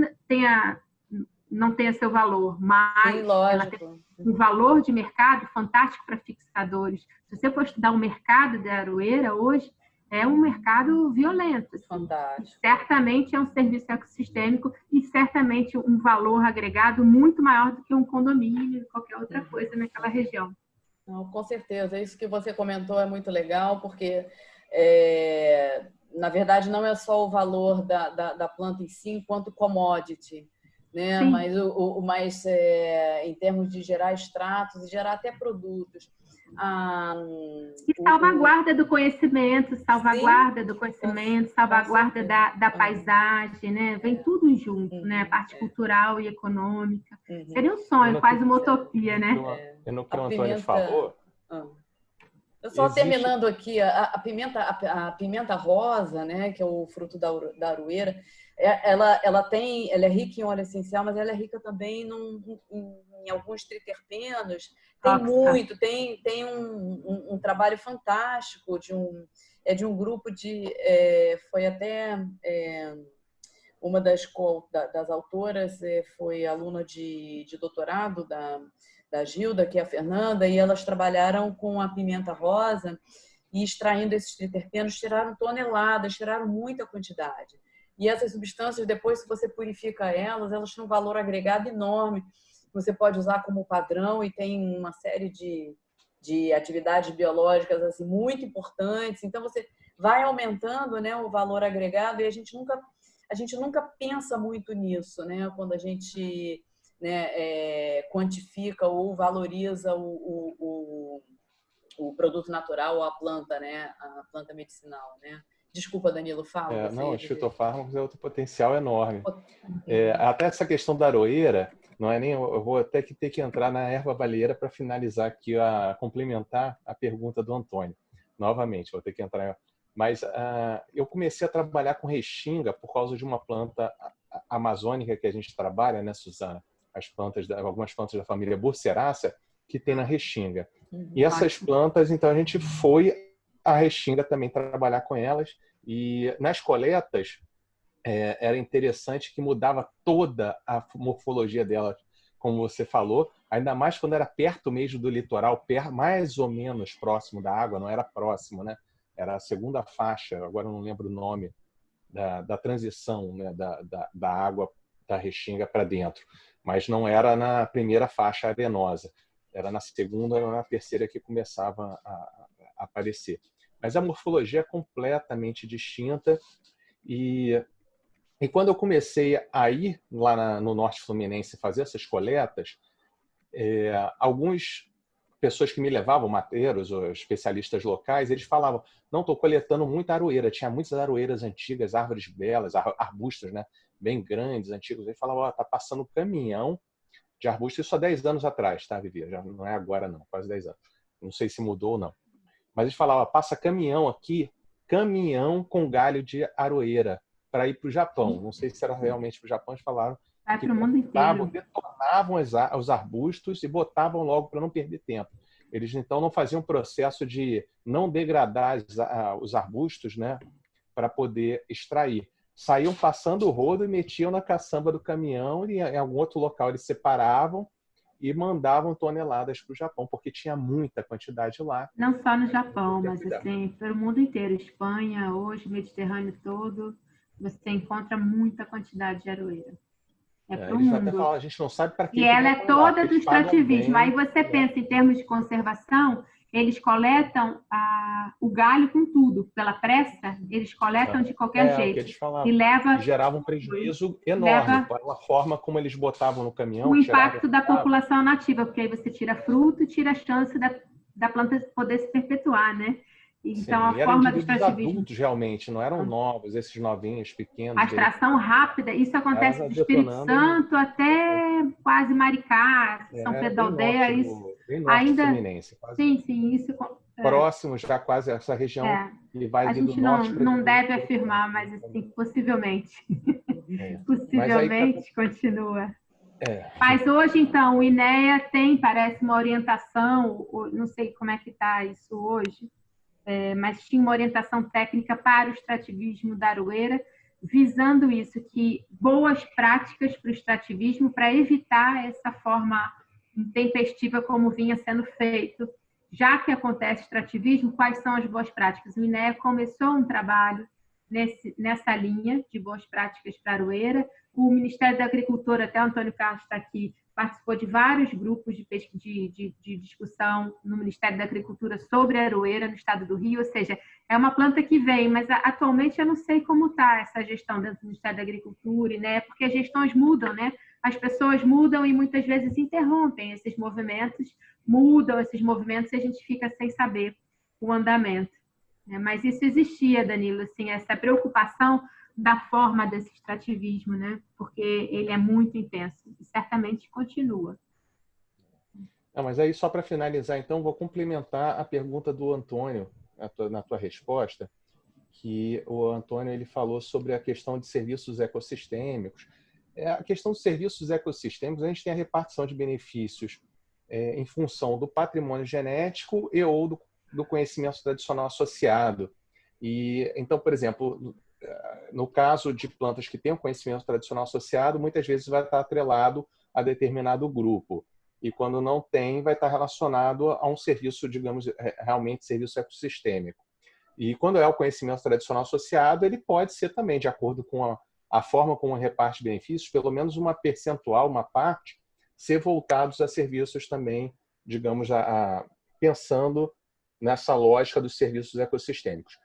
S2: não tenha seu valor, mas
S1: sim,
S2: ela tem um valor de mercado fantástico para fixadores. Se você for estudar o mercado da aroeira hoje, é um mercado violento. Assim.
S1: Fantástico.
S2: Certamente é um serviço ecossistêmico e certamente um valor agregado muito maior do que um condomínio, qualquer outra coisa naquela região.
S1: Não, com certeza. Isso que você comentou é muito legal, porque, na verdade, não é só o valor da planta em si, enquanto commodity, né?
S2: Sim.
S1: Mas em termos de gerar extratos e gerar até produtos.
S2: E salvaguarda do conhecimento, salvaguarda da paisagem, né? Vem tudo junto, né? A parte cultural e econômica. Seria um sonho, quase uma utopia, né?
S5: No que o Antônio falou...
S1: Eu só terminando aqui, a pimenta rosa, né? Que é o fruto da aroeira, ela é rica em óleo essencial, mas ela é rica também em alguns triterpenos. Tem um trabalho fantástico de um grupo foi até uma das autoras foi aluna de doutorado da Gilda, que é a Fernanda, e elas trabalharam com a pimenta rosa e extraindo esses triterpenos, tiraram toneladas, tiraram muita quantidade. E essas substâncias, depois, se você purifica elas têm um valor agregado enorme. Você pode usar como padrão e tem uma série de atividades biológicas assim, muito importantes. Então, você vai aumentando, né, o valor agregado e a gente nunca pensa muito nisso, né, quando a gente, né, quantifica ou valoriza o produto natural ou a planta, né, a planta medicinal, né? Desculpa, Danilo, fala.
S5: Não, os fitofármacos é outro potencial enorme. Até essa questão da aroeira, não é nem. Eu vou até ter que entrar na erva baleeira para finalizar aqui, complementar a pergunta do Antônio. Novamente, vou ter que entrar. Mas eu comecei a trabalhar com restinga por causa de uma planta amazônica que a gente trabalha, né, Suzana? Algumas plantas da família Burseraceae que tem na restinga. E essas plantas, então, a gente foi à restinga também trabalhar com elas. E nas coletas, era interessante que mudava toda a morfologia delas, como você falou, ainda mais quando era perto mesmo do litoral, mais ou menos próximo da água, não era próximo, né? Era a segunda faixa, agora eu não lembro o nome, da transição, né? da água da restinga para dentro. Mas não era na primeira faixa arenosa, era na segunda ou na terceira que começava a aparecer. Mas a morfologia é completamente distinta e quando eu comecei a ir lá no Norte Fluminense fazer essas coletas, algumas pessoas que me levavam, mateiros ou especialistas locais, eles falavam, não, estou coletando muita aroeira. Tinha muitas aroeiras antigas, árvores belas, arbustos, né, bem grandes, antigos. Eles falavam, está passando um caminhão de arbustos, isso há 10 anos atrás, tá, Vivi? Já não é agora não, quase 10 anos. Não sei se mudou ou não. Mas eles falavam, passa caminhão aqui, caminhão com galho de aroeira para ir para o Japão. Não sei se era realmente para o Japão, eles falaram
S2: que para o mundo inteiro.
S5: Detonavam os arbustos e botavam logo para não perder tempo. Eles, então, não faziam processo de não degradar os arbustos, né, para poder extrair. Saíam passando o rodo e metiam na caçamba do caminhão e em algum outro local eles separavam e mandavam toneladas para o Japão, porque tinha muita quantidade lá.
S2: Não só no Japão, mas assim, pelo mundo inteiro. Espanha, hoje, Mediterrâneo todo, você encontra muita quantidade de aroeira. É para o
S5: Eles até
S2: mundo.
S5: falam, a gente não sabe para que
S2: E
S5: que
S2: ela
S5: vai
S2: é
S5: pra lá,
S2: toda
S5: porque
S2: do
S5: eles pagam
S2: extrativismo.
S5: bem,
S2: Aí você pensa em termos de conservação, eles coletam o galho com tudo. Pela pressa, eles coletam de qualquer
S5: o que
S2: jeito.
S5: eles
S2: E
S5: falavam. E gerava um prejuízo enorme.
S2: leva
S5: Pela forma como eles botavam no
S2: o
S5: caminhão,
S2: impacto
S5: tiravam,
S2: da população nativa, porque aí você tira fruto, tira a chance da planta poder se perpetuar, né? Então,
S5: sim,
S2: a
S5: e eram
S2: forma do
S5: indivíduos
S2: extrativismo,
S5: adultos, realmente, não eram novos, esses novinhos,
S2: a
S5: pequenos.
S2: extração rápida, isso acontece
S5: Elas
S2: do Espírito
S5: detonando
S2: Santo até quase Maricá, São Pedro da Aldeia, isso
S5: bem norte
S2: ainda...
S5: fluminense, quase
S2: Sim, sim, isso...
S5: próximo já quase a essa região, e vai
S2: a
S5: ali do
S2: gente
S5: norte para
S2: não deve afirmar, mas assim, possivelmente.
S5: Mas aí
S2: Possivelmente continua.
S5: é.
S2: Mas hoje, então, o INEA tem, parece, uma orientação, não sei como é que está isso hoje, mas tinha uma orientação técnica para o extrativismo da aroeira, visando isso, que boas práticas para o extrativismo, para evitar essa forma intempestiva como vinha sendo feito. Já que acontece extrativismo, quais são as boas práticas? O INEA começou um trabalho nessa linha de boas práticas para a aroeira. O Ministério da Agricultura, até o Antônio Carlos está aqui, participou de vários grupos de discussão no Ministério da Agricultura sobre a aroeira no estado do Rio, ou seja, é uma planta que vem, mas atualmente eu não sei como está essa gestão dentro do Ministério da Agricultura, né? Porque as gestões mudam, né? As pessoas mudam e muitas vezes interrompem esses movimentos, mudam esses movimentos e a gente fica sem saber o andamento. Mas isso existia, Danilo, assim, essa preocupação da forma desse extrativismo, né? Porque ele é muito intenso e certamente continua.
S5: Não, mas aí, só para finalizar, então, vou complementar a pergunta do Antônio na tua resposta, que o Antônio ele falou sobre a questão de serviços ecossistêmicos. A questão dos serviços ecossistêmicos, a gente tem a repartição de benefícios em função do patrimônio genético e ou do conhecimento tradicional associado. E então, por exemplo, no caso de plantas que têm um conhecimento tradicional associado, muitas vezes vai estar atrelado a determinado grupo. E quando não tem, vai estar relacionado a um serviço, digamos, realmente serviço ecossistêmico. E quando é o conhecimento tradicional associado, ele pode ser também, de acordo com a forma como reparte benefícios, pelo menos uma percentual, uma parte, ser voltados a serviços também, digamos, pensando nessa lógica dos serviços ecossistêmicos.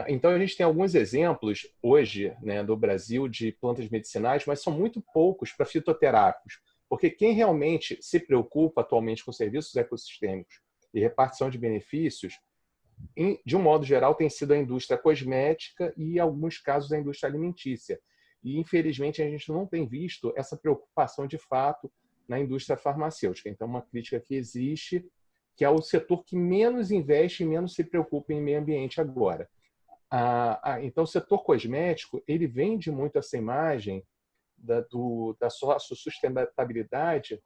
S5: Então, a gente tem alguns exemplos hoje, né, do Brasil de plantas medicinais, mas são muito poucos para fitoterápicos, porque quem realmente se preocupa atualmente com serviços ecossistêmicos e repartição de benefícios, de um modo geral, tem sido a indústria cosmética e, em alguns casos, a indústria alimentícia. E, infelizmente, a gente não tem visto essa preocupação de fato na indústria farmacêutica. Então, uma crítica que existe, que é o setor que menos investe e menos se preocupa em meio ambiente agora. Então, o setor cosmético, ele vende muito essa imagem da sustentabilidade,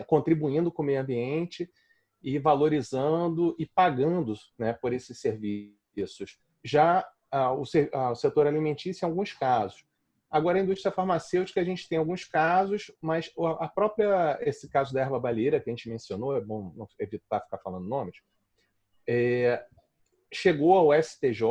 S5: contribuindo com o meio ambiente e valorizando e pagando, né, por esses serviços. Já o setor alimentício, em alguns casos. Agora, a indústria farmacêutica, a gente tem alguns casos, mas esse caso da erva baleeira, que a gente mencionou, é bom não evitar ficar falando nomes, chegou ao STJ,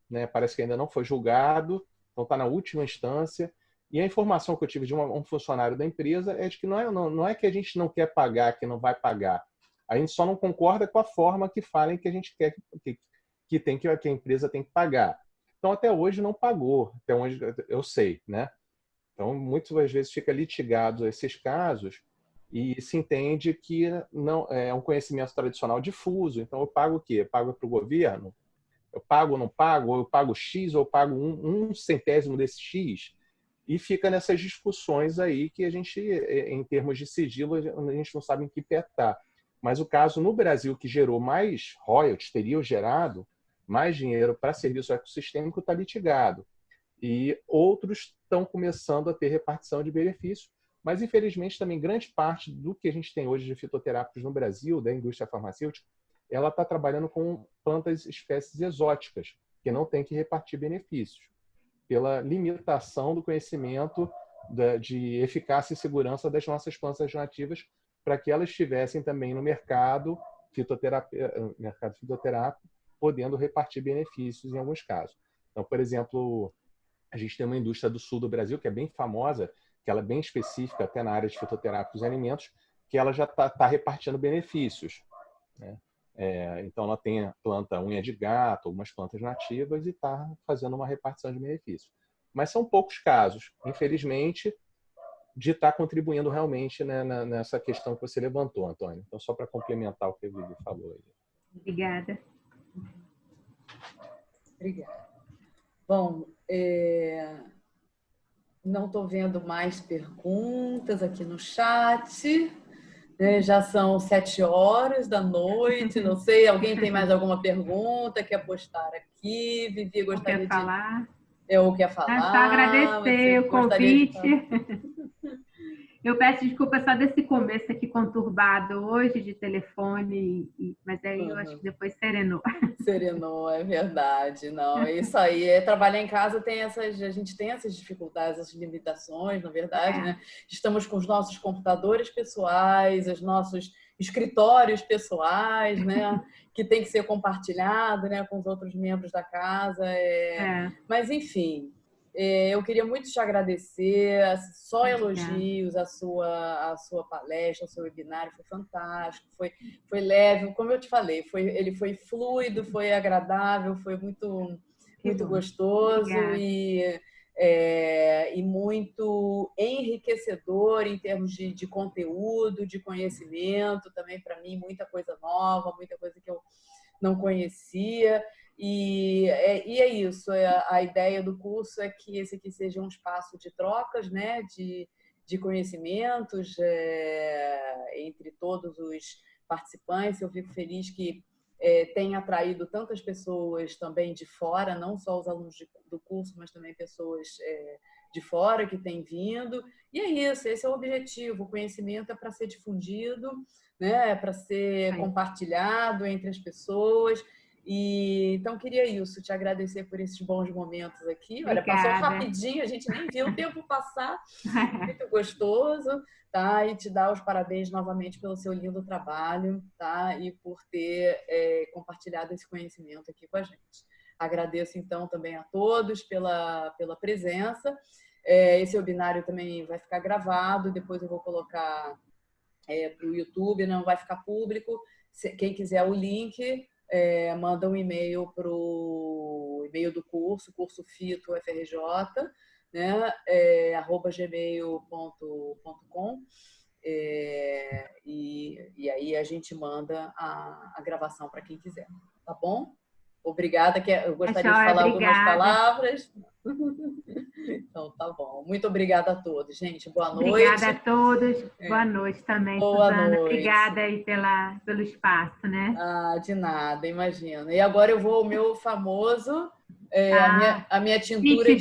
S5: né, parece que ainda não foi julgado, então está na última instância, e a informação que eu tive de um funcionário da empresa é de que não é que a gente não quer pagar, que não vai pagar, a gente só não concorda com a forma que falem que a gente quer que a empresa tem que pagar. Então, até hoje não pagou, até onde eu sei, né? Então, muitas vezes fica litigado esses casos e se entende que não é um conhecimento tradicional difuso. Então, eu pago o quê? Eu pago para o governo? Eu pago ou não pago? Ou eu pago X ou eu pago um centésimo desse X? E fica nessas discussões aí que a gente, em termos de sigilo, a gente não sabe em que pé está. Mas o caso no Brasil que gerou mais royalties, teria gerado mais dinheiro para serviço ecossistêmico, está litigado. E outros estão começando a ter repartição de benefícios, mas infelizmente também grande parte do que a gente tem hoje de fitoterápicos no Brasil, da indústria farmacêutica, ela está trabalhando com plantas espécies exóticas, que não tem que repartir benefícios, pela limitação do conhecimento de eficácia e segurança das nossas plantas nativas, para que elas estivessem também no mercado fitoterápico, podendo repartir benefícios em alguns casos. Então, por exemplo, a gente tem uma indústria do sul do Brasil que é bem famosa, que ela é bem específica até na área de fitoterápicos e alimentos, que ela já está repartindo benefícios, né? Então, ela tem a planta unha de gato, algumas plantas nativas, e está fazendo uma repartição de benefícios. Mas são poucos casos, infelizmente, de estar contribuindo realmente, né, nessa questão que você levantou, Antônio. Então, só para complementar o que a Vivi falou aí.
S2: Obrigada.
S1: Obrigada. Bom, não estou vendo mais perguntas aqui no chat. Já são 7 horas da noite, não sei, alguém tem mais alguma pergunta, quer postar aqui? Vivi, gostaria
S2: de falar?
S1: Eu quero falar.
S2: Só agradecer o convite. Eu peço desculpa só desse começo aqui conturbado hoje de telefone, mas aí eu acho que depois serenou.
S1: Serenou, é verdade. Não, é isso aí. Trabalhar em casa a gente tem essas dificuldades, essas limitações, na verdade, né? Estamos com os nossos computadores pessoais, os nossos escritórios pessoais, né? Que tem que ser compartilhado, né? Com os outros membros da casa. Mas, enfim... Eu queria muito te agradecer, só elogios, a sua palestra, o seu webinário foi fantástico, foi leve, como eu te falei, ele foi fluido, foi agradável, foi muito gostoso e muito enriquecedor em termos de conteúdo, de conhecimento, também para mim, muita coisa nova, muita coisa que eu não conhecia. E é isso, a ideia do curso é que esse aqui seja um espaço de trocas, né, de conhecimentos entre todos os participantes. Eu fico feliz que tenha atraído tantas pessoas também de fora, não só os alunos do curso, mas também pessoas de fora que têm vindo. E é isso, esse é o objetivo. O conhecimento é para ser difundido, né, é para ser compartilhado entre as pessoas. E então queria isso, te agradecer por esses bons momentos aqui. Olha, passou rapidinho, a gente nem viu o tempo passar, muito gostoso, tá? E te dar os parabéns novamente pelo seu lindo trabalho, tá? E por ter compartilhado esse conhecimento aqui com a gente. Agradeço então também a todos pela presença. Esse webinário também vai ficar gravado, depois eu vou colocar para o YouTube, não vai ficar público. Quem quiser o link, manda um e-mail para o e-mail do curso Fito FRJ, né? @gmail.com, e aí a gente manda a gravação para quem quiser, tá bom? Obrigada, eu gostaria de falar algumas palavras. Então, tá bom. Muito obrigada a todos, gente. Boa noite.
S2: Obrigada a todos. Boa noite também,
S1: Boa
S2: Suzana.
S1: Noite.
S2: Obrigada aí pelo espaço, né?
S1: De nada, imagina. E agora eu vou ao meu famoso, a minha tintura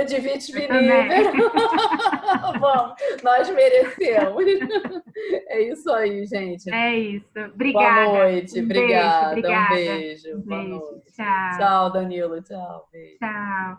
S1: de vitivinífera. Vamos, nós merecemos. É isso aí, gente.
S2: É isso. Obrigada.
S1: Boa noite. Obrigada.
S2: Obrigada.
S1: Um beijo. Boa noite.
S2: Tchau.
S1: Tchau, Danilo. Tchau. Beijo.
S2: Tchau.